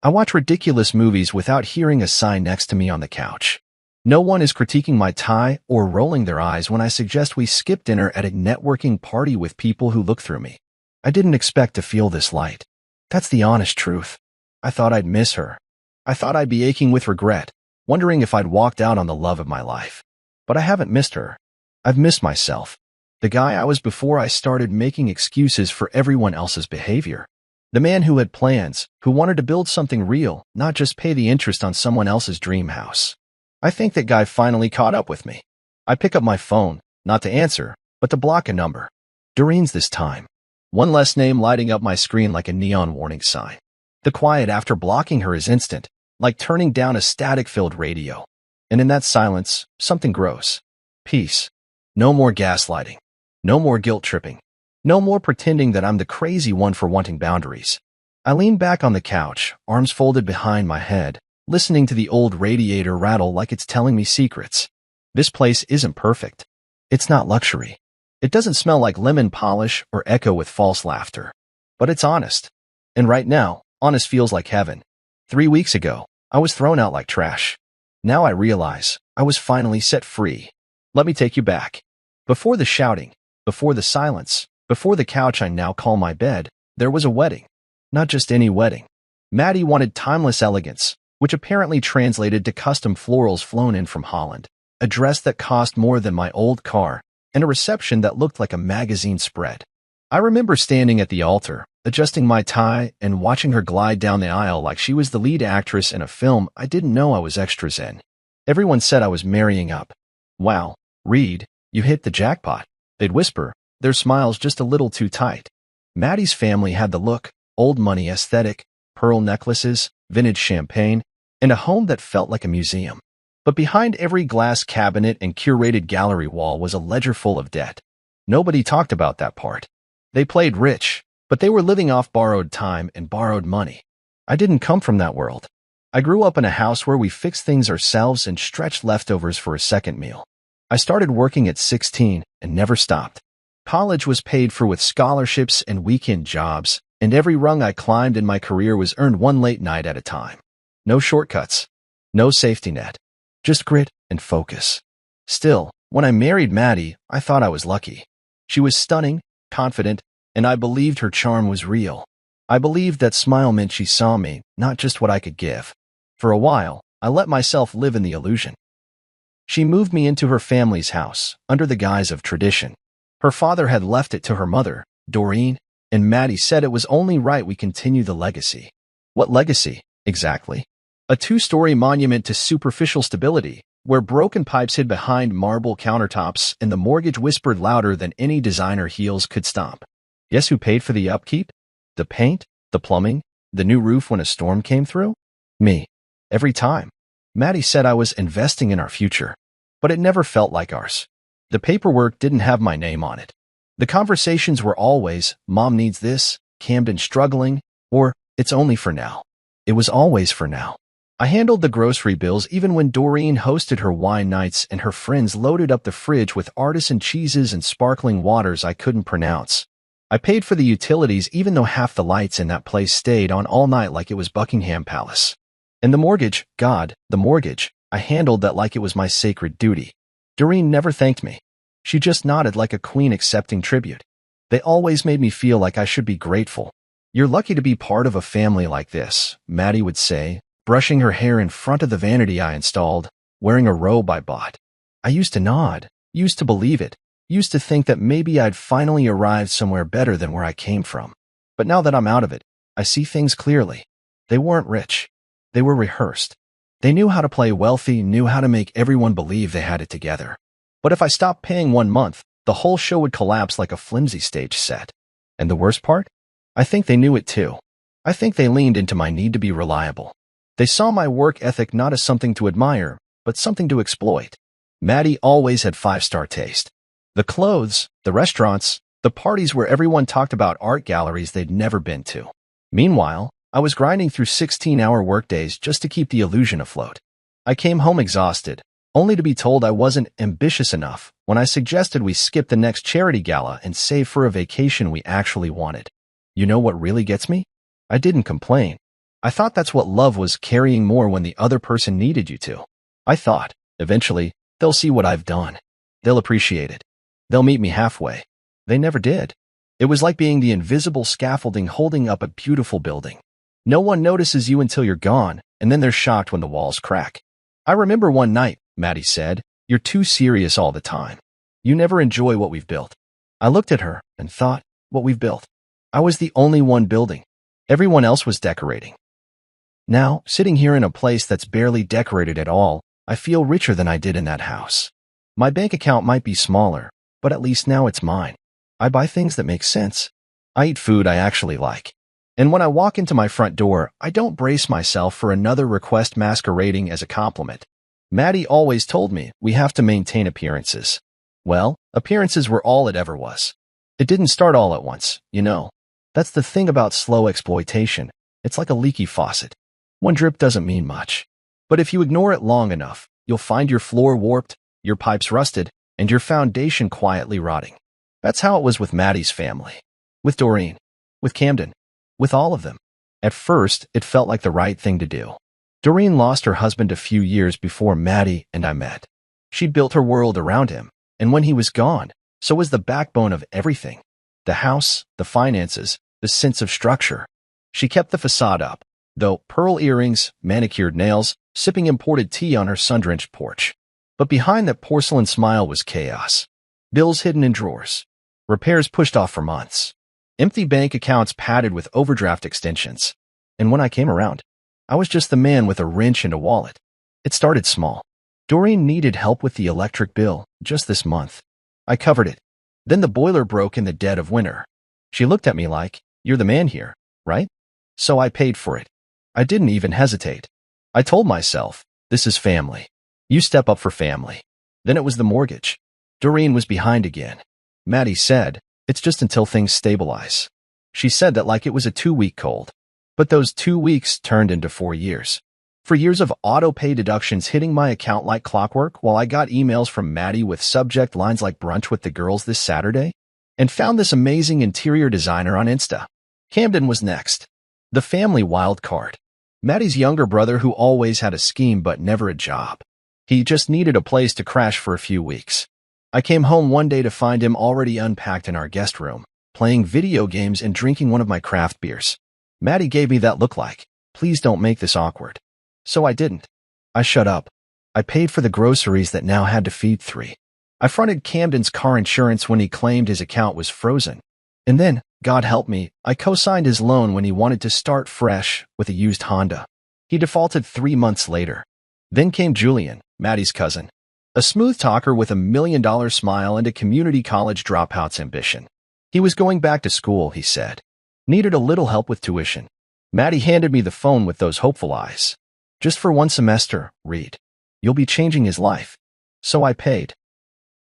I watch ridiculous movies without hearing a sigh next to me on the couch. No one is critiquing my tie or rolling their eyes when I suggest we skip dinner at a networking party with people who look through me. I didn't expect to feel this light. That's the honest truth. I thought I'd miss her. I thought I'd be aching with regret, wondering if I'd walked out on the love of my life. But I haven't missed her. I've missed myself. The guy I was before I started making excuses for everyone else's behavior. The man who had plans, who wanted to build something real, not just pay the interest on someone else's dream house. I think that guy finally caught up with me. I pick up my phone, not to answer, but to block a number. Doreen's this time. One less name lighting up my screen like a neon warning sign. The quiet after blocking her is instant, like turning down a static-filled radio. And in that silence, something grows. Peace. No more gaslighting. No more guilt-tripping. No more pretending that I'm the crazy one for wanting boundaries. I lean back on the couch, arms folded behind my head, listening to the old radiator rattle like it's telling me secrets. This place isn't perfect. It's not luxury. It doesn't smell like lemon polish or echo with false laughter. But it's honest. And right now, honest feels like heaven. 3 weeks ago, I was thrown out like trash. Now I realize I was finally set free. Let me take you back. Before the shouting, before the silence, before the couch I now call my bed, there was a wedding. Not just any wedding. Maddie wanted timeless elegance, which apparently translated to custom florals flown in from Holland, a dress that cost more than my old car, and a reception that looked like a magazine spread. I remember standing at the altar, adjusting my tie and watching her glide down the aisle like she was the lead actress in a film I didn't know I was extras in. Everyone said I was marrying up. "Wow, Reed, you hit the jackpot," they'd whisper, their smiles just a little too tight. Maddie's family had the look, old money aesthetic, pearl necklaces, vintage champagne, and a home that felt like a museum. But behind every glass cabinet and curated gallery wall was a ledger full of debt. Nobody talked about that part. They played rich, but they were living off borrowed time and borrowed money. I didn't come from that world. I grew up in a house where we fixed things ourselves and stretched leftovers for a second meal. I started working at 16 and never stopped. College was paid for with scholarships and weekend jobs, and every rung I climbed in my career was earned one late night at a time. No shortcuts. No safety net. Just grit and focus. Still, when I married Maddie, I thought I was lucky. She was stunning, confident, and I believed her charm was real. I believed that smile meant she saw me, not just what I could give. For a while, I let myself live in the illusion. She moved me into her family's house, under the guise of tradition. Her father had left it to her mother, Doreen, and Maddie said it was only right we continue the legacy. What legacy, exactly? A 2-story monument to superficial stability, where broken pipes hid behind marble countertops and the mortgage whispered louder than any designer heels could stomp. Guess who paid for the upkeep? The paint, the plumbing, the new roof when a storm came through? Me. Every time. Maddie said I was investing in our future, but it never felt like ours. The paperwork didn't have my name on it. The conversations were always, "Mom needs this," "Camden's struggling," or "It's only for now." It was always for now. I handled the grocery bills even when Doreen hosted her wine nights and her friends loaded up the fridge with artisan cheeses and sparkling waters I couldn't pronounce. I paid for the utilities even though half the lights in that place stayed on all night like it was Buckingham Palace. And the mortgage, God, the mortgage, I handled that like it was my sacred duty. Doreen never thanked me. She just nodded like a queen accepting tribute. They always made me feel like I should be grateful. You're lucky to be part of a family like this, Maddie would say, brushing her hair in front of the vanity I installed, wearing a robe I bought. I used to nod, used to believe it, used to think that maybe I'd finally arrived somewhere better than where I came from. But now that I'm out of it, I see things clearly. They weren't rich. They were rehearsed. They knew how to play wealthy, knew how to make everyone believe they had it together. But if I stopped paying 1 month, the whole show would collapse like a flimsy stage set. And the worst part? I think they knew it too. I think they leaned into my need to be reliable. They saw my work ethic not as something to admire, but something to exploit. Maddie always had 5-star taste. The clothes, the restaurants, the parties where everyone talked about art galleries they'd never been to. Meanwhile, I was grinding through 16-hour workdays just to keep the illusion afloat. I came home exhausted, only to be told I wasn't ambitious enough when I suggested we skip the next charity gala and save for a vacation we actually wanted. You know what really gets me? I didn't complain. I thought that's what love was, carrying more when the other person needed you to. I thought, eventually, they'll see what I've done. They'll appreciate it. They'll meet me halfway. They never did. It was like being the invisible scaffolding holding up a beautiful building. No one notices you until you're gone, and then they're shocked when the walls crack. I remember one night, Maddie said, "You're too serious all the time. You never enjoy what we've built." I looked at her and thought, what we've built? I was the only one building. Everyone else was decorating. Now, sitting here in a place that's barely decorated at all, I feel richer than I did in that house. My bank account might be smaller, but at least now it's mine. I buy things that make sense. I eat food I actually like. And when I walk into my front door, I don't brace myself for another request masquerading as a compliment. Maddie always told me we have to maintain appearances. Well, appearances were all it ever was. It didn't start all at once, you know. That's the thing about slow exploitation. It's like a leaky faucet. One drip doesn't mean much. But if you ignore it long enough, you'll find your floor warped, your pipes rusted, and your foundation quietly rotting. That's how it was with Maddie's family. With Doreen. With Camden. With all of them. At first, it felt like the right thing to do. Doreen lost her husband a few years before Maddie and I met. She'd built her world around him, and when he was gone, so was the backbone of everything. The house, the finances, the sense of structure. She kept the facade up, though pearl earrings, manicured nails, sipping imported tea on her sun-drenched porch. But behind that porcelain smile was chaos. Bills hidden in drawers. Repairs pushed off for months. Empty bank accounts padded with overdraft extensions. And when I came around, I was just the man with a wrench and a wallet. It started small. Doreen needed help with the electric bill just this month. I covered it. Then the boiler broke in the dead of winter. She looked at me like, "You're the man here, right?" So I paid for it. I didn't even hesitate. I told myself, this is family. You step up for family. Then it was the mortgage. Doreen was behind again. Maddie said, "It's just until things stabilize." She said that like it was a 2-week cold. But those 2 weeks turned into 4 years. 4 years of auto-pay deductions hitting my account like clockwork while I got emails from Maddie with subject lines like "brunch with the girls this Saturday," and found this amazing interior designer on Insta. Camden was next. The family wild card. Maddie's younger brother who always had a scheme but never a job. He just needed a place to crash for a few weeks. I came home one day to find him already unpacked in our guest room, playing video games and drinking one of my craft beers. Maddie gave me that look like, "Please don't make this awkward." So I didn't. I shut up. I paid for the groceries that now had to feed 3. I fronted Camden's car insurance when he claimed his account was frozen. And then, God help me, I co-signed his loan when he wanted to start fresh with a used Honda. He defaulted 3 months later. Then came Julian, Maddie's cousin. A smooth talker with $1 million smile and a community college dropout's ambition. He was going back to school, he said. Needed a little help with tuition. Maddie handed me the phone with those hopeful eyes. "Just for 1 semester, Reed. You'll be changing his life." So I paid.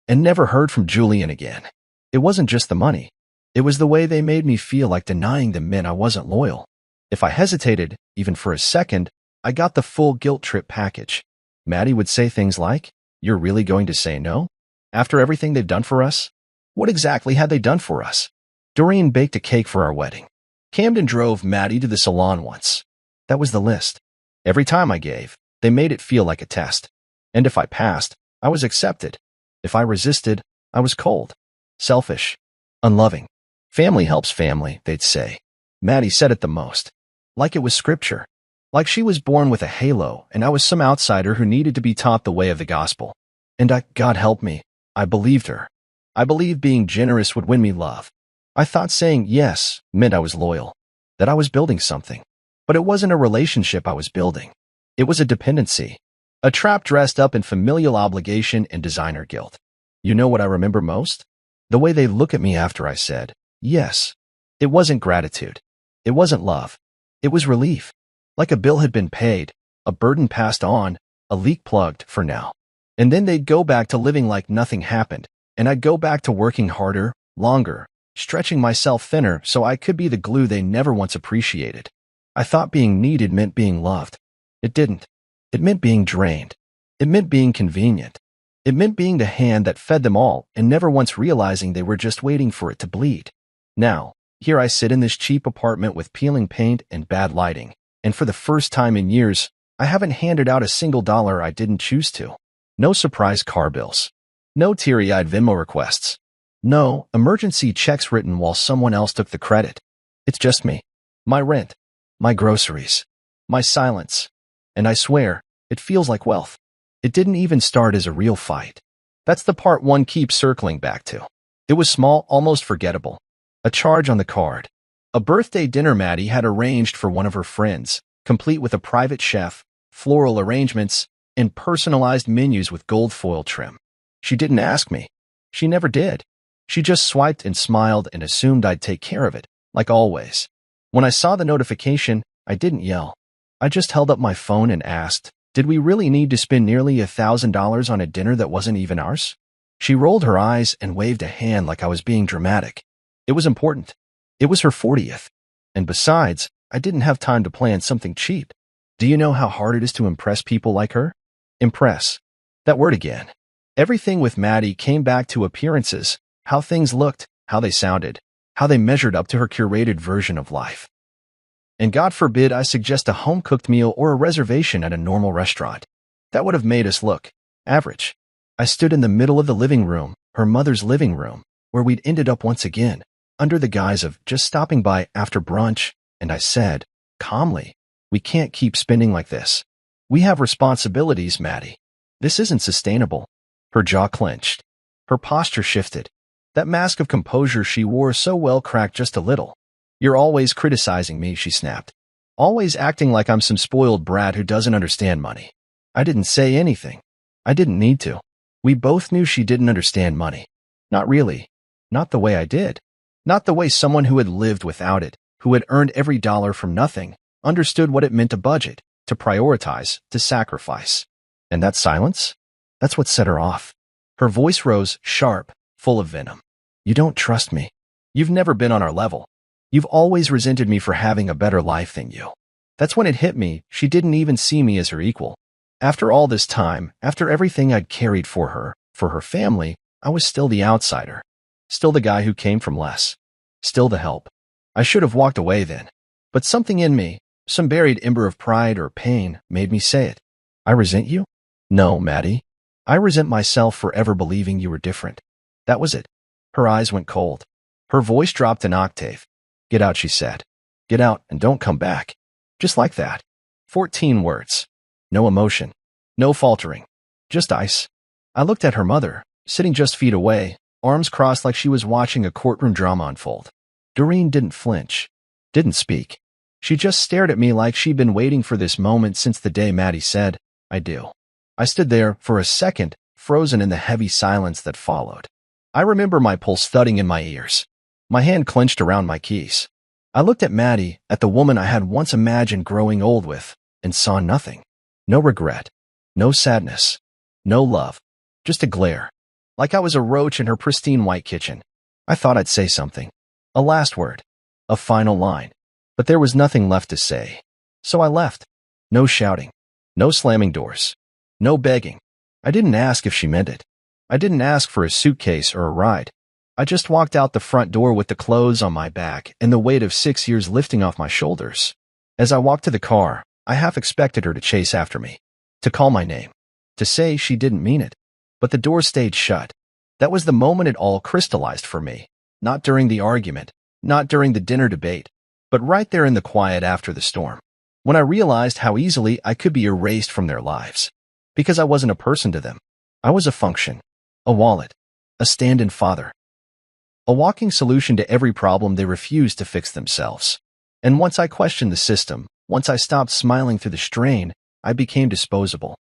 And never heard from Julian again. It wasn't just the money. It was the way they made me feel like denying them meant I wasn't loyal. If I hesitated, even for a second, I got the full guilt trip package. Maddie would say things like, "You're really going to say no? After everything they've done for us?" What exactly had they done for us? Doreen baked a cake for our wedding. Camden drove Maddie to the salon once. That was the list. Every time I gave, they made it feel like a test. And if I passed, I was accepted. If I resisted, I was cold, selfish, unloving. Family helps family, they'd say. Maddie said it the most. Like it was scripture. Like she was born with a halo and I was some outsider who needed to be taught the way of the gospel. And God help me, I believed her. I believed being generous would win me love. I thought saying yes meant I was loyal, that I was building something. But it wasn't a relationship I was building. It was a dependency, a trap dressed up in familial obligation and designer guilt. You know what I remember most? The way they look at me after I said, yes. It wasn't gratitude. It wasn't love. It was relief. Like a bill had been paid, a burden passed on, a leak plugged for now. And then they'd go back to living like nothing happened, and I'd go back to working harder, longer, stretching myself thinner so I could be the glue they never once appreciated. I thought being needed meant being loved. It didn't. It meant being drained. It meant being convenient. It meant being the hand that fed them all and never once realizing they were just waiting for it to bleed. Now, here I sit in this cheap apartment with peeling paint and bad lighting, and for the first time in years, I haven't handed out a single dollar I didn't choose to. No surprise car bills. No teary-eyed Venmo requests. No emergency checks written while someone else took the credit. It's just me. My rent. My groceries. My silence. And I swear, it feels like wealth. It didn't even start as a real fight. That's the part one keeps circling back to. It was small, almost forgettable. A charge on the card. A birthday dinner Maddie had arranged for one of her friends, complete with a private chef, floral arrangements, and personalized menus with gold foil trim. She didn't ask me. She never did. She just swiped and smiled and assumed I'd take care of it, like always. When I saw the notification, I didn't yell. I just held up my phone and asked, did we really need to spend nearly $1,000 on a dinner that wasn't even ours? She rolled her eyes and waved a hand like I was being dramatic. It was important. It was her 40th. And besides, I didn't have time to plan something cheap. Do you know how hard it is to impress people like her? Impress. That word again. Everything with Maddie came back to appearances, how things looked, how they sounded, how they measured up to her curated version of life. And God forbid I suggest a home-cooked meal or a reservation at a normal restaurant. That would have made us look average. I stood in the middle of the living room, her mother's living room, where we'd ended up once again, under the guise of just stopping by after brunch, and I said, calmly, we can't keep spending like this. We have responsibilities, Maddie. This isn't sustainable. Her jaw clenched. Her posture shifted. That mask of composure she wore so well cracked just a little. You're always criticizing me, she snapped. Always acting like I'm some spoiled brat who doesn't understand money. I didn't say anything. I didn't need to. We both knew she didn't understand money. Not really. Not the way I did. Not the way someone who had lived without it, who had earned every dollar from nothing, understood what it meant to budget, to prioritize, to sacrifice. And that silence? That's what set her off. Her voice rose, sharp, full of venom. You don't trust me. You've never been on our level. You've always resented me for having a better life than you. That's when it hit me. She didn't even see me as her equal. After all this time, after everything I'd carried for her family, I was still the outsider. Still the guy who came from less. Still the help. I should have walked away then. But something in me, some buried ember of pride or pain, made me say it. I resent you? No, Maddie. I resent myself for ever believing you were different. That was it. Her eyes went cold. Her voice dropped an octave. Get out, she said. Get out and don't come back. Just like that. 14 words. No emotion. No faltering. Just ice. I looked at her mother, sitting just feet away, arms crossed like she was watching a courtroom drama unfold. Doreen didn't flinch. Didn't speak. She just stared at me like she'd been waiting for this moment since the day Maddie said, I do. I stood there for a second, frozen in the heavy silence that followed. I remember my pulse thudding in my ears. My hand clenched around my keys. I looked at Maddie, at the woman I had once imagined growing old with, and saw nothing. No regret. No sadness. No love. Just a glare. Like I was a roach in her pristine white kitchen. I thought I'd say something. A last word. A final line. But there was nothing left to say. So I left. No shouting. No slamming doors. No begging. I didn't ask if she meant it. I didn't ask for a suitcase or a ride. I just walked out the front door with the clothes on my back and the weight of 6 years lifting off my shoulders. As I walked to the car, I half expected her to chase after me, to call my name, to say she didn't mean it. But the door stayed shut. That was the moment it all crystallized for me. Not during the argument, not during the dinner debate, but right there in the quiet after the storm. When I realized how easily I could be erased from their lives. Because I wasn't a person to them. I was a function, a wallet, a stand-in father. A walking solution to every problem they refused to fix themselves. And once I questioned the system, once I stopped smiling through the strain, I became disposable.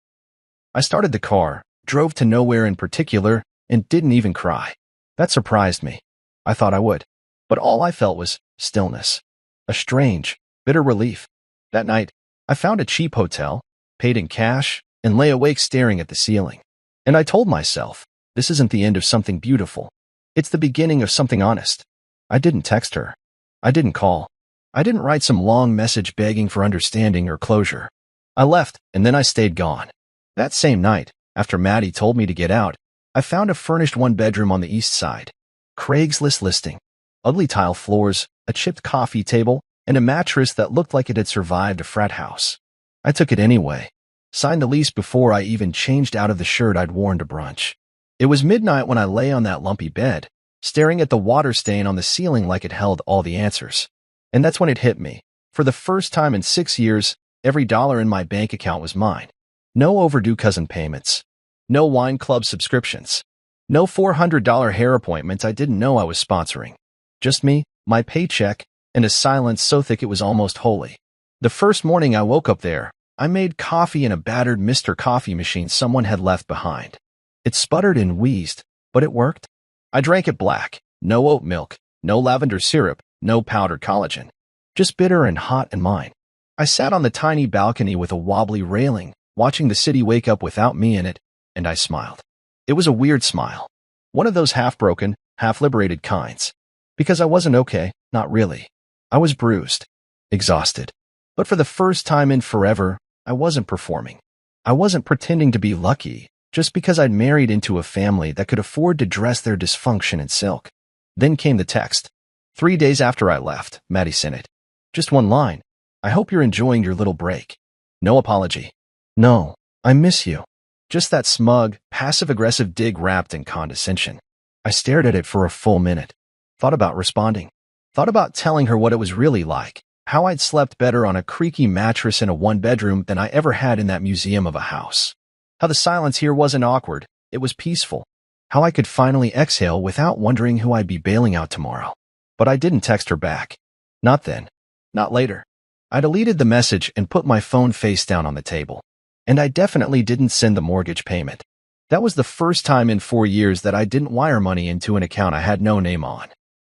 I started the car, drove to nowhere in particular, and didn't even cry. That surprised me. I thought I would. But all I felt was stillness. A strange, bitter relief. That night, I found a cheap hotel, paid in cash, and lay awake staring at the ceiling. And I told myself, this isn't the end of something beautiful. It's the beginning of something honest. I didn't text her. I didn't call. I didn't write some long message begging for understanding or closure. I left, and then I stayed gone. That same night, after Maddie told me to get out, I found a furnished one-bedroom on the east side. Craigslist listing. Ugly tile floors, a chipped coffee table, and a mattress that looked like it had survived a frat house. I took it anyway. Signed the lease before I even changed out of the shirt I'd worn to brunch. It was midnight when I lay on that lumpy bed, staring at the water stain on the ceiling like it held all the answers. And that's when it hit me. For the first time in 6 years, every dollar in my bank account was mine. No overdue cousin payments. No wine club subscriptions. No $400 hair appointments I didn't know I was sponsoring. Just me, my paycheck, and a silence so thick it was almost holy. The first morning I woke up there, I made coffee in a battered Mr. Coffee machine someone had left behind. It sputtered and wheezed, but it worked. I drank it black. No oat milk, no lavender syrup, no powdered collagen. Just bitter and hot and mine. I sat on the tiny balcony with a wobbly railing, watching the city wake up without me in it, and I smiled. It was a weird smile. One of those half-broken, half-liberated kinds. Because I wasn't okay, not really. I was bruised, exhausted. But for the first time in forever, I wasn't performing. I wasn't pretending to be lucky, just because I'd married into a family that could afford to dress their dysfunction in silk. Then came the text. 3 days after I left, Maddie sent it. Just one line. I hope you're enjoying your little break. No apology. No, I miss you. Just that smug, passive-aggressive dig wrapped in condescension. I stared at it for a full minute. Thought about responding. Thought about telling her what it was really like. How I'd slept better on a creaky mattress in a one-bedroom than I ever had in that museum of a house. How the silence here wasn't awkward. It was peaceful. How I could finally exhale without wondering who I'd be bailing out tomorrow. But I didn't text her back. Not then. Not later. I deleted the message and put my phone face down on the table. And I definitely didn't send the mortgage payment. That was the first time in 4 years that I didn't wire money into an account I had no name on.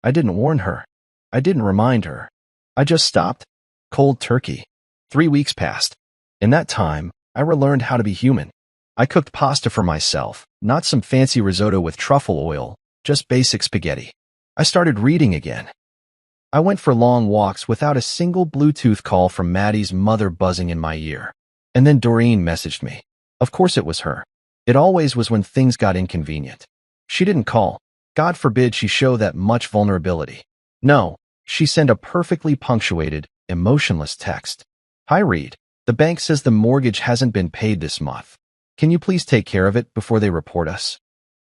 I didn't warn her. I didn't remind her. I just stopped. Cold turkey. 3 weeks passed. In that time, I relearned how to be human. I cooked pasta for myself, not some fancy risotto with truffle oil, just basic spaghetti. I started reading again. I went for long walks without a single Bluetooth call from Maddie's mother buzzing in my ear. And then Doreen messaged me. Of course it was her. It always was when things got inconvenient. She didn't call. God forbid she show that much vulnerability. No, she sent a perfectly punctuated, emotionless text. Hi Reed, the bank says the mortgage hasn't been paid this month. Can you please take care of it before they report us?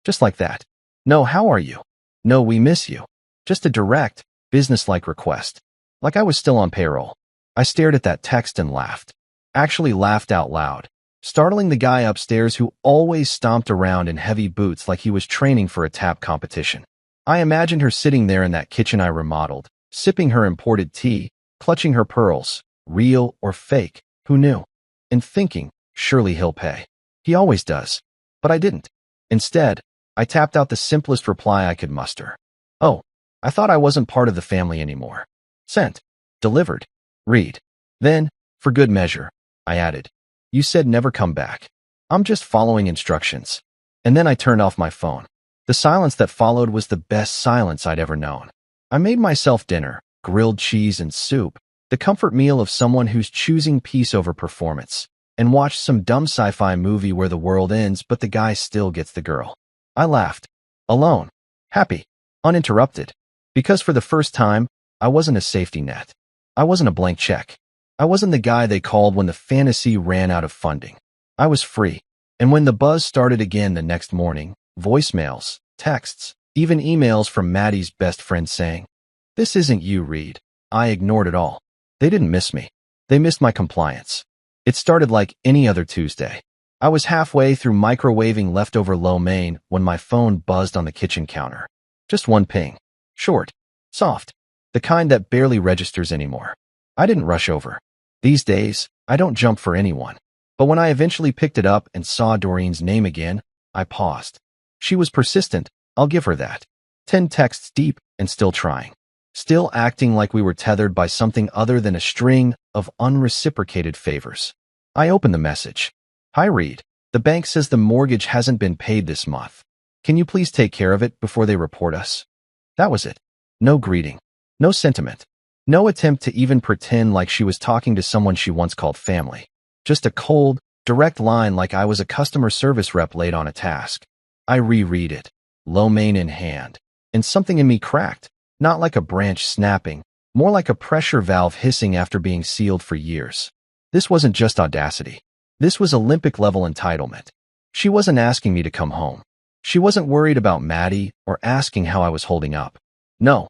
Just like that. No, how are you? No, we miss you. Just a direct, business-like request. Like I was still on payroll. I stared at that text and laughed. Actually laughed out loud, startling the guy upstairs who always stomped around in heavy boots like he was training for a tap competition. I imagined her sitting there in that kitchen I remodeled, sipping her imported tea, clutching her pearls, real or fake, who knew? And thinking, surely he'll pay. He always does. But I didn't. Instead, I tapped out the simplest reply I could muster. Oh, I thought I wasn't part of the family anymore. Sent. Delivered. Read. Then, for good measure, I added, you said never come back. I'm just following instructions. And then I turned off my phone. The silence that followed was the best silence I'd ever known. I made myself dinner, grilled cheese and soup, The comfort meal of someone who's choosing peace over performance, and watched some dumb sci-fi movie where the world ends but the guy still gets the girl. I laughed. Alone. Happy. Uninterrupted. Because for the first time, I wasn't a safety net. I wasn't a blank check. I wasn't the guy they called when the fantasy ran out of funding. I was free. And when the buzz started again the next morning, voicemails, texts, even emails from Maddie's best friend saying, "This isn't you, Reed." I ignored it all. They didn't miss me. They missed my compliance. It started like any other Tuesday. I was halfway through microwaving leftover lo mein when my phone buzzed on the kitchen counter. Just one ping. Short. Soft. The kind that barely registers anymore. I didn't rush over. These days, I don't jump for anyone. But when I eventually picked it up and saw Doreen's name again, I paused. She was persistent, I'll give her that. 10 texts deep and still trying. Still acting like we were tethered by something other than a string of unreciprocated favors. I opened the message. "Hi, Reed. The bank says the mortgage hasn't been paid this month. Can you please take care of it before they report us?" That was it. No greeting. No sentiment. No attempt to even pretend like she was talking to someone she once called family. Just a cold, direct line like I was a customer service rep late on a task. I reread it, lo mein in hand, and something in me cracked, not like a branch snapping, more like a pressure valve hissing after being sealed for years. This wasn't just audacity. This was Olympic-level entitlement. She wasn't asking me to come home. She wasn't worried about Maddie or asking how I was holding up. No.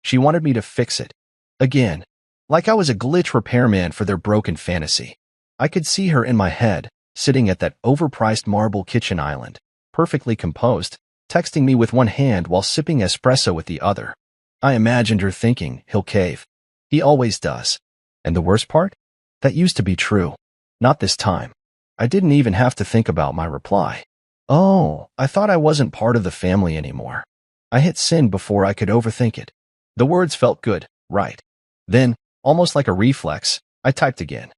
She wanted me to fix it. Again. Like I was a glitch repairman for their broken fantasy. I could see her in my head, sitting at that overpriced marble kitchen island, perfectly composed, texting me with one hand while sipping espresso with the other. I imagined her thinking, "He'll cave. He always does." And the worst part? That used to be true. Not this time. I didn't even have to think about my reply. Oh, I thought I wasn't part of the family anymore. I hit send before I could overthink it. The words felt good, right? Then, almost like a reflex, I typed again.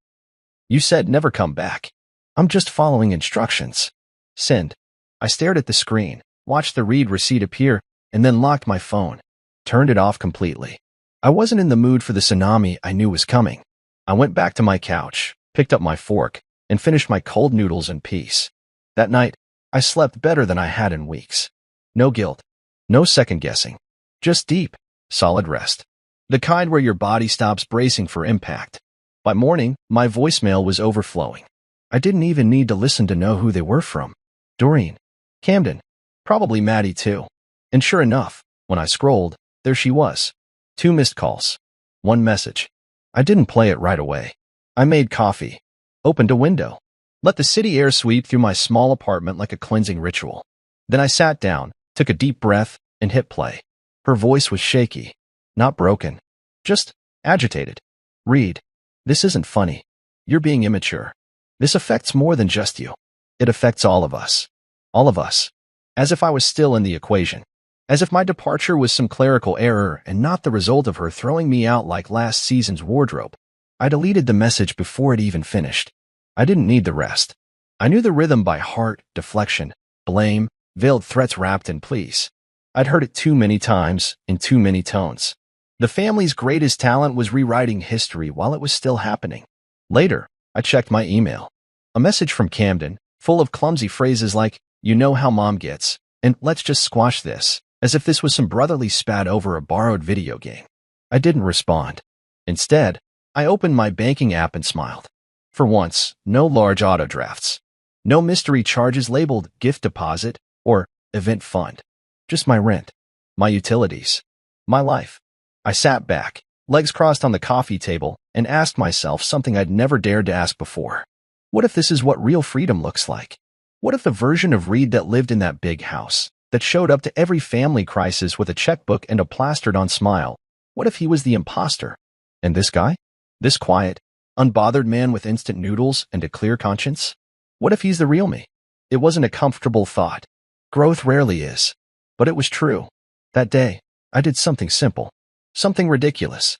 "You said never come back. I'm just following instructions." Send. I stared at the screen, watched the read receipt appear, and then locked my phone. Turned it off completely. I wasn't in the mood for the tsunami I knew was coming. I went back to my couch, picked up my fork, and finished my cold noodles in peace. That night, I slept better than I had in weeks. No guilt. No second-guessing. Just deep, solid rest. The kind where your body stops bracing for impact. By morning, my voicemail was overflowing. I didn't even need to listen to know who they were from. Doreen. Camden. Probably Maddie, too. And sure enough, when I scrolled, there she was. 2 missed calls. 1 message. I didn't play it right away. I made coffee. Opened a window. Let the city air sweep through my small apartment like a cleansing ritual. Then I sat down, took a deep breath, and hit play. Her voice was shaky. Not broken. Just agitated. "Reed. This isn't funny. You're being immature. This affects more than just you. It affects all of us. All of us." As if I was still in the equation. As if my departure was some clerical error and not the result of her throwing me out like last season's wardrobe. I deleted the message before it even finished. I didn't need the rest. I knew the rhythm by heart, deflection, blame, veiled threats wrapped in pleas. I'd heard it too many times, in too many tones. The family's greatest talent was rewriting history while it was still happening. Later, I checked my email. A message from Camden, full of clumsy phrases like, "You know how mom gets," and "let's just squash this," as if this was some brotherly spat over a borrowed video game. I didn't respond. Instead, I opened my banking app and smiled. For once, no large auto drafts. No mystery charges labeled gift deposit or event fund. Just my rent, my utilities, my life. I sat back, legs crossed on the coffee table, and asked myself something I'd never dared to ask before. What if this is what real freedom looks like? What if the version of Reed that lived in that big house, that showed up to every family crisis with a checkbook and a plastered-on smile, what if he was the imposter? And this guy? This quiet, unbothered man with instant noodles and a clear conscience? What if he's the real me? It wasn't a comfortable thought. Growth rarely is. But it was true. That day, I did something simple. Something ridiculous.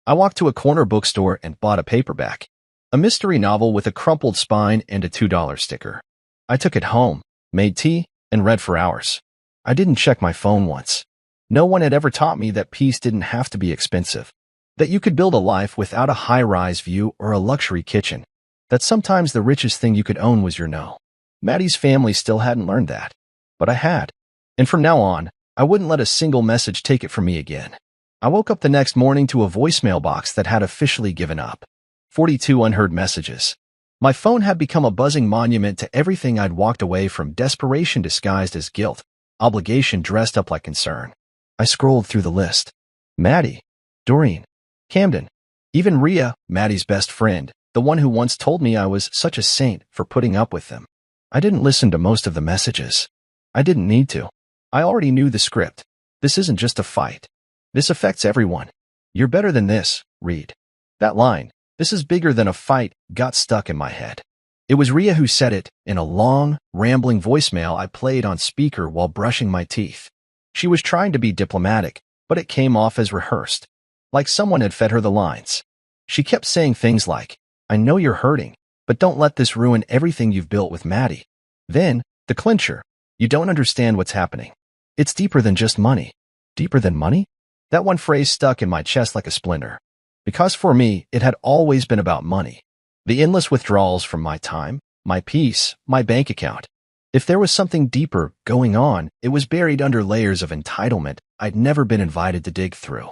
I walked to a corner bookstore and bought a paperback. A mystery novel with a crumpled spine and a $2 sticker. I took it home, made tea, and read for hours. I didn't check my phone once. No one had ever taught me that peace didn't have to be expensive. That you could build a life without a high-rise view or a luxury kitchen. That sometimes the richest thing you could own was your no. Maddie's family still hadn't learned that. But I had. And from now on, I wouldn't let a single message take it from me again. I woke up the next morning to a voicemail box that had officially given up. 42 unheard messages. My phone had become a buzzing monument to everything I'd walked away from, desperation disguised as guilt, obligation dressed up like concern. I scrolled through the list. Maddie, Doreen, Camden, even Rhea, Maddie's best friend, the one who once told me I was such a saint for putting up with them. I didn't listen to most of the messages. I didn't need to. I already knew the script. This isn't just a fight. This affects everyone. You're better than this, Reed. That line, this is bigger than a fight, got stuck in my head. It was Rhea who said it in a long, rambling voicemail I played on speaker while brushing my teeth. She was trying to be diplomatic, but it came off as rehearsed, like someone had fed her the lines. She kept saying things like, I know you're hurting, but don't let this ruin everything you've built with Maddie. Then, the clincher, you don't understand what's happening. It's deeper than just money. Deeper than money? That one phrase stuck in my chest like a splinter. Because for me, it had always been about money. The endless withdrawals from my time, my peace, my bank account. If there was something deeper going on, it was buried under layers of entitlement I'd never been invited to dig through.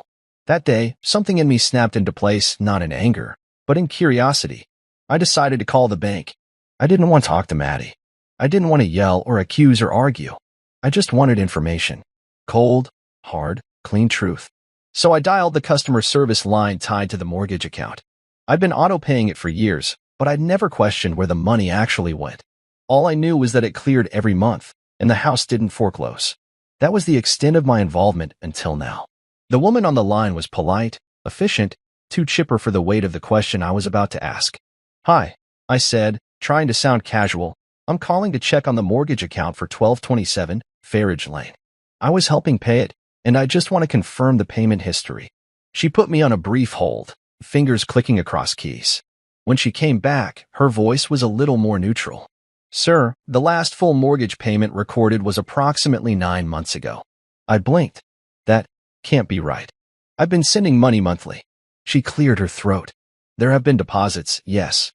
That day, something in me snapped into place, not in anger, but in curiosity. I decided to call the bank. I didn't want to talk to Maddie. I didn't want to yell or accuse or argue. I just wanted information. Cold, hard, clean truth. So I dialed the customer service line tied to the mortgage account. I'd been auto-paying it for years, but I'd never questioned where the money actually went. All I knew was that it cleared every month, and the house didn't foreclose. That was the extent of my involvement until now. The woman on the line was polite, efficient, too chipper for the weight of the question I was about to ask. Hi, I said, trying to sound casual. I'm calling to check on the mortgage account for 1227 Farridge Lane. I was helping pay it, and I just want to confirm the payment history. She put me on a brief hold, fingers clicking across keys. When she came back, her voice was a little more neutral. Sir, the last full mortgage payment recorded was approximately 9 months ago. I blinked. That can't be right. I've been sending money monthly. She cleared her throat. There have been deposits, yes.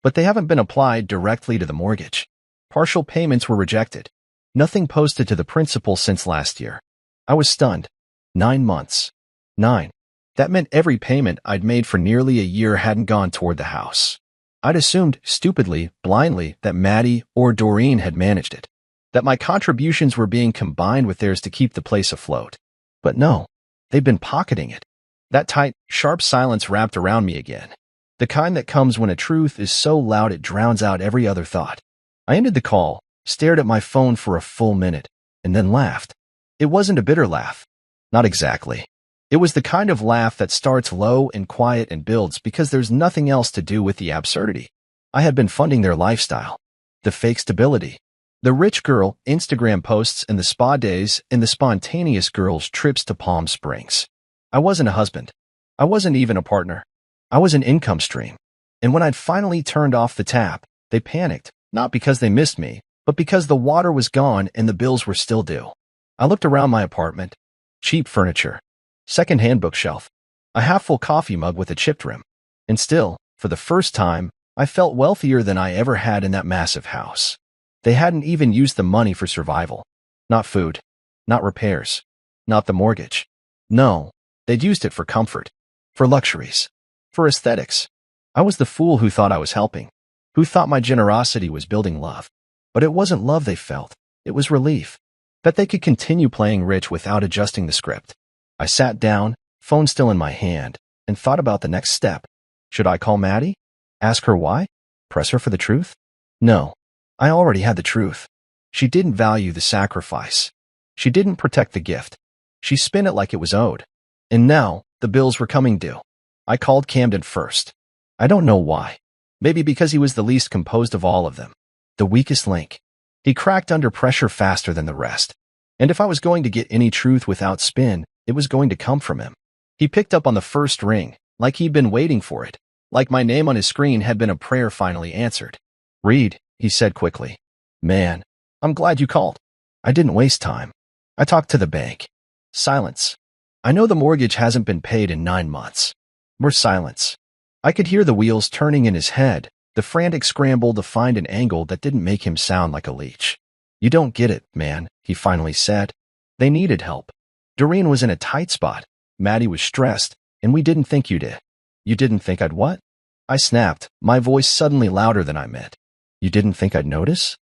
But they haven't been applied directly to the mortgage. Partial payments were rejected. Nothing posted to the principal since last year. I was stunned. 9 months. 9. That meant every payment I'd made for nearly a year hadn't gone toward the house. I'd assumed, stupidly, blindly, that Maddie or Doreen had managed it. That my contributions were being combined with theirs to keep the place afloat. But no, they'd been pocketing it. That tight, sharp silence wrapped around me again. The kind that comes when a truth is so loud it drowns out every other thought. I ended the call, stared at my phone for a full minute, and then laughed. It wasn't a bitter laugh. Not exactly. It was the kind of laugh that starts low and quiet and builds because there's nothing else to do with the absurdity. I had been funding their lifestyle. The fake stability. The rich girl Instagram posts and the spa days and the spontaneous girl's trips to Palm Springs. I wasn't a husband. I wasn't even a partner. I was an income stream. And when I'd finally turned off the tap, they panicked, not because they missed me, but because the water was gone and the bills were still due. I looked around my apartment. Cheap furniture. Second-hand bookshelf. A half-full coffee mug with a chipped rim. And still, for the first time, I felt wealthier than I ever had in that massive house. They hadn't even used the money for survival. Not food. Not repairs. Not the mortgage. No, they'd used it for comfort. For luxuries. For aesthetics. I was the fool who thought I was helping. Who thought my generosity was building love. But it wasn't love they felt. It was relief. That they could continue playing rich without adjusting the script. I sat down, phone still in my hand, and thought about the next step. Should I call Maddie? Ask her why? Press her for the truth? No. I already had the truth. She didn't value the sacrifice. She didn't protect the gift. She spent it like it was owed. And now, the bills were coming due. I called Camden first. I don't know why. Maybe because he was the least composed of all of them. The weakest link. He cracked under pressure faster than the rest. And if I was going to get any truth without spin, it was going to come from him. He picked up on the first ring, like he'd been waiting for it, like my name on his screen had been a prayer finally answered. Reed, he said quickly. Man, I'm glad you called. I didn't waste time. I talked to the bank. Silence. I know the mortgage hasn't been paid in 9 months. More silence. I could hear the wheels turning in his head, the frantic scramble to find an angle that didn't make him sound like a leech. You don't get it, man, he finally said. They needed help. Doreen was in a tight spot. Maddie was stressed, and we didn't think you did. You didn't think I'd what? I snapped, my voice suddenly louder than I meant. You didn't think I'd notice?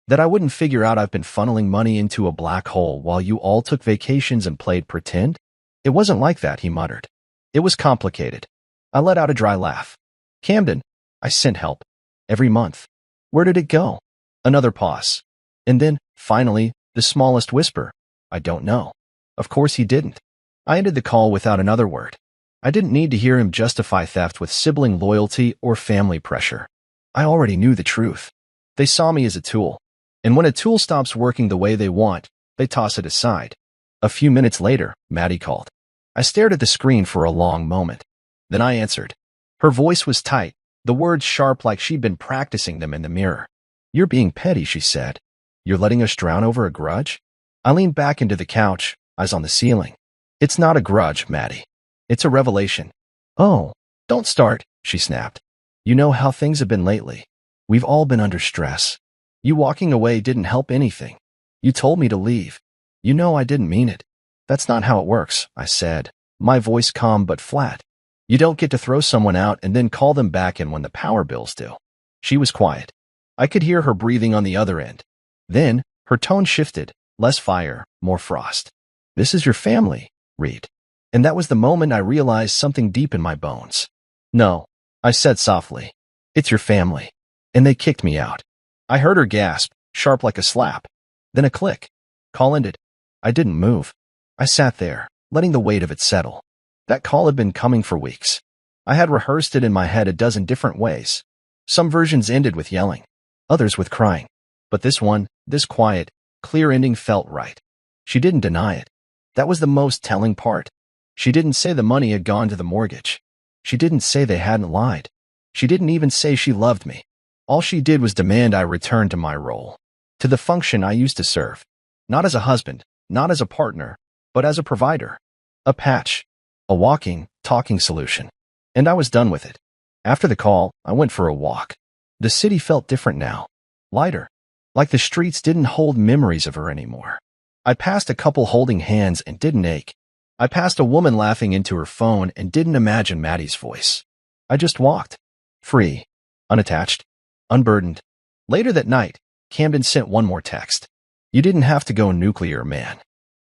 That I wouldn't figure out I've been funneling money into a black hole while you all took vacations and played pretend? It wasn't like that, he muttered. It was complicated. I let out a dry laugh. Camden, I sent help. Every month. Where did it go? Another pause. And then, finally, the smallest whisper. I don't know. Of course he didn't. I ended the call without another word. I didn't need to hear him justify theft with sibling loyalty or family pressure. I already knew the truth. They saw me as a tool. And when a tool stops working the way they want, they toss it aside. A few minutes later, Maddie called. I stared at the screen for a long moment. Then I answered. Her voice was tight, the words sharp like she'd been practicing them in the mirror. You're being petty, she said. You're letting us drown over a grudge? I leaned back into the couch, eyes on the ceiling. It's not a grudge, Maddie. It's a revelation. Oh, don't start, she snapped. You know how things have been lately. We've all been under stress. You walking away didn't help anything. You told me to leave. You know I didn't mean it. That's not how it works, I said, my voice calm but flat. You don't get to throw someone out and then call them back in when the power bills do. She was quiet. I could hear her breathing on the other end. Then, her tone shifted, less fire, more frost. This is your family, Reed. And that was the moment I realized something deep in my bones. No, I said softly. It's your family. And they kicked me out. I heard her gasp, sharp like a slap. Then a click. Call ended. I didn't move. I sat there, letting the weight of it settle. That call had been coming for weeks. I had rehearsed it in my head a dozen different ways. Some versions ended with yelling, others with crying. But this one, this quiet, clear ending felt right. She didn't deny it. That was the most telling part. She didn't say the money had gone to the mortgage. She didn't say they hadn't lied. She didn't even say she loved me. All she did was demand I return to my role, to the function I used to serve. Not as a husband, not as a partner, but as a provider. A patch. A walking, talking solution. And I was done with it. After the call, I went for a walk. The city felt different now. Lighter. Like the streets didn't hold memories of her anymore. I passed a couple holding hands and didn't ache. I passed a woman laughing into her phone and didn't imagine Maddie's voice. I just walked. Free. Unattached. Unburdened. Later that night, Camden sent one more text. You didn't have to go nuclear, man.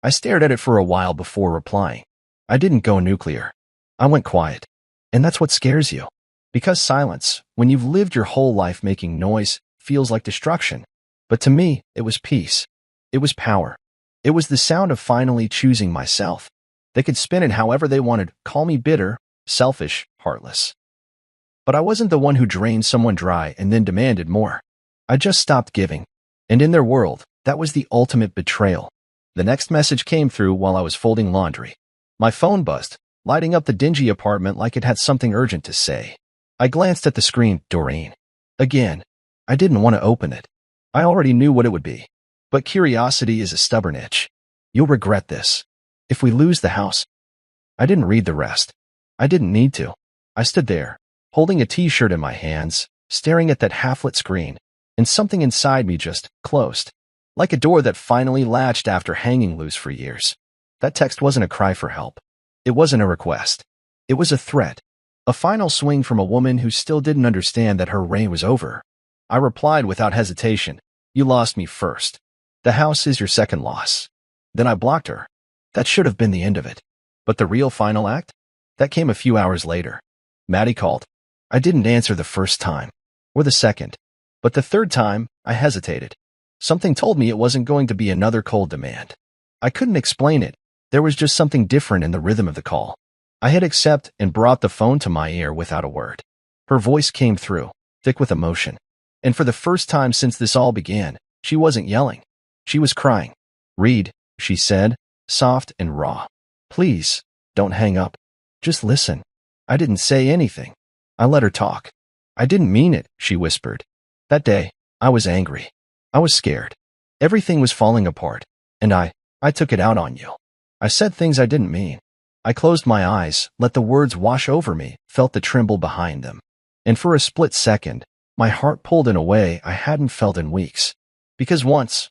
I stared at it for a while before replying. I didn't go nuclear. I went quiet. And that's what scares you. Because silence, when you've lived your whole life making noise, feels like destruction. But to me, it was peace. It was power. It was the sound of finally choosing myself. They could spin it however they wanted, call me bitter, selfish, heartless. But I wasn't the one who drained someone dry and then demanded more. I just stopped giving. And in their world, that was the ultimate betrayal. The next message came through while I was folding laundry. My phone buzzed, lighting up the dingy apartment like it had something urgent to say. I glanced at the screen. Doreen. Again. I didn't want to open it. I already knew what it would be. But curiosity is a stubborn itch. You'll regret this. If we lose the house. I didn't read the rest. I didn't need to. I stood there, holding a t-shirt in my hands, staring at that half-lit screen, and something inside me just closed. Like a door that finally latched after hanging loose for years. That text wasn't a cry for help. It wasn't a request. It was a threat. A final swing from a woman who still didn't understand that her reign was over. I replied without hesitation. You lost me first. The house is your second loss. Then I blocked her. That should have been the end of it. But the real final act? That came a few hours later. Maddie called. I didn't answer the first time. Or the second. But the third time, I hesitated. Something told me it wasn't going to be another cold demand. I couldn't explain it. There was just something different in the rhythm of the call. I hit accept and brought the phone to my ear without a word. Her voice came through, thick with emotion. And for the first time since this all began, she wasn't yelling. She was crying. Reed, she said, soft and raw. Please, don't hang up. Just listen. I didn't say anything. I let her talk. I didn't mean it, she whispered. That day, I was angry. I was scared. Everything was falling apart. And I took it out on you. I said things I didn't mean. I closed my eyes, let the words wash over me, felt the tremble behind them. And for a split second, my heart pulled in a way I hadn't felt in weeks. Because once,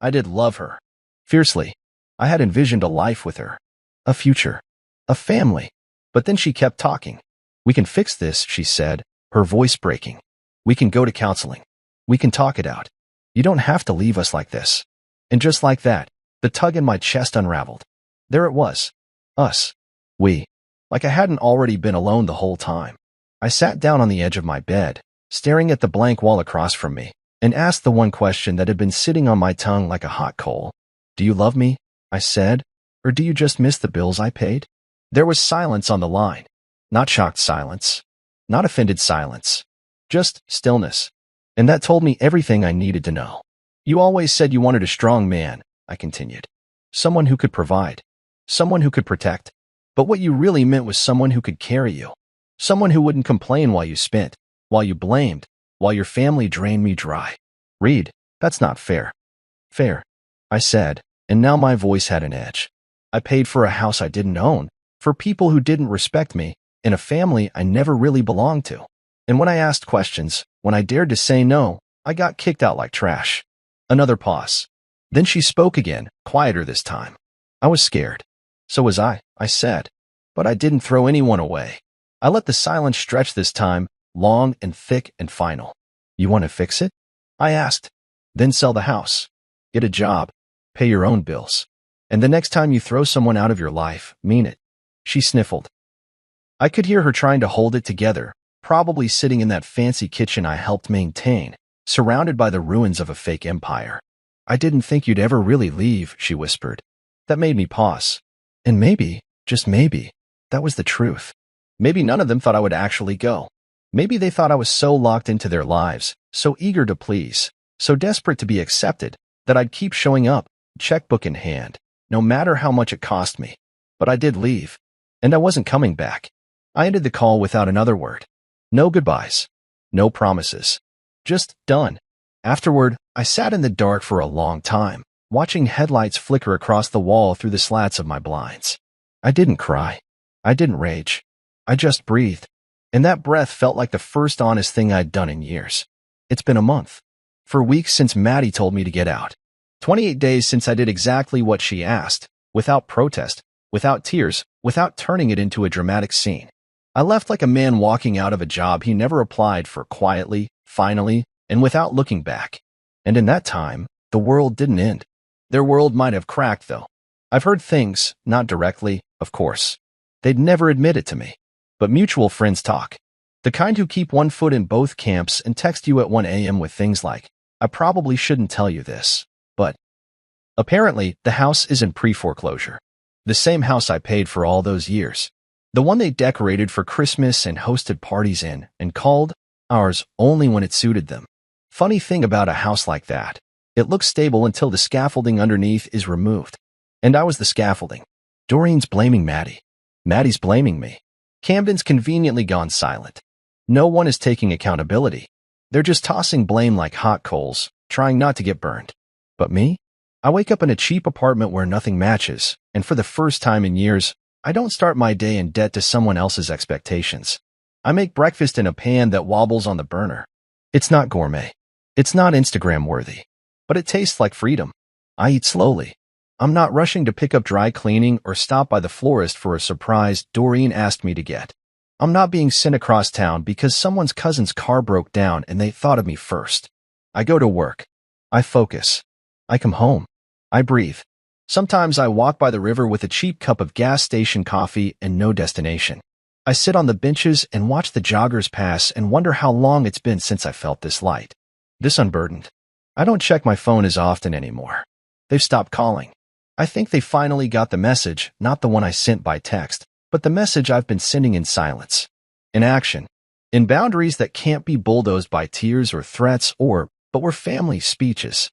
I did love her. Fiercely. I had envisioned a life with her. A future. A family. But then she kept talking. We can fix this, she said, her voice breaking. We can go to counseling. We can talk it out. You don't have to leave us like this. And just like that, the tug in my chest unraveled. There it was. Us. We. Like I hadn't already been alone the whole time. I sat down on the edge of my bed, staring at the blank wall across from me, and asked the one question that had been sitting on my tongue like a hot coal. Do you love me? I said. Or do you just miss the bills I paid? There was silence on the line. Not shocked silence. Not offended silence. Just stillness. And that told me everything I needed to know. You always said you wanted a strong man, I continued. Someone who could provide. Someone who could protect. But what you really meant was someone who could carry you. Someone who wouldn't complain while you spent, while you blamed, while your family drained me dry. Reed, that's not fair. Fair, I said, and now my voice had an edge. I paid for a house I didn't own, for people who didn't respect me, in a family I never really belonged to. And when I asked questions, when I dared to say no, I got kicked out like trash. Another pause. Then she spoke again, quieter this time. I was scared. So was I said. But I didn't throw anyone away. I let the silence stretch this time, long and thick and final. You want to fix it? I asked. Then sell the house. Get a job. Pay your own bills. And the next time you throw someone out of your life, mean it. She sniffled. I could hear her trying to hold it together, probably sitting in that fancy kitchen I helped maintain, surrounded by the ruins of a fake empire. I didn't think you'd ever really leave, she whispered. That made me pause. And maybe, just maybe, that was the truth. Maybe none of them thought I would actually go. Maybe they thought I was so locked into their lives, so eager to please, so desperate to be accepted, that I'd keep showing up, checkbook in hand, no matter how much it cost me. But I did leave, and I wasn't coming back. I ended the call without another word. No goodbyes. No promises. Just done. Afterward, I sat in the dark for a long time, watching headlights flicker across the wall through the slats of my blinds. I didn't cry. I didn't rage. I just breathed. And that breath felt like the first honest thing I'd done in years. It's been a month. For weeks since Maddie told me to get out. 28 days since I did exactly what she asked, without protest, without tears, without turning it into a dramatic scene. I left like a man walking out of a job he never applied for, quietly, finally, and without looking back. And in that time, the world didn't end. Their world might have cracked, though. I've heard things, not directly, of course. They'd never admit it to me. But mutual friends talk. The kind who keep one foot in both camps and text you at 1 a.m. with things like, I probably shouldn't tell you this, but apparently the house is in pre-foreclosure. The same house I paid for all those years. The one they decorated for Christmas and hosted parties in and called ours only when it suited them. Funny thing about a house like that, it looks stable until the scaffolding underneath is removed. And I was the scaffolding. Doreen's blaming Maddie. Maddie's blaming me. Camden's conveniently gone silent. No one is taking accountability. They're just tossing blame like hot coals, trying not to get burned. But me? I wake up in a cheap apartment where nothing matches, and for the first time in years, I don't start my day in debt to someone else's expectations. I make breakfast in a pan that wobbles on the burner. It's not gourmet. It's not Instagram-worthy. But it tastes like freedom. I eat slowly. I'm not rushing to pick up dry cleaning or stop by the florist for a surprise Doreen asked me to get. I'm not being sent across town because someone's cousin's car broke down and they thought of me first. I go to work. I focus. I come home. I breathe. Sometimes I walk by the river with a cheap cup of gas station coffee and no destination. I sit on the benches and watch the joggers pass and wonder how long it's been since I felt this light. This unburdened. I don't check my phone as often anymore. They've stopped calling. I think they finally got the message, not the one I sent by text, but the message I've been sending in silence. In action. In boundaries that can't be bulldozed by tears or threats but were family speeches.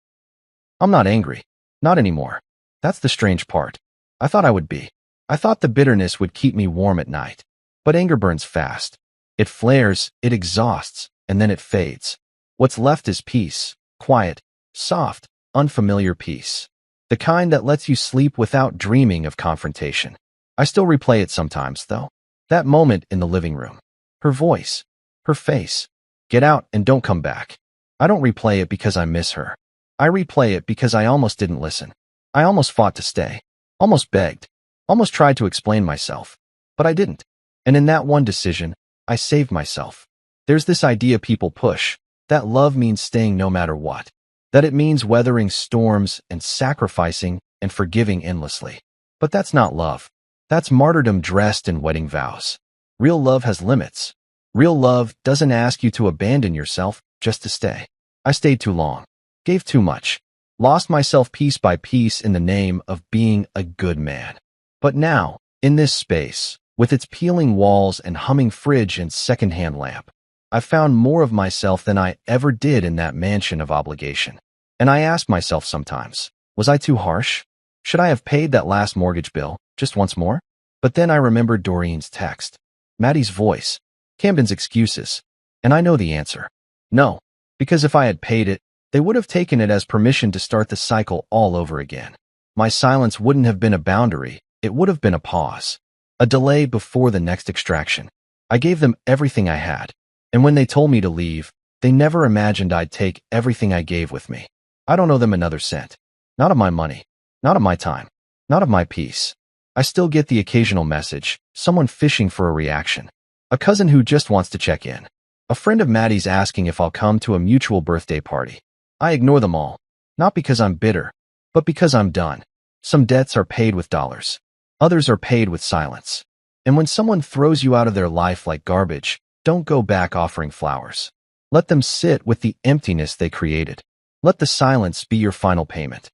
I'm not angry. Not anymore. That's the strange part. I thought I would be. I thought the bitterness would keep me warm at night. But anger burns fast. It flares, it exhausts, and then it fades. What's left is peace. Quiet, soft, unfamiliar peace. The kind that lets you sleep without dreaming of confrontation. I still replay it sometimes, though. That moment in the living room. Her voice. Her face. Get out and don't come back. I don't replay it because I miss her. I replay it because I almost didn't listen. I almost fought to stay. Almost begged. Almost tried to explain myself. But I didn't. And in that one decision, I saved myself. There's this idea people push, that love means staying no matter what. That it means weathering storms and sacrificing and forgiving endlessly. But that's not love. That's martyrdom dressed in wedding vows. Real love has limits. Real love doesn't ask you to abandon yourself just to stay. I stayed too long. Gave too much. Lost myself piece by piece in the name of being a good man. But now, in this space, with its peeling walls and humming fridge and secondhand lamp, I've found more of myself than I ever did in that mansion of obligation. And I ask myself sometimes, was I too harsh? Should I have paid that last mortgage bill just once more? But then I remembered Doreen's text, Maddie's voice, Camden's excuses, and I know the answer. No, because if I had paid it, they would have taken it as permission to start the cycle all over again. My silence wouldn't have been a boundary, it would have been a pause. A delay before the next extraction. I gave them everything I had. And when they told me to leave, they never imagined I'd take everything I gave with me. I don't owe them another cent. Not of my money. Not of my time. Not of my peace. I still get the occasional message, someone fishing for a reaction. A cousin who just wants to check in. A friend of Maddie's asking if I'll come to a mutual birthday party. I ignore them all. Not because I'm bitter, but because I'm done. Some debts are paid with dollars. Others are paid with silence. And when someone throws you out of their life like garbage, don't go back offering flowers. Let them sit with the emptiness they created. Let the silence be your final payment.